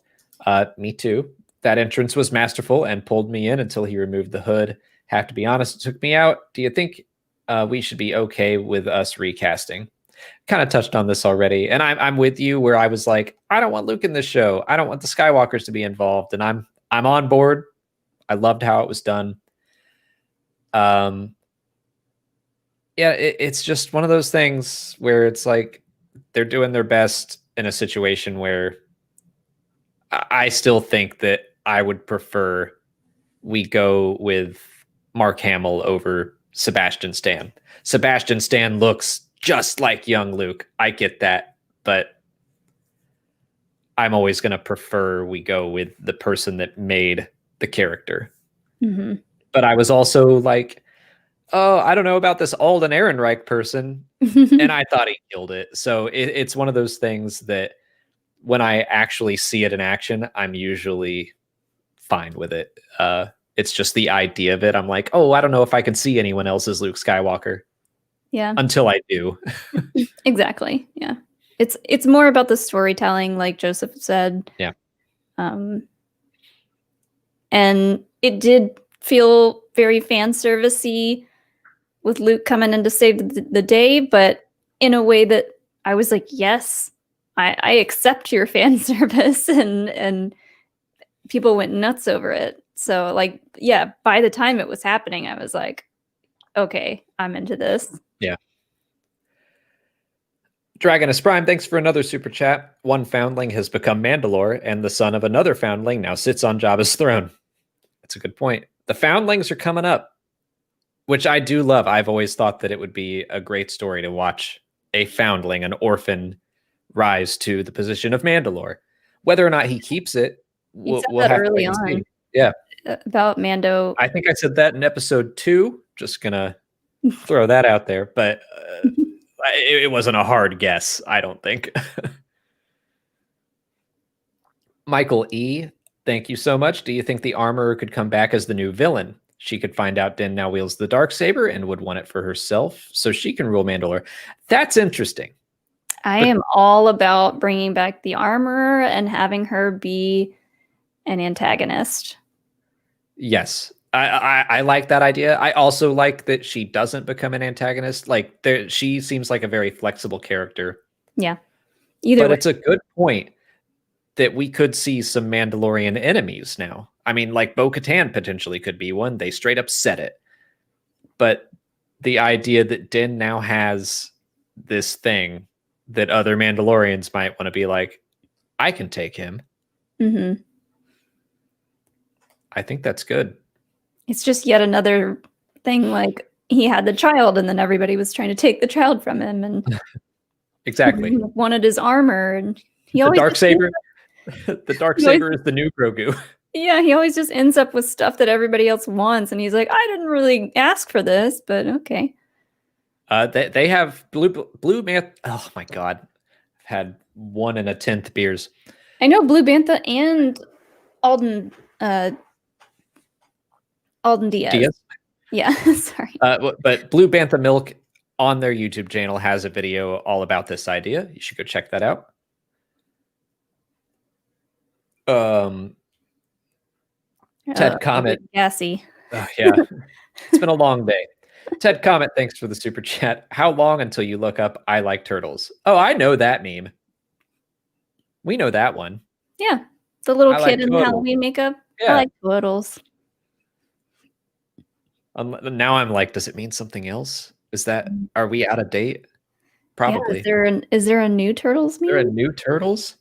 Me too. That entrance was masterful and pulled me in until he removed the hood. Have to be honest, it took me out. Do you think we should be okay with us recasting? Kind of touched on this already, and I'm with you where I was like, I don't want Luke in this show. I don't want the Skywalkers to be involved, and I'm on board. I loved how it was done. It's just one of those things where it's like they're doing their best in a situation where I still think that I would prefer we go with Mark Hamill over Sebastian Stan. Sebastian Stan looks just like young Luke. I get that, but I'm always going to prefer we go with the person that made the character. Mm-hmm. But I was also like, oh, I don't know about this Alden Ehrenreich person. And I thought he killed it. So it's one of those things that when I actually see it in action, I'm usually fine with it. It's just the idea of it. I'm like, oh, I don't know if I can see anyone else as Luke Skywalker. Yeah. Until I do. Exactly. Yeah. It's more about the storytelling, like Joseph said. Yeah. And it did feel very fan servicey with Luke coming in to save the day, but in a way that I was like, yes, I accept your fan service, and people went nuts over it. So like, yeah, by the time it was happening, I was like, okay, I'm into this. Yeah. Dragonus Prime, thanks for another super chat. One foundling has become Mandalore, and the son of another foundling now sits on Jabba's throne. That's a good point. The foundlings are coming up, which I do love. I've always thought that it would be a great story to watch a foundling, an orphan, rise to the position of Mandalore. Whether or not he keeps it, we'll have to wait and see. Yeah. About Mando. I think I said that in episode 2. Just gonna throw that out there, but it wasn't a hard guess, I don't think. Michael E., thank you so much. Do you think the Armorer could come back as the new villain? She could find out Din now wields the Darksaber and would want it for herself, so she can rule Mandalore. That's interesting. I am all about bringing back the Armorer and having her be an antagonist. Yes. I like that idea. I also like that she doesn't become an antagonist. Like, she seems like a very flexible character. Yeah. Either way. It's a good point that we could see some Mandalorian enemies now. I mean, like Bo-Katan potentially could be one. They straight up said it. But the idea that Din now has this thing that other Mandalorians might want to be like, I can take him. Mm-hmm. I think that's good. It's just yet another thing. Like he had the child, and then everybody was trying to take the child from him, and Exactly. he wanted his armor, and he The always Darksaber. The Darksaber is the new Grogu. Yeah, he always just ends up with stuff that everybody else wants, and he's like, I didn't really ask for this, but okay. They have blue man. Oh my god, I've had 1 1/10 beers. I know Blue Bantha and Alden Diaz. Yeah, sorry. But Blue Bantha Milk on their YouTube channel has a video all about this idea. You should go check that out. Ted Comet. Gassy. Yeah, it's been a long day. Ted Comet, thanks for the super chat. How long until you look up I like turtles? Oh, I know that meme. We know that one. Yeah, the little I kid like in turtles. Halloween makeup. Yeah. I like turtles. Now I'm like, does it mean something else? Are we out of date? Probably. Yeah, is there a new turtles meme? There are new turtles.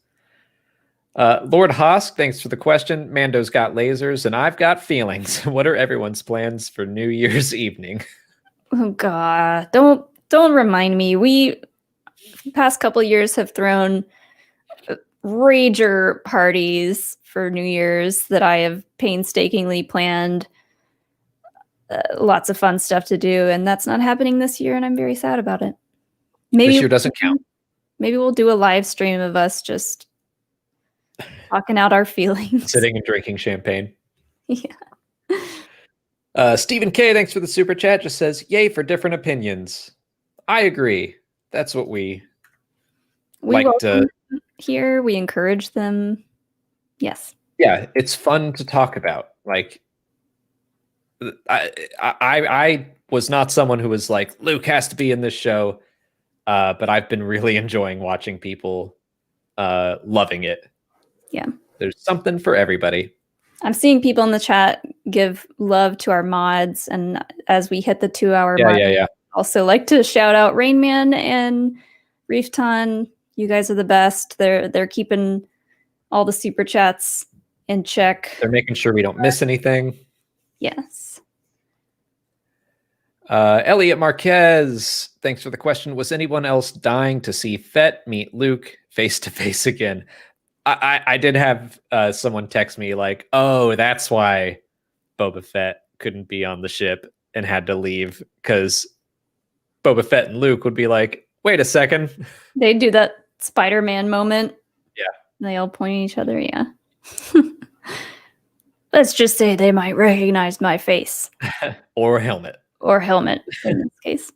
Lord Hosk, thanks for the question. Mando's got lasers and I've got feelings. What are everyone's plans for New Year's evening? Oh God, don't remind me. We past couple years have thrown rager parties for New Year's that I have painstakingly planned. Lots of fun stuff to do, and that's not happening this year, and I'm very sad about it. Maybe This year doesn't count. Maybe we'll do a live stream of us just talking out our feelings. Sitting and drinking champagne. Yeah. Stephen K, thanks for the super chat, just says, yay for different opinions. I agree. That's what we like welcome to them here. We encourage them. Yes. Yeah, it's fun to talk about. Like, I was not someone who was like, Luke has to be in this show, but I've been really enjoying watching people loving it. Yeah. There's something for everybody. I'm seeing people in the chat give love to our mods, and as we hit the 2-hour mark, also like to shout out Rain Man and Reefton. You guys are the best. They're keeping all the super chats in check. They're making sure we don't miss anything. Yes. Elliot Marquez, thanks for the question. Was anyone else dying to see Fett meet Luke face to face again? I did have someone text me like, oh, that's why Boba Fett couldn't be on the ship and had to leave, because Boba Fett and Luke would be like, wait a second. They do that Spider-Man moment. Yeah. They all point at each other. Yeah. Let's just say they might recognize my face. Or helmet. Or helmet in this case.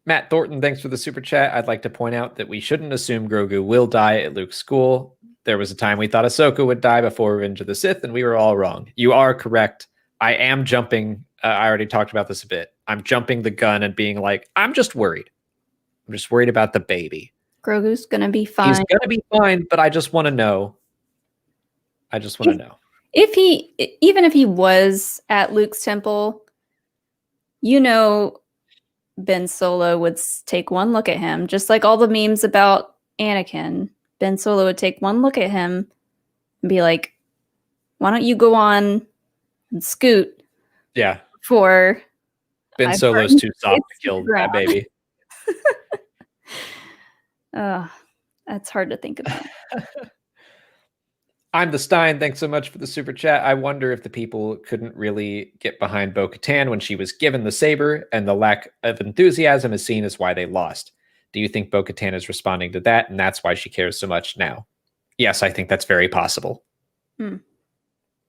Matt Thornton, thanks for the super chat. I'd like to point out that we shouldn't assume Grogu will die at Luke's school. There was a time we thought Ahsoka would die before Revenge of the Sith, and we were all wrong. You are correct. I am jumping. I already talked about this a bit. I'm jumping the gun and being like, I'm just worried. I'm just worried about the baby. Grogu's going to be fine. He's going to be fine, but I just want to know. Even if he was at Luke's temple, Ben Solo would take one look at him, just like all the memes about Anakin. Ben Solo would take one look at him and be like, why don't you go on and scoot? Yeah. For Ben Solo's too soft to kill that baby. That's hard to think about. I'm the Stein. Thanks so much for the super chat. I wonder if the people couldn't really get behind Bo-Katan when she was given the saber, and the lack of enthusiasm is seen as why they lost. Do you think Bo-Katan is responding to that, and that's why she cares so much now? Yes, I think that's very possible.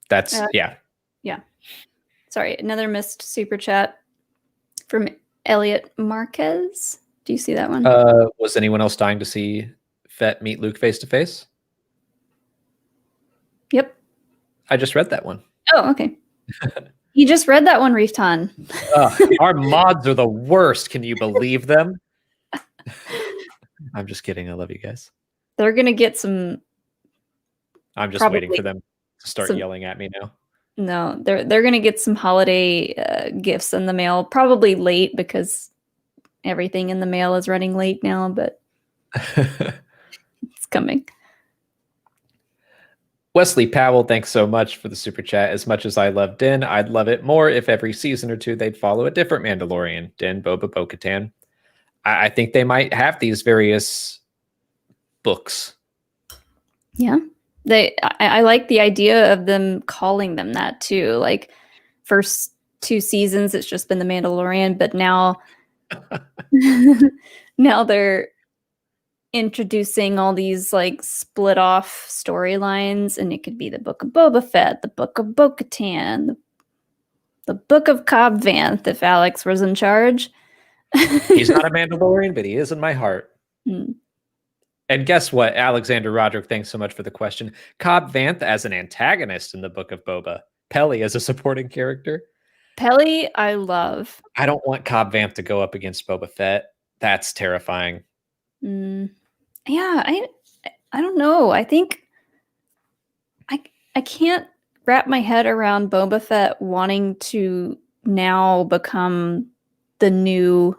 That's, yeah. Yeah. Sorry, another missed super chat from Elliot Marquez. Do you see that one? Was anyone else dying to see Fett meet Luke face to face? Yep. I just read that one. Oh, okay. You just read that one, Reefton. Our mods are the worst. Can you believe them? I'm just kidding. I love you guys. They're going to get some... I'm just waiting for them to start yelling at me now. No, they're gonna get some holiday gifts in the mail, probably late because everything in the mail is running late now, but it's coming. Wesley Powell, thanks so much for the super chat. As much as I love Din, I'd love it more if every season or two they'd follow a different Mandalorian. Din, Boba, Bo-Katan. I think they might have these various books. Yeah. I like the idea of them calling them that too. Like first 2 seasons, it's just been the Mandalorian, but now now they're introducing all these like split off storylines, and it could be the Book of Boba Fett, the Book of Bo-Katan, the Book of Cobb Vanth if Alex was in charge. He's not a Mandalorian, but he is in my heart. Hmm. And guess what? Alexander Roderick, thanks so much for the question. Cobb Vanth as an antagonist in the Book of Boba. Peli as a supporting character. Peli, I love. I don't want Cobb Vanth to go up against Boba Fett. That's terrifying. Yeah, I don't know. I think I can't wrap my head around Boba Fett wanting to now become the new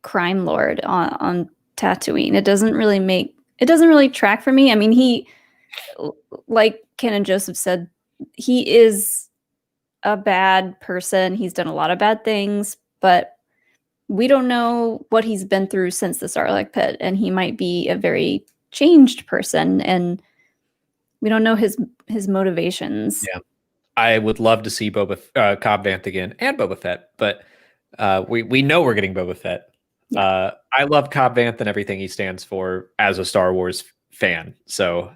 crime lord on Tatooine. It doesn't really track for me. I mean, he, like Ken and Joseph said, he is a bad person. He's done a lot of bad things, but we don't know what he's been through since the Sarlacc pit, and he might be a very changed person, and we don't know his motivations. Yeah, I would love to see Cobb Vanth again and Boba Fett, but we know we're getting Boba Fett. Yeah. I love Cobb Vanth and everything he stands for as a Star Wars fan. So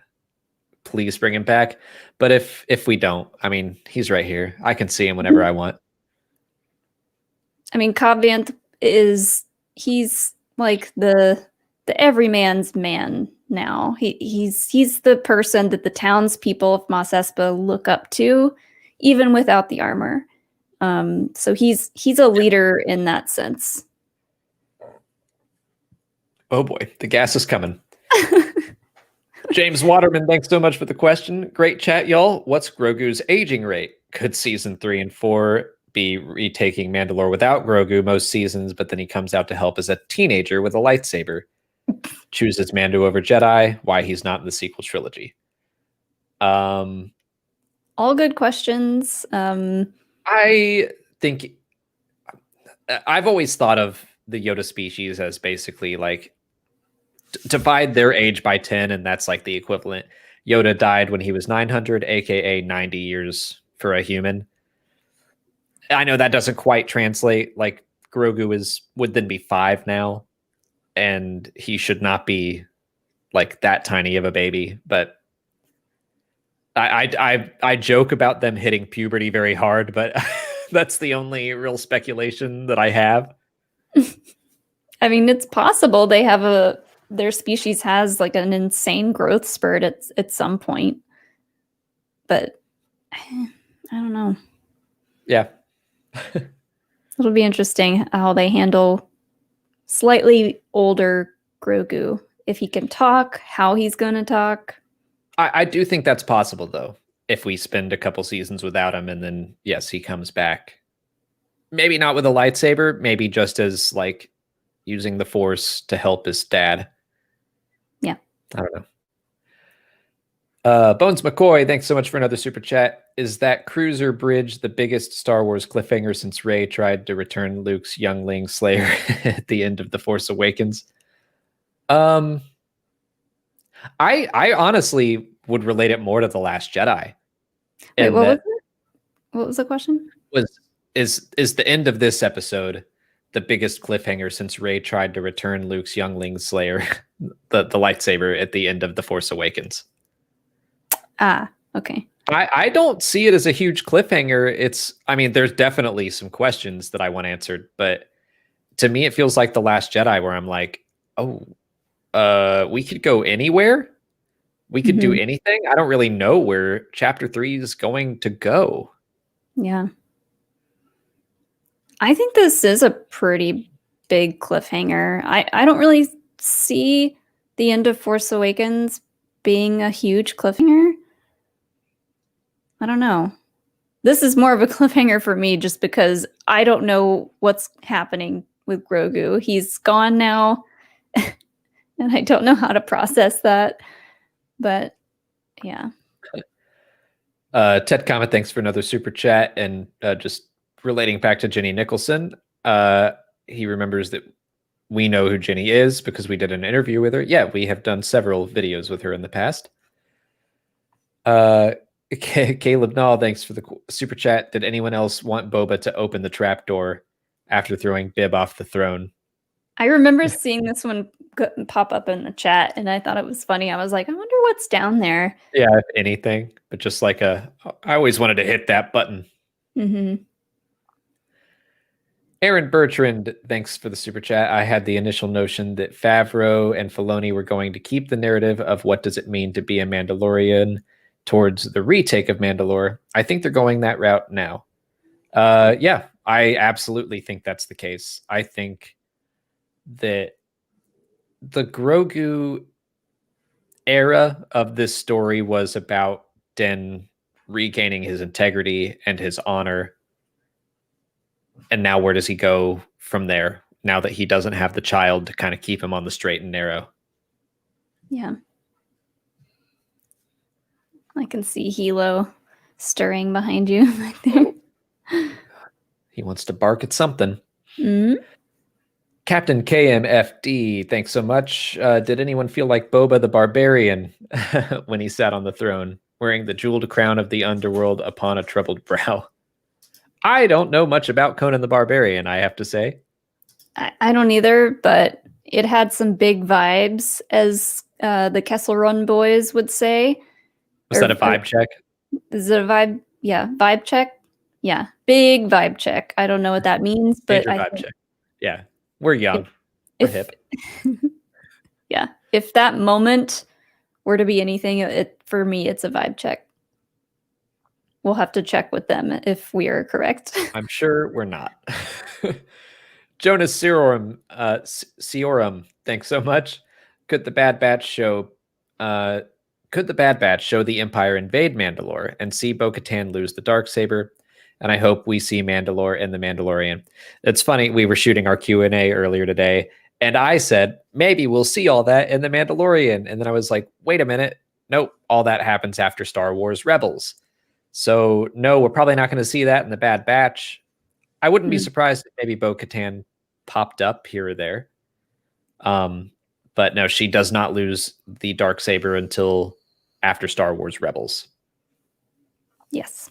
please bring him back. But if we don't, I mean, he's right here. I can see him whenever I want. I mean, Cobb Vanth he's like the everyman's man now. He's the person that the townspeople of Mos Espa look up to, even without the armor. So he's a leader in that sense. Oh boy, the gas is coming. James Waterman, thanks so much for the question. Great chat, y'all. What's Grogu's aging rate? Could season 3 and 4 be retaking Mandalore without Grogu most seasons, but then he comes out to help as a teenager with a lightsaber? Chooses Mando over Jedi. Why he's not in the sequel trilogy? All good questions. I think I've always thought of the Yoda species as basically like divide their age by 10, and that's like the equivalent. Yoda died when he was 900, aka 90 years for a human. I know that doesn't quite translate. Like Grogu would then be 5 now, and he should not be like that tiny of a baby. But I joke about them hitting puberty very hard, but that's the only real speculation that I have. I mean, it's possible they have their species has like an insane growth spurt at some point, but I don't know. Yeah. It'll be interesting how they handle slightly older Grogu. If he can talk, how he's going to talk. I do think that's possible, though, if we spend a couple seasons without him and then, yes, he comes back. Maybe not with a lightsaber, maybe just as like using the Force to help his dad. Yeah. I don't know. Bones McCoy, thanks so much for another super chat. Is that cruiser bridge the biggest Star Wars cliffhanger since Rey tried to return Luke's youngling slayer at the end of The Force Awakens? I honestly would relate it more to The Last Jedi. Wait, what was it? What was the question? Is the end of this episode the biggest cliffhanger since Rey tried to return Luke's youngling slayer, the lightsaber at the end of The Force Awakens? Ah, okay. I don't see it as a huge cliffhanger. I mean, there's definitely some questions that I want answered, but to me, it feels like The Last Jedi, where I'm like, oh, we could go anywhere. We could do anything. I don't really know where chapter 3 is going to go. Yeah. I think this is a pretty big cliffhanger. I don't really see the end of Force Awakens being a huge cliffhanger. I don't know. this is more of a cliffhanger for me just because I don't know what's happening with Grogu. He's gone now, and I don't know how to process that. But yeah. Ted Comet, thanks for another super chat. And just relating back to Jenny Nicholson, he remembers that we know who Jenny is because we did an interview with her. Yeah, we have done several videos with her in the past. Caleb Nall, thanks for the super chat. Did anyone else want Boba to open the trap door after throwing Bib off the throne? I remember seeing this one pop up in the chat, and I thought it was funny. I was like, I wonder what's down there. Yeah, if anything, but just like I always wanted to hit that button. Mm-hmm. Aaron Bertrand, thanks for the super chat. I had the initial notion that Favreau and Filoni were going to keep the narrative of what does it mean to be a Mandalorian towards the retake of Mandalore. I think they're going that route now. Yeah, I absolutely think that's the case. I think that the Grogu era of this story was about Din regaining his integrity and his honor. And now where does he go from there now that he doesn't have the child to kind of keep him on the straight and narrow? Yeah. I can see Hilo stirring behind you right there. He wants to bark at something. Mm-hmm. Captain KMFD, thanks so much. Did anyone feel like Boba the Barbarian when he sat on the throne, wearing the jeweled crown of the underworld upon a troubled brow? I don't know much about Conan the Barbarian, I have to say. I don't either, but it had some big vibes, as the Kessel Run boys would say. Was that a vibe check? Is it a vibe? Yeah, vibe check. Yeah, big vibe check. I don't know what that means, but Major vibe check. Yeah, we're young. We're hip. Yeah, if that moment were to be anything, for me, it's a vibe check. We'll have to check with them if we are correct. I'm sure we're not. Jonas Siorum, thanks so much. Could the Bad Batch show the Empire invade Mandalore and see Bo-Katan lose the Darksaber? And I hope we see Mandalore in The Mandalorian. It's funny, we were shooting our Q&A earlier today, and I said, maybe we'll see all that in The Mandalorian. And then I was like, wait a minute. Nope, all that happens after Star Wars Rebels. So no, we're probably not going to see that in the Bad Batch. I wouldn't be surprised if maybe Bo-Katan popped up here or there. But no, she does not lose the Darksaber until after Star Wars Rebels. Yes.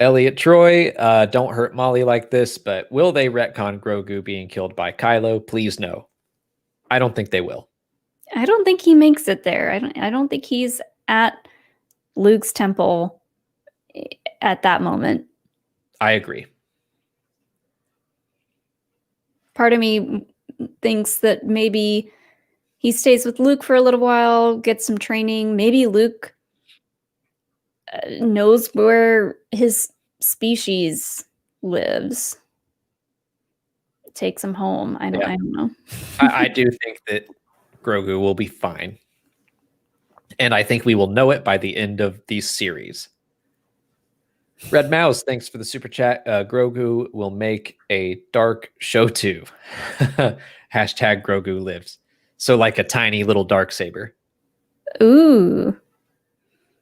Elliot Troy, don't hurt Molly like this, but will they retcon Grogu being killed by Kylo? Please no. I don't think they will. I don't think he makes it there. I don't think he's at Luke's temple at that moment. I agree. Part of me thinks that maybe he stays with Luke for a little while, gets some training. Maybe Luke knows where his species lives. Takes him home. I don't know. I do think that Grogu will be fine. And I think we will know it by the end of the series. Red Mouse, thanks for the super chat. Grogu will make a dark show too. Hashtag Grogu lives. So like a tiny little Darksaber. Ooh.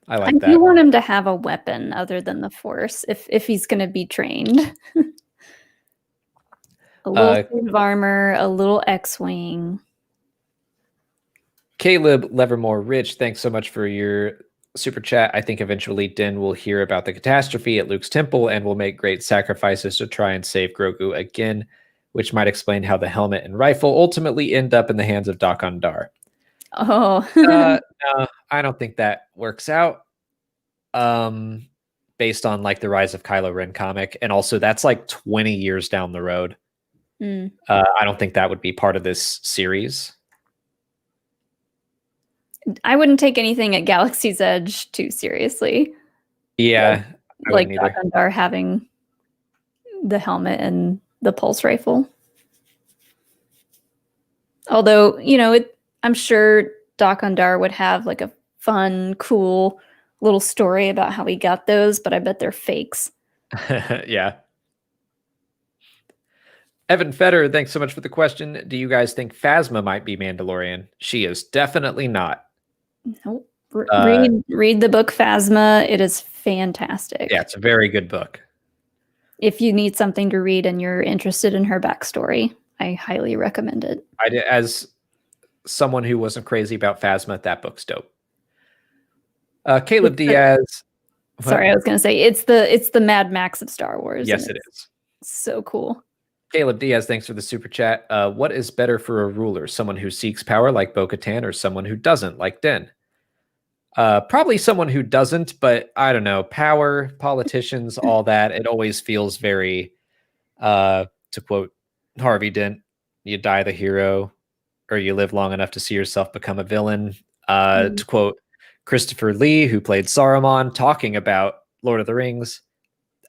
I like that. I do want him to have a weapon other than the Force if he's going to be trained. A little suit of armor, a little X-Wing. Caleb Levermore Rich, thanks so much for your super chat. I think eventually Din will hear about the catastrophe at Luke's temple and will make great sacrifices to try and save Grogu again, which might explain how the helmet and rifle ultimately end up in the hands of Dok-Ondar. Oh. No, I don't think that works out. Based on like the Rise of Kylo Ren comic, and also that's like 20 years down the road. I don't think that would be part of this series. I wouldn't take anything at Galaxy's Edge too seriously. Yeah, like Dok-Ondar having the helmet and the pulse rifle. Although, I'm sure Dok-Ondar would have like a fun, cool little story about how he got those, but I bet they're fakes. Yeah. Evan Fetter, thanks so much for the question. Do you guys think Phasma might be Mandalorian? She is definitely not. Nope. Read the book Phasma. It is fantastic. Yeah, it's a very good book. If you need something to read and you're interested in her backstory, I highly recommend it. As someone who wasn't crazy about Phasma, that book's dope. Caleb Diaz. Sorry, I was going to say it's the Mad Max of Star Wars. Yes, it is. So cool. Caleb Diaz, thanks for the super chat. What is better for a ruler? Someone who seeks power like Bo-Katan or someone who doesn't like Din? Probably someone who doesn't, but I don't know. Power, politicians, all that. It always feels very, to quote Harvey Dent, you die the hero or you live long enough to see yourself become a villain. To quote Christopher Lee, who played Saruman, talking about Lord of the Rings,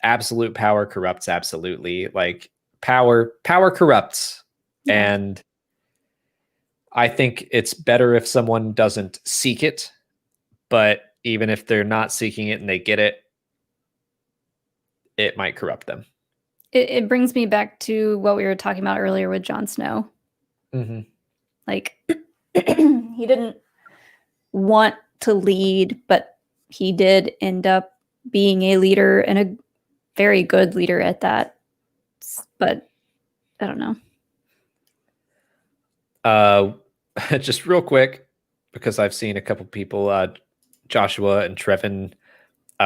absolute power corrupts absolutely. Like power corrupts. Yeah. And I think it's better if someone doesn't seek it. But even if they're not seeking it and they get it, it might corrupt them. It brings me back to what we were talking about earlier with Jon Snow. Mm-hmm. Like, he didn't want to lead, but he did end up being a leader and a very good leader at that. But I don't know. Just real quick, because I've seen a couple people, Joshua and Trevin,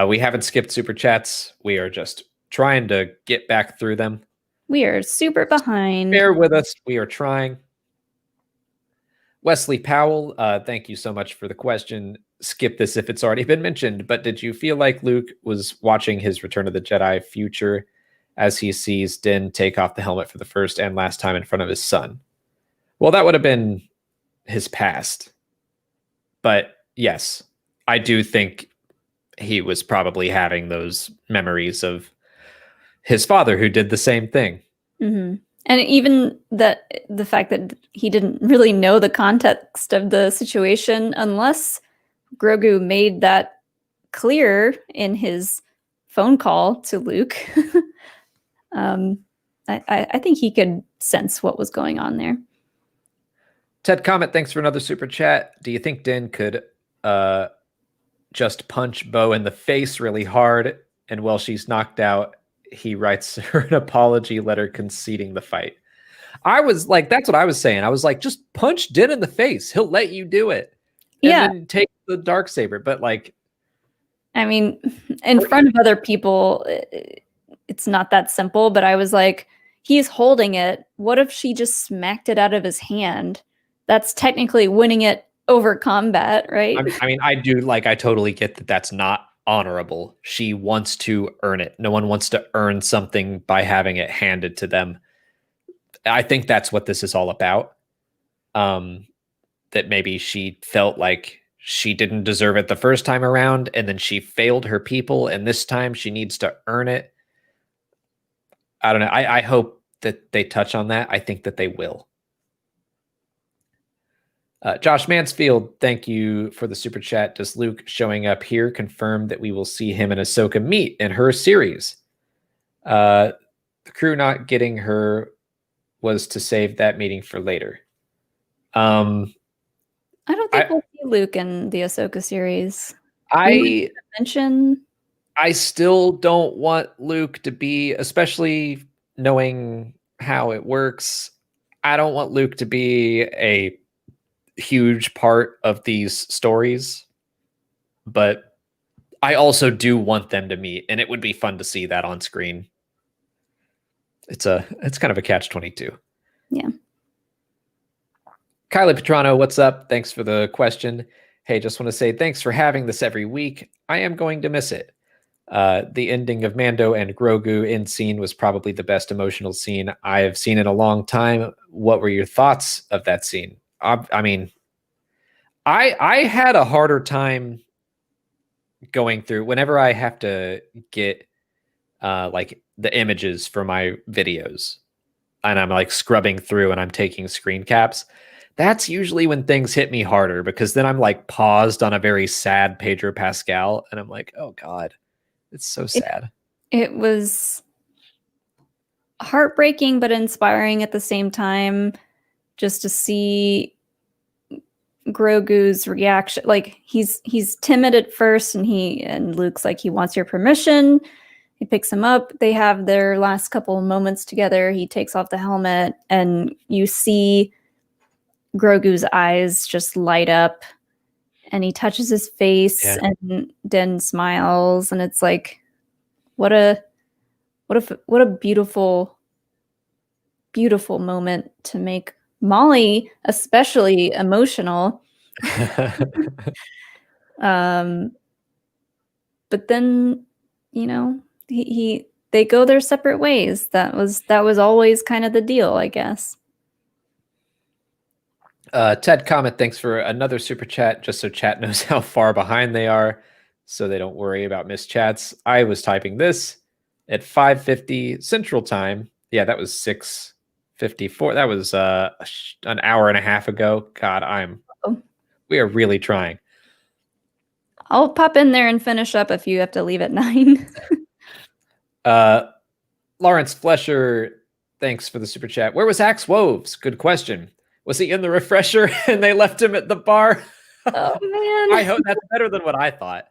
we haven't skipped super chats. We are just trying to get back through them. We are super behind. Bear with us. We are trying. Wesley Powell, thank you so much for the question. Skip this if it's already been mentioned, but did you feel like Luke was watching his Return of the Jedi future as he sees Din take off the helmet for the first and last time in front of his son? Well, that would have been his past. But yes, I do think he was probably having those memories of his father who did the same thing. Mm-hmm. And even the fact that he didn't really know the context of the situation, unless Grogu made that clear in his phone call to Luke, I think he could sense what was going on there. Ted Comet, thanks for another super chat. Do you think Din could just punch Bo in the face really hard, and while she's knocked out, he writes her an apology letter conceding the fight? I was like, that's what I was saying. I was like, just punch Din in the face. He'll let you do it. And then take the Darksaber. But like, I mean, in front of other people, it's not that simple. But I was like, he's holding it. What if she just smacked it out of his hand? That's technically winning it over combat, right? I mean, I totally get that that's not honorable. She wants to earn it. No one wants to earn something by having it handed to them. I think that's what this is all about. That maybe she felt like she didn't deserve it the first time around, and then she failed her people, and this time she needs to earn it. I don't know. I hope that they touch on that. I think that they will. Josh Mansfield, thank you for the super chat. Does Luke showing up here confirm that we will see him and Ahsoka meet in her series? The crew not getting her was to save that meeting for later. I don't think we'll see Luke in the Ahsoka series. I still don't want Luke to be, especially knowing how it works, I don't want Luke to be a huge part of these stories, but I also do want them to meet, and it would be fun to see that on screen. It's kind of a catch-22. Yeah. Kylie Petrano, what's up? Thanks for the question. Hey, just want to say thanks for having this every week. I am going to miss it. The ending of Mando and Grogu in scene was probably the best emotional scene I have seen in a long time. What were your thoughts of that scene? I mean, I had a harder time going through whenever I have to get like the images for my videos, and I'm like scrubbing through and I'm taking screen caps. that's usually when things hit me harder, because then I'm like paused on a very sad Pedro Pascal and I'm like, oh God, it's so sad. It was heartbreaking but inspiring at the same time, just to see Grogu's reaction. Like he's timid at first, and Luke's like, he wants your permission. He picks him up. They have their last couple of moments together. He takes off the helmet, and you see Grogu's eyes just light up, and he touches his face, and Den smiles, and it's like, what a beautiful, beautiful moment to make Molly especially emotional. But then, you know, they go their separate ways. That was always kind of the deal, I guess. Ted Comet, thanks for another super chat, just so chat knows how far behind they are, so they don't worry about missed chats. I was typing this at 5:50 Central Time. Yeah, that was 6:54. That was an hour and a half ago. God, we are really trying. I'll pop in there and finish up if you have to leave at 9. Lawrence Flesher, thanks for the super chat. Where was Axe Woves? Good question. Was he in the refresher and they left him at the bar? Oh man. I hope that's better than what I thought.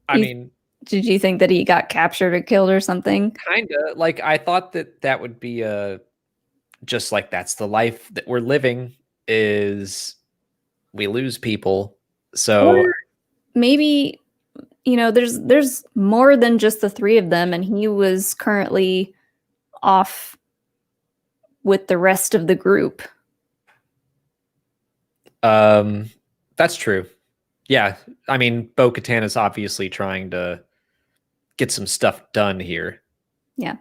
I mean, did you think that he got captured or killed or something? Kinda. Like, I thought that would be just like, that's the life that we're living, is we lose people. So or maybe, you know, there's more than just the 3 of them, and he was currently off with the rest of the group. That's true. Yeah, I mean, Bo-Katan is obviously trying to get some stuff done here. Yeah,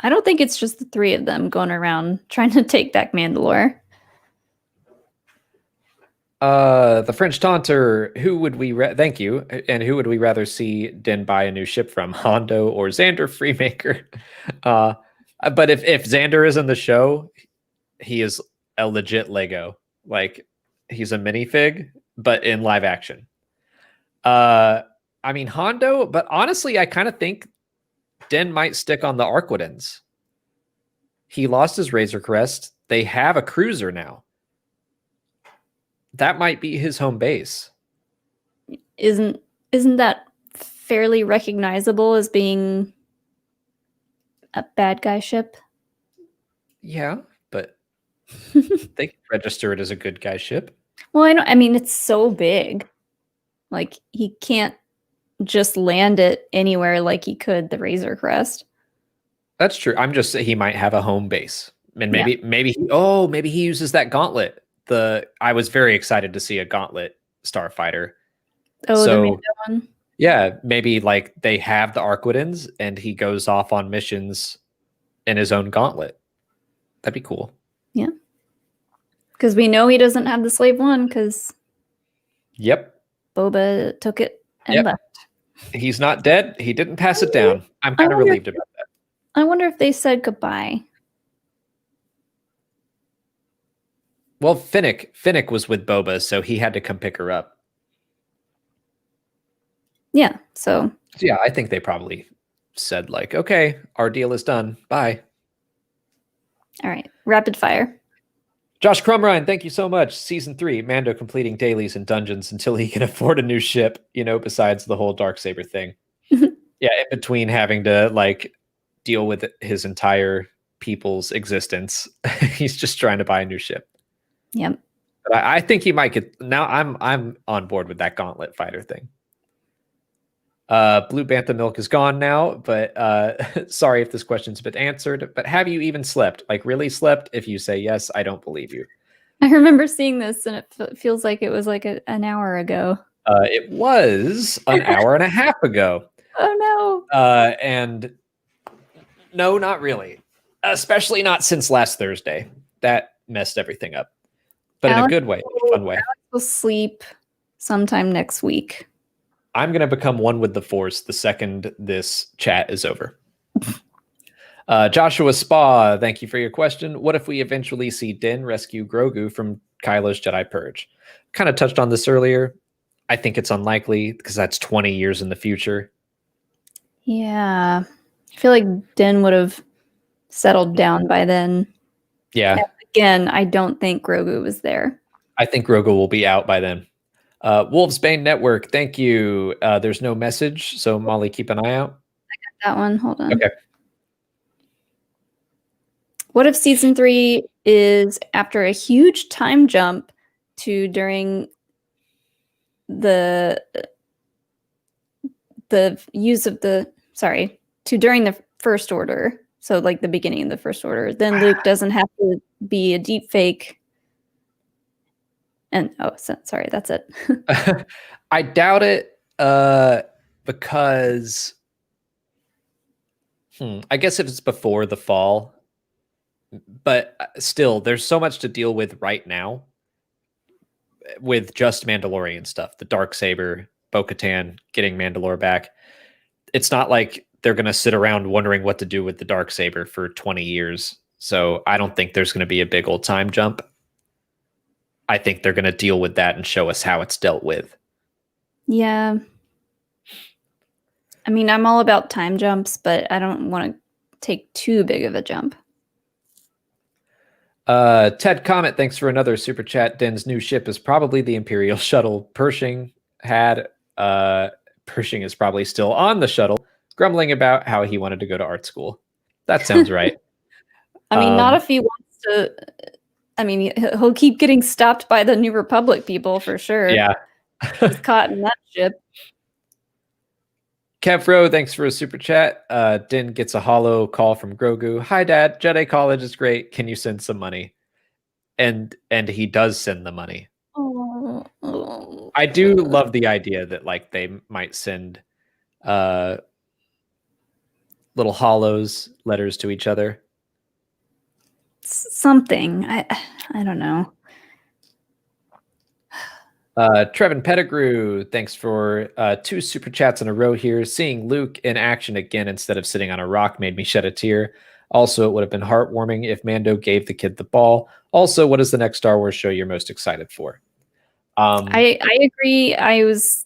I don't think it's just the 3 of them going around trying to take back Mandalore. The French taunter, who would we thank you, and who would we rather see Den buy a new ship from, Hondo or Xander Freemaker? But if Xander is in the show, he is a legit Lego. Like, he's a minifig, but in live action. I mean, Hondo, but honestly, I kind of think Den might stick on the Arquitans. He lost his Razor Crest. They have a cruiser now. That might be his home base. Isn't that fairly recognizable as being a bad guy ship? Yeah, but they can register it as a good guy ship. Well, I mean, it's so big. Like, he can't just land it anywhere like he could the Razor Crest. That's true. I'm just saying he might have a home base. And maybe he uses that gauntlet. I was very excited to see a gauntlet starfighter. Oh, the Mando one? Yeah, maybe like they have the Arquitans and he goes off on missions in his own gauntlet. That'd be cool. Yeah. Because we know he doesn't have the Slave One, because Boba took it and left. He's not dead. He didn't pass it down. I'm kind of relieved about that. I wonder if they said goodbye. Well, Finnick was with Boba, so he had to come pick her up. Yeah, so yeah, I think they probably said like, okay, our deal is done. Bye. All right, rapid fire. Josh Crumrine, thank you so much. Season 3, Mando completing dailies and dungeons until he can afford a new ship, besides the whole Darksaber thing. Yeah, in between having to like deal with his entire people's existence, he's just trying to buy a new ship. Yep. But I think he might get, now I'm on board with that gauntlet fighter thing. Blue Bantha Milk is gone now, but sorry if this question's been answered, but have you even slept? Like, really slept? If you say yes, I don't believe you. I remember seeing this, and it feels like it was like an hour ago. It was an hour and a half ago. Oh, no. And no, not really. Especially not since last Thursday. That messed everything up. But in a good way, a fun way. Alex will sleep sometime next week. I'm going to become one with the Force the second this chat is over. Joshua Spa, thank you for your question. What if we eventually see Din rescue Grogu from Kylo's Jedi Purge? Kind of touched on this earlier. I think it's unlikely because that's 20 years in the future. Yeah. I feel like Din would have settled down by then. Yeah. And again, I don't think Grogu was there. I think Grogu will be out by then. Wolvesbane Network, thank you. There's no message, so Molly, keep an eye out. That one, hold on. Okay. What if season 3 is after a huge time jump to during the use of during the First Order, so like the beginning of the First Order, then Luke doesn't have to be a deep fake. And sorry, that's it. I doubt it because I guess if it's before the fall, but still there's so much to deal with right now with just Mandalorian stuff, the Darksaber, Bo-Katan, getting Mandalore back. It's not like they're going to sit around wondering what to do with the Darksaber for 20 years. So I don't think there's going to be a big old time jump. I think they're going to deal with that and show us how it's dealt with. Yeah. I mean, I'm all about time jumps, but I don't want to take too big of a jump. Ted Comet, thanks for another super chat. Din's new ship is probably the Imperial shuttle Pershing had. Pershing is probably still on the shuttle, grumbling about how he wanted to go to art school. That sounds right. I mean, not if he wants to. I mean, he'll keep getting stopped by the New Republic people for sure. Yeah. He's caught in that ship. Kevro, thanks for a super chat. Din gets a hollow call from Grogu. Hi, Dad. Jedi College is great. Can you send some money? And he does send the money. Oh. I do love the idea that like they might send little hollows letters to each other. Something. I don't know. Trevin Pettigrew, thanks for 2 super chats in a row here. Seeing Luke in action again instead of sitting on a rock made me shed a tear. Also, it would have been heartwarming if Mando gave the kid the ball. Also, what is the next Star Wars show you're most excited for? I agree. I was,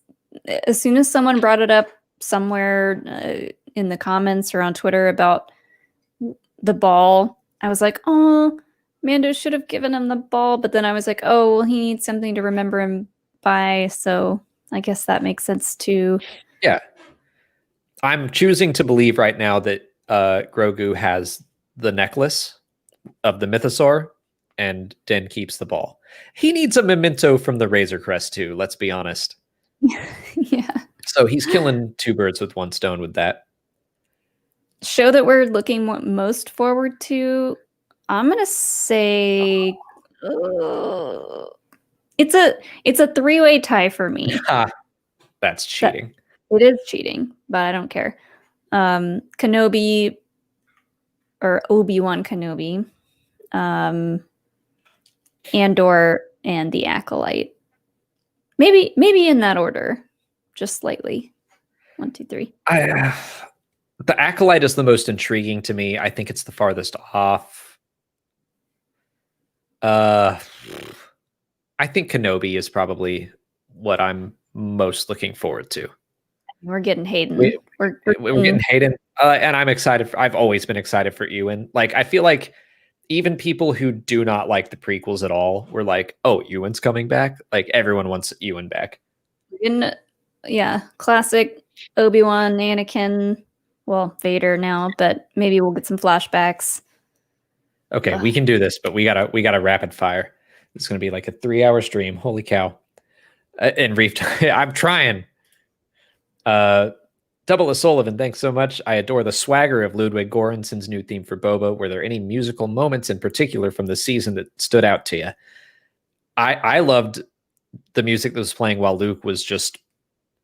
as soon as someone brought it up somewhere in the comments or on Twitter about the ball, I was like, oh, Mando should have given him the ball. But then I was like, oh, well, he needs something to remember him by. So I guess that makes sense too. Yeah. I'm choosing to believe right now that Grogu has the necklace of the mythosaur and Din keeps the ball. He needs a memento from the Razor Crest too, let's be honest. Yeah. So he's killing 2 birds with 1 stone with that. Show that we're looking most forward to, I'm gonna say it's a 3-way tie for me. That's cheating. It is cheating, but I don't care. Kenobi or Obi-Wan Kenobi, Andor, and the Acolyte. Maybe in that order, just slightly. 1, 2, 3. The Acolyte is the most intriguing to me. I think it's the farthest off. I think Kenobi is probably what I'm most looking forward to. We're getting Hayden. We're getting Hayden, and I'm excited. I've always been excited for Ewan. Like, I feel like even people who do not like the prequels at all were like, "Oh, Ewan's coming back!" Like, everyone wants Ewan back. Classic Obi-Wan, Anakin, well, Vader now, but maybe we'll get some flashbacks. Okay, we can do this, but we gotta rapid fire. It's gonna be like a 3-hour stream. Holy cow! And Reef, I'm trying. Double A Sullivan, thanks so much. I adore the swagger of Ludwig Göransson's new theme for Boba. Were there any musical moments in particular from the season that stood out to you? I loved the music that was playing while Luke was just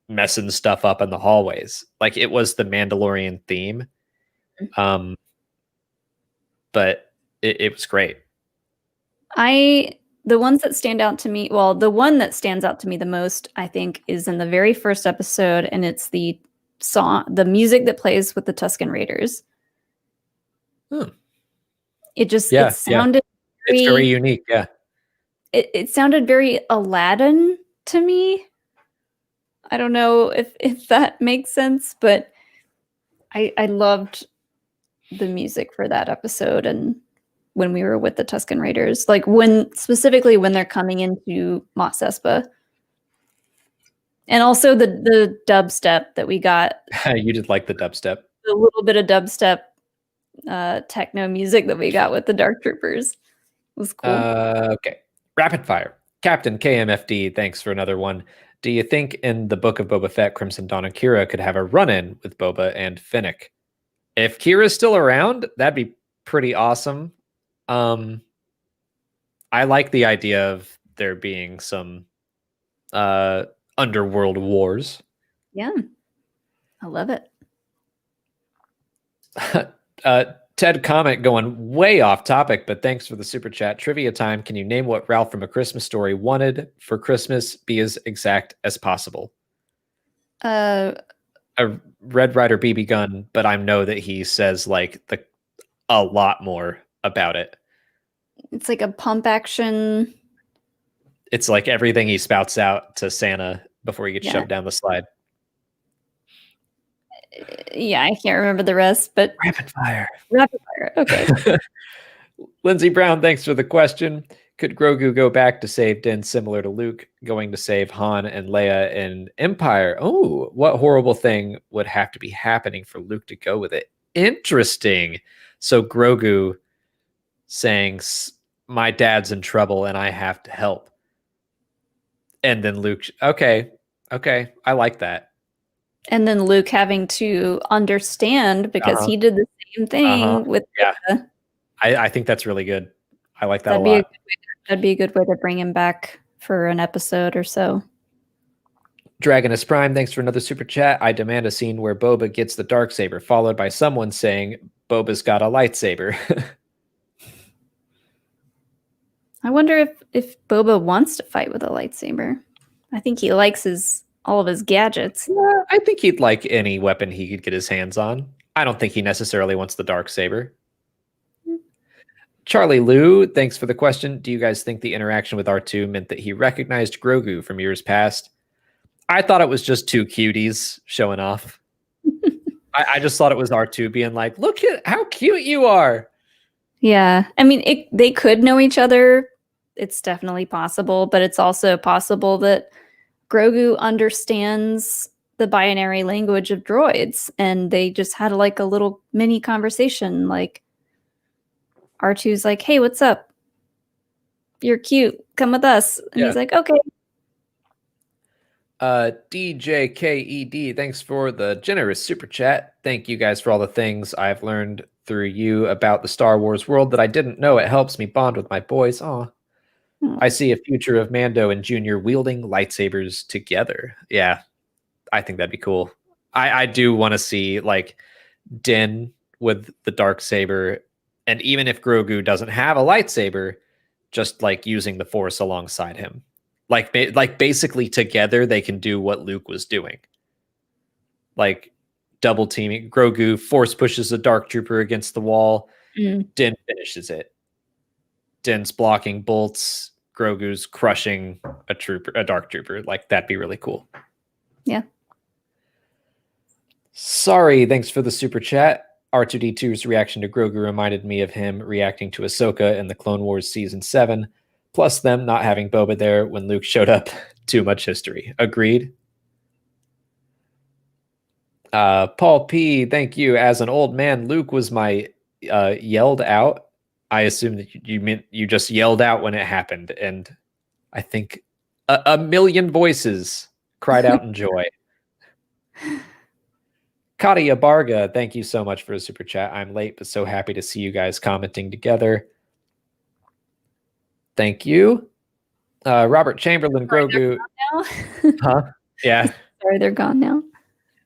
messing stuff up in the hallways. Like, it was the Mandalorian theme. But it was great. The ones that stand out to me, well, the one that stands out to me the most, I think, is in the very first episode, and it's the song, the music that plays with the Tusken Raiders. It just Yeah, it sounded it's very very unique. Yeah. it sounded very Aladdin to me. I don't know if that makes sense, but I loved the music for that episode and when we were with the Tusken Raiders, like specifically when they're coming into Mos Espa. And also the dubstep that we got, You did like the dubstep. a little bit of dubstep techno music that we got with the Dark Troopers was cool. Okay. Rapid fire. Captain KMFD, thanks for another one. Do you think in the Book of Boba Fett, Crimson Dawn and Kira could have a run-in with Boba and Finnick? If Kira's still around, that'd be pretty awesome. I like the idea of there being some underworld wars. Yeah. I love it. Ted Comet going way off topic, but thanks for the super chat. Trivia time. Can you name what Ralph from A Christmas Story wanted for Christmas? Be as exact as possible. A Red Ryder BB gun, but I know that he says like a lot more about it. It's like a pump action. It's like everything he spouts out to Santa before he gets shoved down the slide. Yeah, I can't remember the rest, but Rapid fire. Okay. Lindsey Brown, thanks for the question. Could Grogu go back to save Din similar to Luke going to save Han and Leia in Empire? Oh, what horrible thing would have to be happening for Luke to go with it? Interesting. So Grogu saying, my dad's in trouble and I have to help. And then Luke, okay, I like that. And then Luke having to understand because he did the same thing with Leia. I think that's really good. I like that a lot. That'd be a good way to bring him back for an episode or so. Dragonus Prime, thanks for another super chat. I demand a scene where Boba gets the Darksaber, followed by someone saying, Boba's got a lightsaber. I wonder if Boba wants to fight with a lightsaber. I think he likes all of his gadgets. Yeah, I think he'd like any weapon he could get his hands on. I don't think he necessarily wants the Darksaber. Charlie Lou, thanks for the question. Do you guys think the interaction with R2 meant that he recognized Grogu from years past? I thought it was just two cuties showing off. I just thought it was R2 being like, look at how cute you are. Yeah. I mean, they could know each other. It's definitely possible, but it's also possible that Grogu understands the binary language of droids and they just had like a little mini conversation. Like R2's like, hey, what's up? You're cute. Come with us. And he's like, okay. DJKED, thanks for the generous super chat. Thank you guys for all the things I've learned through you about the Star Wars world that I didn't know. It helps me bond with my boys. Aw. I see a future of Mando and Junior wielding lightsabers together. Yeah, I think that'd be cool. I do want to see like Din with the Darksaber, and even if Grogu doesn't have a lightsaber, just like using the Force alongside him. Like basically together they can do what Luke was doing. Like double teaming. Grogu Force pushes a Dark Trooper against the wall. Din finishes it. Din's blocking bolts. Grogu's crushing a Dark Trooper. Like that'd be really cool. Yeah. Sorry, thanks for the super chat. R2-D2's reaction to Grogu reminded me of him reacting to Ahsoka in the Clone Wars Season 7. Plus them not having Boba there when Luke showed up. Too much history. Agreed. Paul P, thank you. As an old man, Luke was my yelled out. I assume that you meant you just yelled out when it happened. And I think a million voices cried out in joy. Katia Barga, thank you so much for a super chat. I'm late, but so happy to see you guys commenting together. Thank you. Robert Chamberlain, Grogu. Huh? Yeah. Sorry, they're gone now.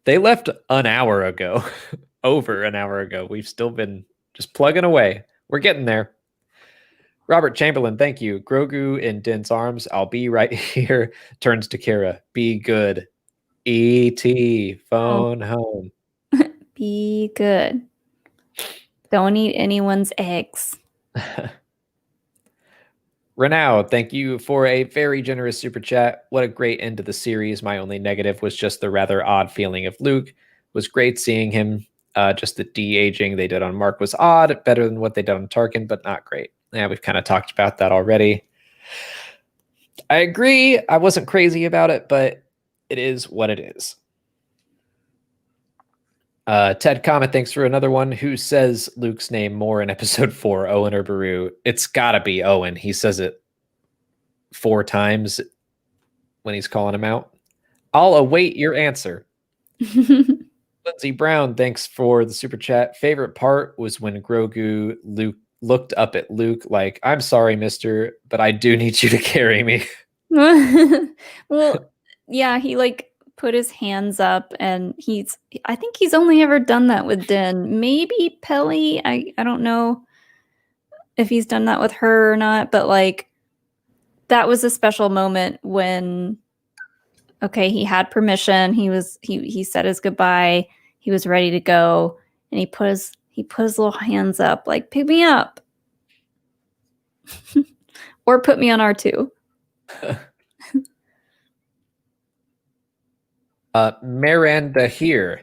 They left an hour ago. Over an hour ago. We've still been just plugging away. We're getting there. Robert Chamberlain, thank you. Grogu in Din's arms. I'll be right here. Turns to Kira. Be good. E.T. Phone home. Be good. Don't eat anyone's eggs. Renau, thank you for a very generous super chat. What a great end to the series. My only negative was just the rather odd feeling of Luke. It was great seeing him. Just the de-aging they did on Mark was odd, better than what they did on Tarkin, but not great. Yeah, we've kind of talked about that already. I agree. I wasn't crazy about it, but it is what it is. Ted Comet, thanks for another one. Who says Luke's name more in episode 4, Owen or Beru? It's gotta be Owen. He says it 4 times when he's calling him out. I'll await your answer. Lindsey Brown, thanks for the super chat. Favorite part was when Grogu looked up at Luke like, I'm sorry, mister, but I do need you to carry me. Well, yeah, he like put his hands up, and I think he's only ever done that with Din. Maybe Pelly. I don't know if he's done that with her or not, but like that was a special moment when he had permission. He said his goodbye. He was ready to go, and he put his little hands up like, pick me up. Or put me on R2. Miranda here.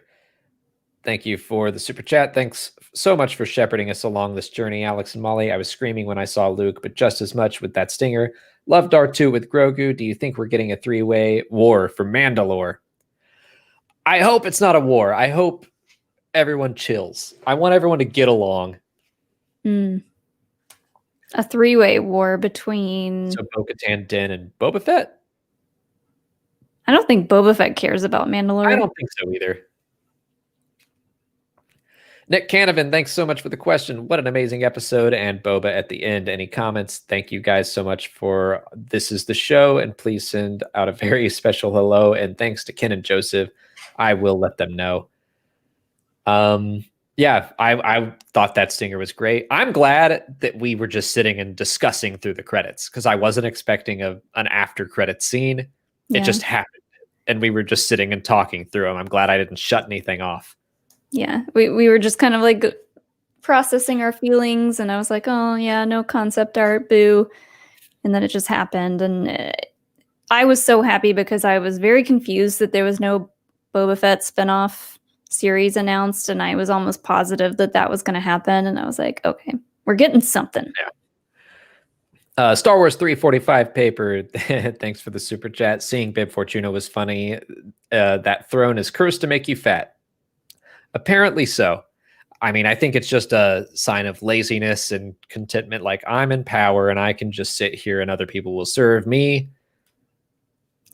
Thank you for the super chat. Thanks so much for shepherding us along this journey, Alex and Molly. I was screaming when I saw Luke, but just as much with that stinger. Loved R2 with Grogu. Do you think we're getting a 3-way war for Mandalore? I hope it's not a war. I hope everyone chills. I want everyone to get along. A 3-way war between... So Bo-Katan, Din, and Boba Fett? I don't think Boba Fett cares about Mandalore. I don't think so either. Nick Canavan, thanks so much for the question. What an amazing episode, and Boba at the end. Any comments? Thank you guys so much for This Is the Show, and please send out a very special hello, and thanks to Ken and Joseph. I will let them know. Yeah, I thought that stinger was great. I'm glad that we were just sitting and discussing through the credits, because I wasn't expecting an after credit scene. It just happened, and we were just sitting and talking through them. I'm glad I didn't shut anything off. Yeah, we were just kind of like processing our feelings, and I was like, oh yeah, no concept art, boo. And then it just happened, and I was so happy because I was very confused that there was no Boba Fett spinoff series announced, and I was almost positive that was going to happen, and I was like, okay, we're getting something. Yeah. Star Wars 345 paper, thanks for the super chat. Seeing Bib Fortuna was funny. That throne is cursed to make you fat. Apparently so. I mean, I think it's just a sign of laziness and contentment. Like, I'm in power and I can just sit here and other people will serve me.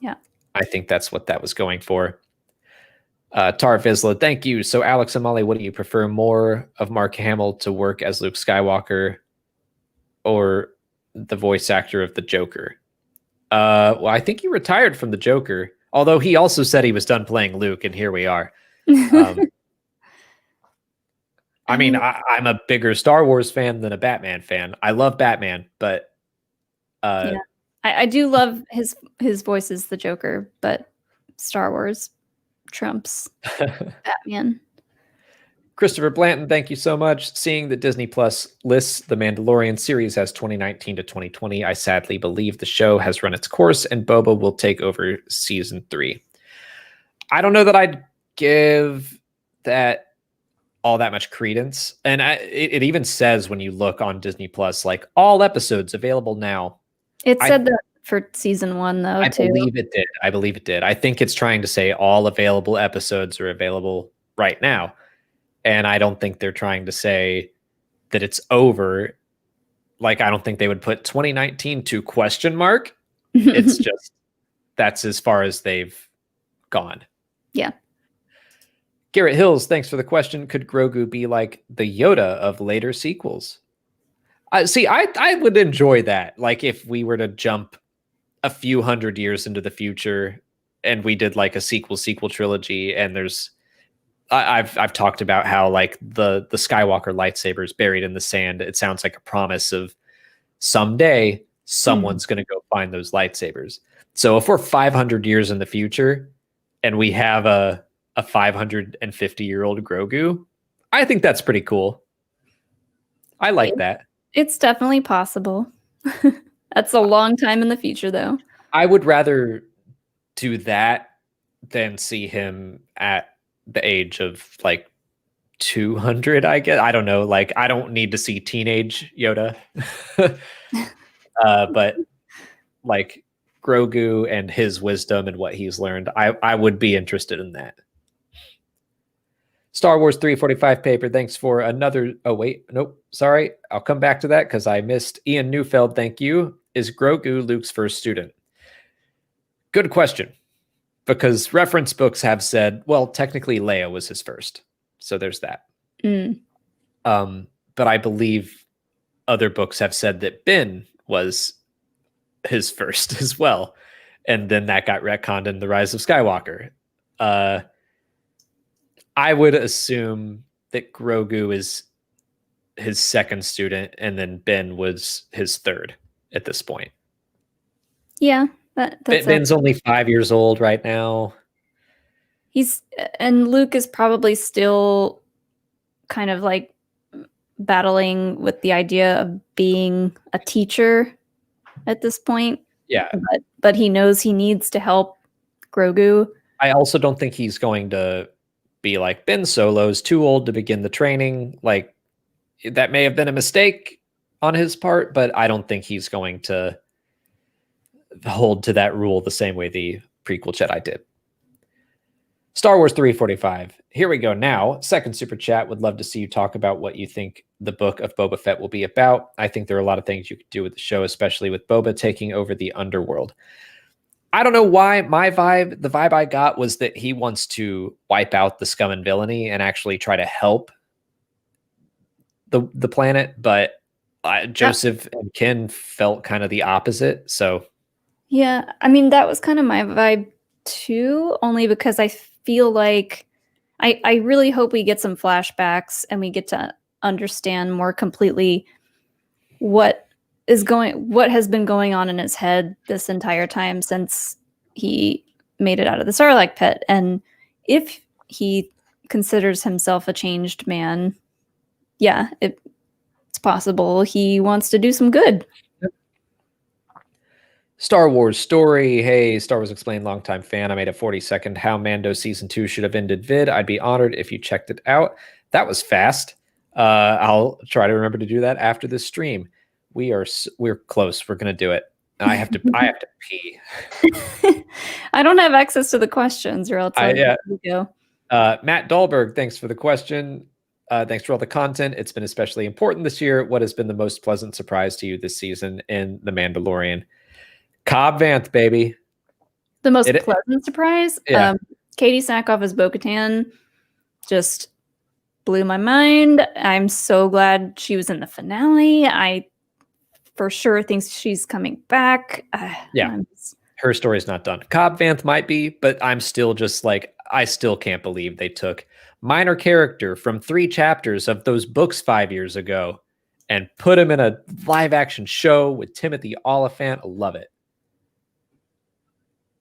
Yeah. I think that's what that was going for. Tar Vizsla, thank you. So Alex and Molly, what do you prefer more of Mark Hamill to work as Luke Skywalker or the voice actor of the Joker? Well, I think he retired from the Joker, although he also said he was done playing Luke, and here we are. I mean, I'm a bigger Star Wars fan than a Batman fan. I love Batman, but yeah. I do love his voice as the Joker, but Star Wars trumps Batman. Christopher Blanton, thank you so much. Seeing that Disney Plus lists the Mandalorian series as 2019 to 2020, I sadly believe the show has run its course and Boba will take over season 3. I don't know that I'd give that all that much credence. And it even says when you look on Disney Plus, like all episodes available now. It said that for season 1, though, I too. believe it did. I think it's trying to say all available episodes are available right now. And I don't think they're trying to say that it's over. Like, I don't think they would put 2019 to question mark. It's just, that's as far as they've gone. Yeah. Garrett Hills, thanks for the question. Could Grogu be like the Yoda of later sequels? See, I would enjoy that. Like, if we were to jump a few hundred years into the future and we did like a sequel trilogy, and there's I've talked about how like the Skywalker lightsabers buried in the sand. It sounds like a promise of someday someone's going to go find those lightsabers. So if we're 500 years in the future and we have a 550-year-old Grogu, I think that's pretty cool. I like that. It's definitely possible. That's a long time in the future, though. I would rather do that than see him at the age of like 200, I guess. I don't know. Like, I don't need to see teenage Yoda. But like Grogu and his wisdom and what he's learned, I would be interested in that. Star Wars 345 paper, thanks for another. Oh, wait. Nope. Sorry. I'll come back to that because I missed. Ian Neufeld, thank you. Is Grogu Luke's first student? Good question. Because reference books have said, well, technically Leia was his first. So there's that. But I believe other books have said that Ben was his first as well. And then that got retconned in The Rise of Skywalker. I would assume that Grogu is his second student, and then Ben was his third at this point. Yeah, that's Ben's only 5 years old right now. And Luke is probably still kind of like battling with the idea of being a teacher at this point. Yeah. But he knows he needs to help Grogu. I also don't think he's going to be like Ben Solo's too old to begin the training. Like, that may have been a mistake on his part, but I don't think he's going to hold to that rule the same way the prequel Jedi did. Star Wars 345. Here we go now. Second super chat. Would love to see you talk about what you think the book of Boba Fett will be about. I think there are a lot of things you could do with the show, especially with Boba taking over the underworld. I don't know why the vibe I got was that he wants to wipe out the scum and villainy and actually try to help the planet, but Joseph and Ken felt kind of the opposite. So yeah, I mean, that was kind of my vibe too, only because I feel like I really hope we get some flashbacks and we get to understand more completely what has been going on in his head this entire time since he made it out of the Sarlacc pit. And if he considers himself a changed man, yeah, it's possible he wants to do some good. Star Wars story. Hey, Star Wars Explained longtime fan. I made a 40-second How Mando Season 2 should have ended vid. I'd be honored if you checked it out. That was fast. I'll try to remember to do that after this stream. We're close. We're going to do it. I have to pee. I don't have access to the questions or else I'll go. Matt Dahlberg, thanks for the question. Thanks for all the content. It's been especially important this year. What has been the most pleasant surprise to you this season in The Mandalorian? Cobb Vanth, baby. The most pleasant surprise? Yeah. Katie Sackhoff as Bo-Katan just blew my mind. I'm so glad she was in the finale. I for sure think she's coming back. Her story's not done. Cobb Vanth might be, but I'm still just like, I still can't believe they took minor character from 3 chapters of those books 5 years ago and put him in a live action show with Timothy Oliphant. I love it.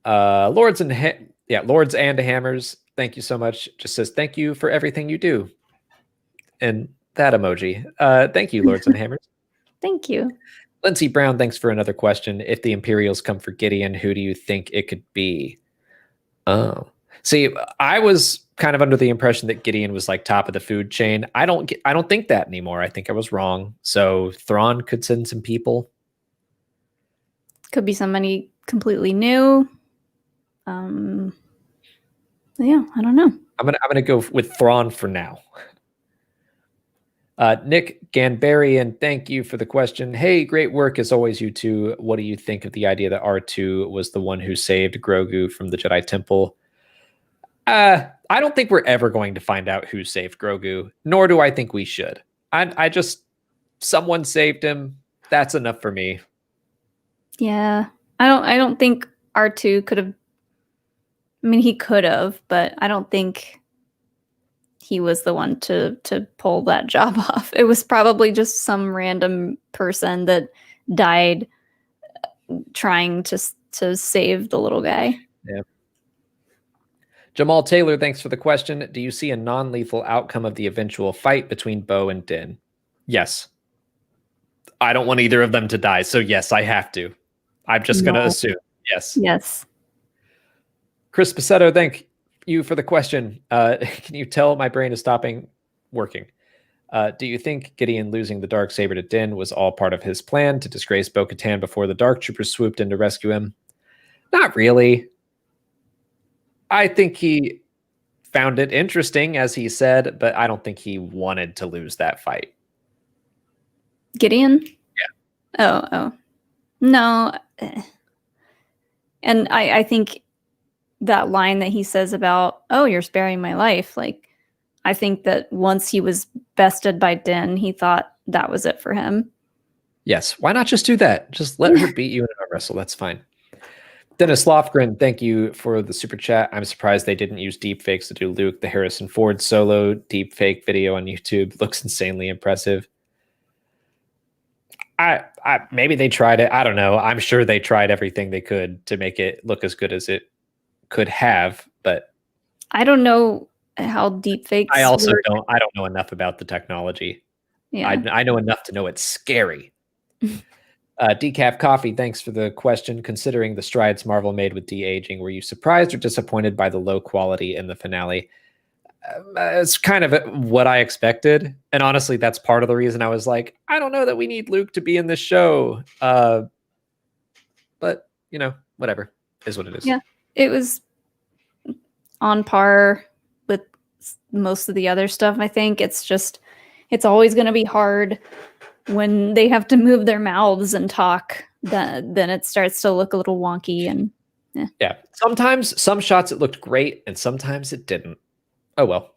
Lords and Hammers, thank you so much. Just says thank you for everything you do. And that emoji. Thank you, Lords and Hammers. Thank you. Lindsey Brown, thanks for another question. If the Imperials come for Gideon, who do you think it could be? Oh. See, I was kind of under the impression that Gideon was like top of the food chain. I don't think that anymore. I think I was wrong. So Thrawn could send some people. Could be somebody completely new. Yeah, I don't know. I'm gonna go with Thrawn for now. Nick Ganbarian, thank you for the question. Hey, great work as always, you two. What do you think of the idea that R2 was the one who saved Grogu from the Jedi Temple? I don't think we're ever going to find out who saved Grogu, nor do I think we should. I just, someone saved him. That's enough for me. Yeah, I don't think R2 could have. I mean, he could have, but I don't think he was the one to pull that job off. It was probably just some random person that died trying to save the little guy. Yeah. Jamal Taylor, thanks for the question. Do you see a non-lethal outcome of the eventual fight between Bo and Din? Yes. I don't want either of them to die. So yes, I have to. I'm just going to No. assume. Yes. Yes. Chris Pacetto, thank you for the question. Can you tell my brain is stopping working? Do you think Gideon losing the Darksaber to Din was all part of his plan to disgrace Bo-Katan before the Dark Troopers swooped in to rescue him? Not really. I think he found it interesting, as he said, but I don't think he wanted to lose that fight. Gideon? Yeah. Oh. No. And I think that line that he says about, oh, you're sparing my life, like, I think that once he was bested by Din, he thought that was it for him. Yes. Why not just do that? Just let her beat you in an arm wrestle. That's fine. Dennis Lofgren, thank you for the super chat. I'm surprised they didn't use deepfakes to do Luke. The Harrison Ford solo deepfake video on YouTube looks insanely impressive. I maybe they tried it. I don't know. I'm sure they tried everything they could to make it look as good as it could have, but I don't know how deepfakes I also work. don't know enough about the technology. Yeah. I know enough to know it's scary. Decaf Coffee, thanks for the question. Considering the strides Marvel made with de-aging, were you surprised or disappointed by the low quality in the finale? It's kind of what I expected. And honestly, that's part of the reason I was like, I don't know that we need Luke to be in this show. But, whatever. Is what it is. Yeah. It was on par with most of the other stuff, I think. It's always going to be hard when they have to move their mouths and talk. Then it starts to look a little wonky. And yeah. Sometimes, some shots it looked great, and sometimes it didn't. Oh, well.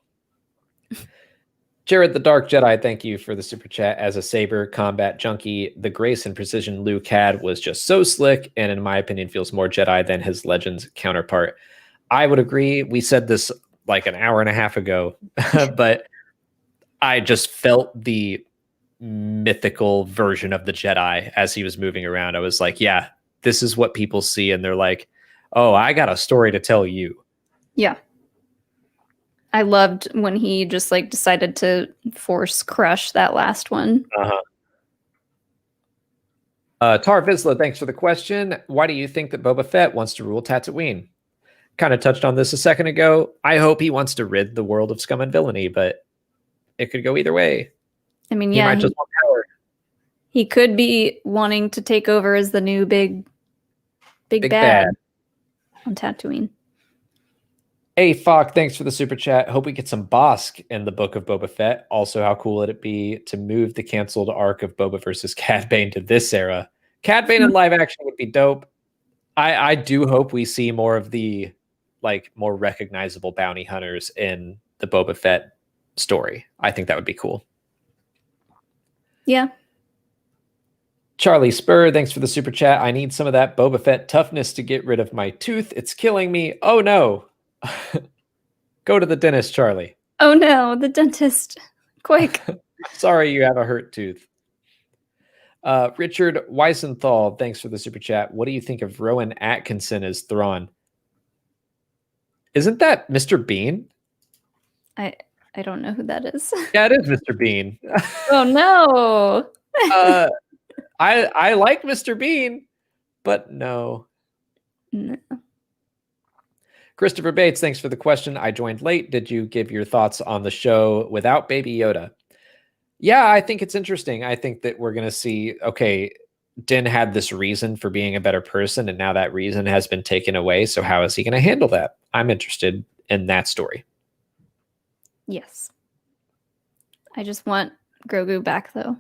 Jared the Dark Jedi, thank you for the super chat. As a saber combat junkie, the grace and precision Luke had was just so slick, and in my opinion, feels more Jedi than his Legends counterpart. I would agree. We said this like an hour and a half ago, but I just felt the mythical version of the Jedi as he was moving around. I was like, yeah, this is what people see, and they're like, oh, I got a story to tell you. yeah. I loved when he just like decided to force crush that last one. Tar Vizsla, thanks for the question. Why do you think that Boba Fett wants to rule Tatooine? Kind of touched on this a second ago. I hope he wants to rid the world of scum and villainy, but it could go either way. I mean, He might just want power. He could be wanting to take over as the new big bad on Tatooine. Hey, Falk, thanks for the super chat. Hope we get some Bosk in the book of Boba Fett. Also, how cool would it be to move the canceled arc of Boba versus Cad Bane to this era? Cad Bane in live action would be dope. I do hope we see more of the more recognizable bounty hunters in the Boba Fett story. I think that would be cool. Yeah. Charlie Spur, thanks for the super chat. I need some of that Boba Fett toughness to get rid of my tooth. It's killing me. Oh no. Go to the dentist, Charlie. Oh no, the dentist. Quick. Sorry you have a hurt tooth. Richard Weisenthal, thanks for the super chat. What do you think of Rowan Atkinson as Thrawn? Isn't that Mr. Bean? I don't know who that is. Yeah, it is Mr. Bean. Oh no. I like Mr. Bean, but no. No. Christopher Bates, thanks for the question. I joined late. Did you give your thoughts on the show without Baby Yoda? Yeah, I think it's interesting. I think that we're going to see, okay, Din had this reason for being a better person, and now that reason has been taken away. So how is he going to handle that? I'm interested in that story. Yes. I just want Grogu back, though.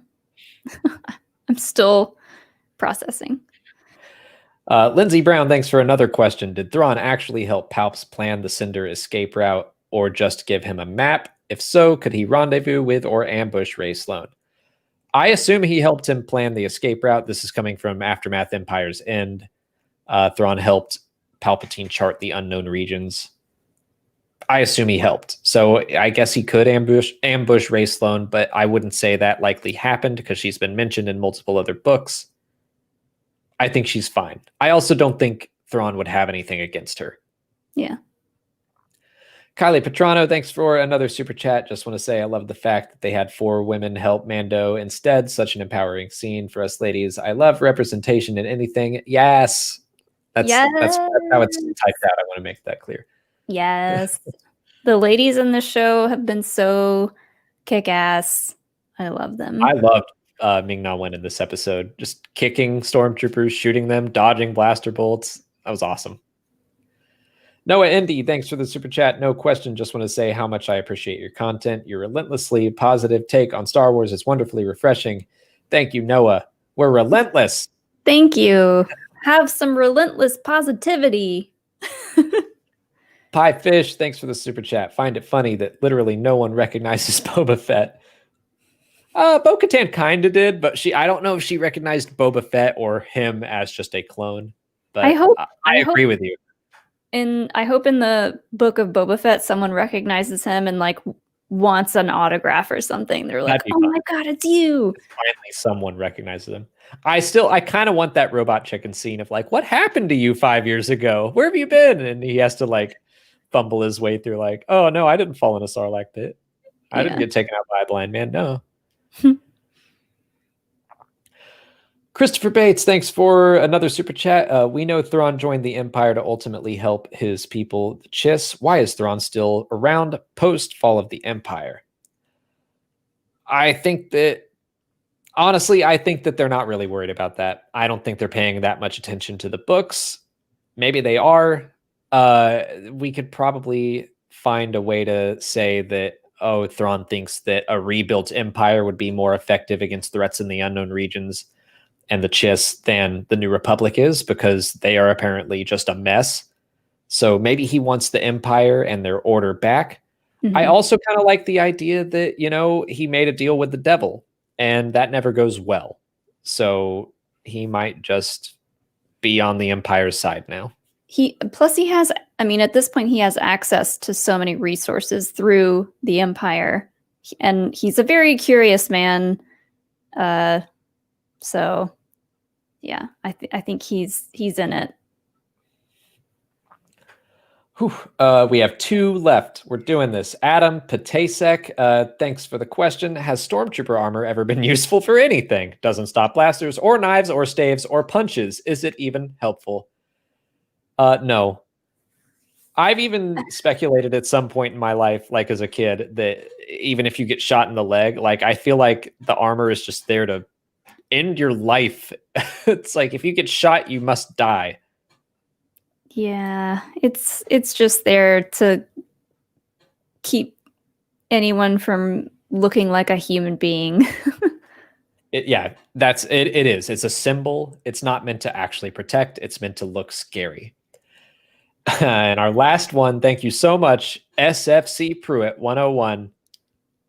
I'm still processing. Lindsey Brown, thanks for another question. Did Thrawn actually help Palps plan the Cinder escape route or just give him a map? If so, could he rendezvous with or ambush Rey Sloane? I assume he helped him plan the escape route. This is coming from Aftermath Empire's End. Thrawn helped Palpatine chart the unknown regions. I assume he helped. So I guess he could ambush Rey Sloane, but I wouldn't say that likely happened because she's been mentioned in multiple other books. I think she's fine. I also don't think Thrawn would have anything against her. Yeah. Kylie Petrano, thanks for another super chat. Just want to say I love the fact that they had 4 women help Mando instead. Such an empowering scene for us ladies. I love representation in anything. Yes. That's how it's typed out. I want to make that clear. Yes. The ladies in the show have been so kick-ass. I love them. I loved Ming-Na Wen in this episode. Just kicking stormtroopers, shooting them, dodging blaster bolts. That was awesome. Noah Indy, thanks for the super chat. No question. Just want to say how much I appreciate your content. Your relentlessly positive take on Star Wars is wonderfully refreshing. Thank you, Noah. We're relentless. Thank you. Have some relentless positivity. Pie Fish, thanks for the super chat. Find it funny that literally no one recognizes Boba Fett. Bo-Katan kind of did, but I don't know if she recognized Boba Fett or him as just a clone. But I agree with you. I hope in the book of Boba Fett, someone recognizes him and like wants an autograph or something. They're like, "Oh my god, it's you!" Finally, someone recognizes him. I kind of want that Robot Chicken scene of like, what happened to you 5 years ago? Where have you been? And he has to like fumble his way through like, oh no, I didn't fall in a Sarlacc pit. I didn't get taken out by a blind man. No. Christopher Bates, thanks for another super chat. We know Thrawn joined the Empire to ultimately help his people, the Chiss. Why is Thrawn still around post fall of the Empire? I think that they're not really worried about that. I don't think they're paying that much attention to the books. Maybe they are. We could probably find a way to say that, Thrawn thinks that a rebuilt Empire would be more effective against threats in the unknown regions and the Chiss than the New Republic is, because they are apparently just a mess. So maybe he wants the Empire and their order back. Mm-hmm. I also kind of like the idea that, he made a deal with the devil and that never goes well. So he might just be on the Empire's side now. At this point, he has access to so many resources through the Empire, and he's a very curious man. So yeah, I think he's in it. We have 2 left. We're doing this. Adam Patasek, thanks for the question. Has Stormtrooper armor ever been useful for anything? Doesn't stop blasters or knives or staves or punches. Is it even helpful? No. I've even speculated at some point in my life, like as a kid, that even if you get shot in the leg, like I feel like the armor is just there to end your life. It's like if you get shot, you must die. Yeah, it's just there to keep anyone from looking like a human being. That's it. It is. It's a symbol. It's not meant to actually protect. It's meant to look scary. And our last one, thank you so much, SFC Pruitt 101.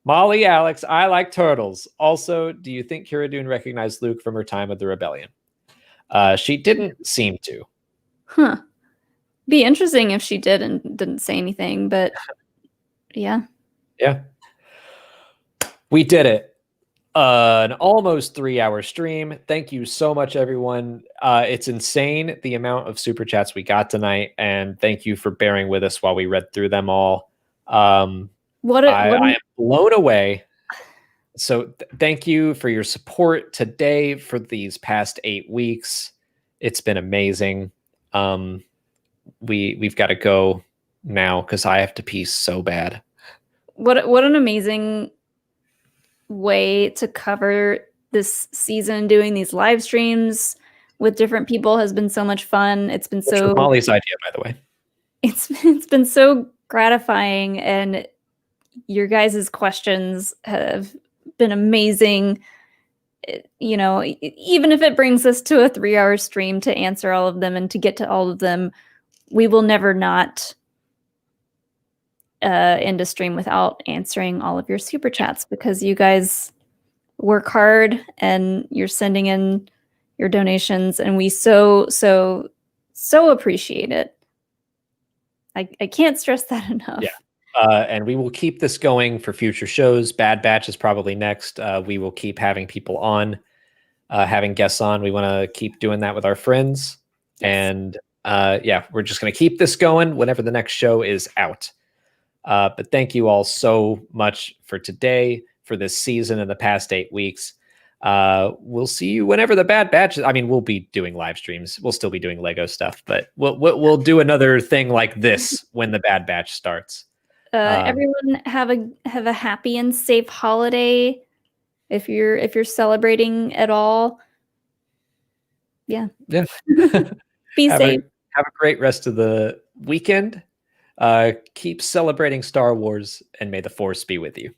Molly Alex, I like turtles. Also, do you think Cara Dune recognized Luke from her time of the rebellion? She didn't seem to. Huh. Be interesting if she did and didn't say anything, but yeah. Yeah. We did it. An almost 3-hour stream. Thank you so much, everyone. It's insane the amount of super chats we got tonight, and thank you for bearing with us while we read through them all. I am blown away. So thank you for your support today for these past 8 weeks. It's been amazing. We've got to go now because I have to pee so bad. What an amazing way to cover this season. Doing these live streams with different people has been so much fun. It's been so Molly's idea, by the way. It's been so gratifying, and your guys' questions have been amazing. Even if it brings us to a 3-hour stream to answer all of them and to get to all of them, we will never not end a stream without answering all of your super chats, because you guys work hard and you're sending in your donations, and we so appreciate it. I can't stress that enough. Yeah. And we will keep this going for future shows. Bad Batch is probably next. We will keep having people on, having guests on. We want to keep doing that with our friends. Yes. And we're just going to keep this going whenever the next show is out. But thank you all so much for today, for this season and the past 8 weeks. We'll see you whenever the Bad Batch. I mean, we'll be doing live streams. We'll still be doing Lego stuff, but we'll do another thing like this when the Bad Batch starts. Everyone have a happy and safe holiday. If you're celebrating at all, yeah. Be safe. Have a great rest of the weekend. Keep celebrating Star Wars, and may the Force be with you.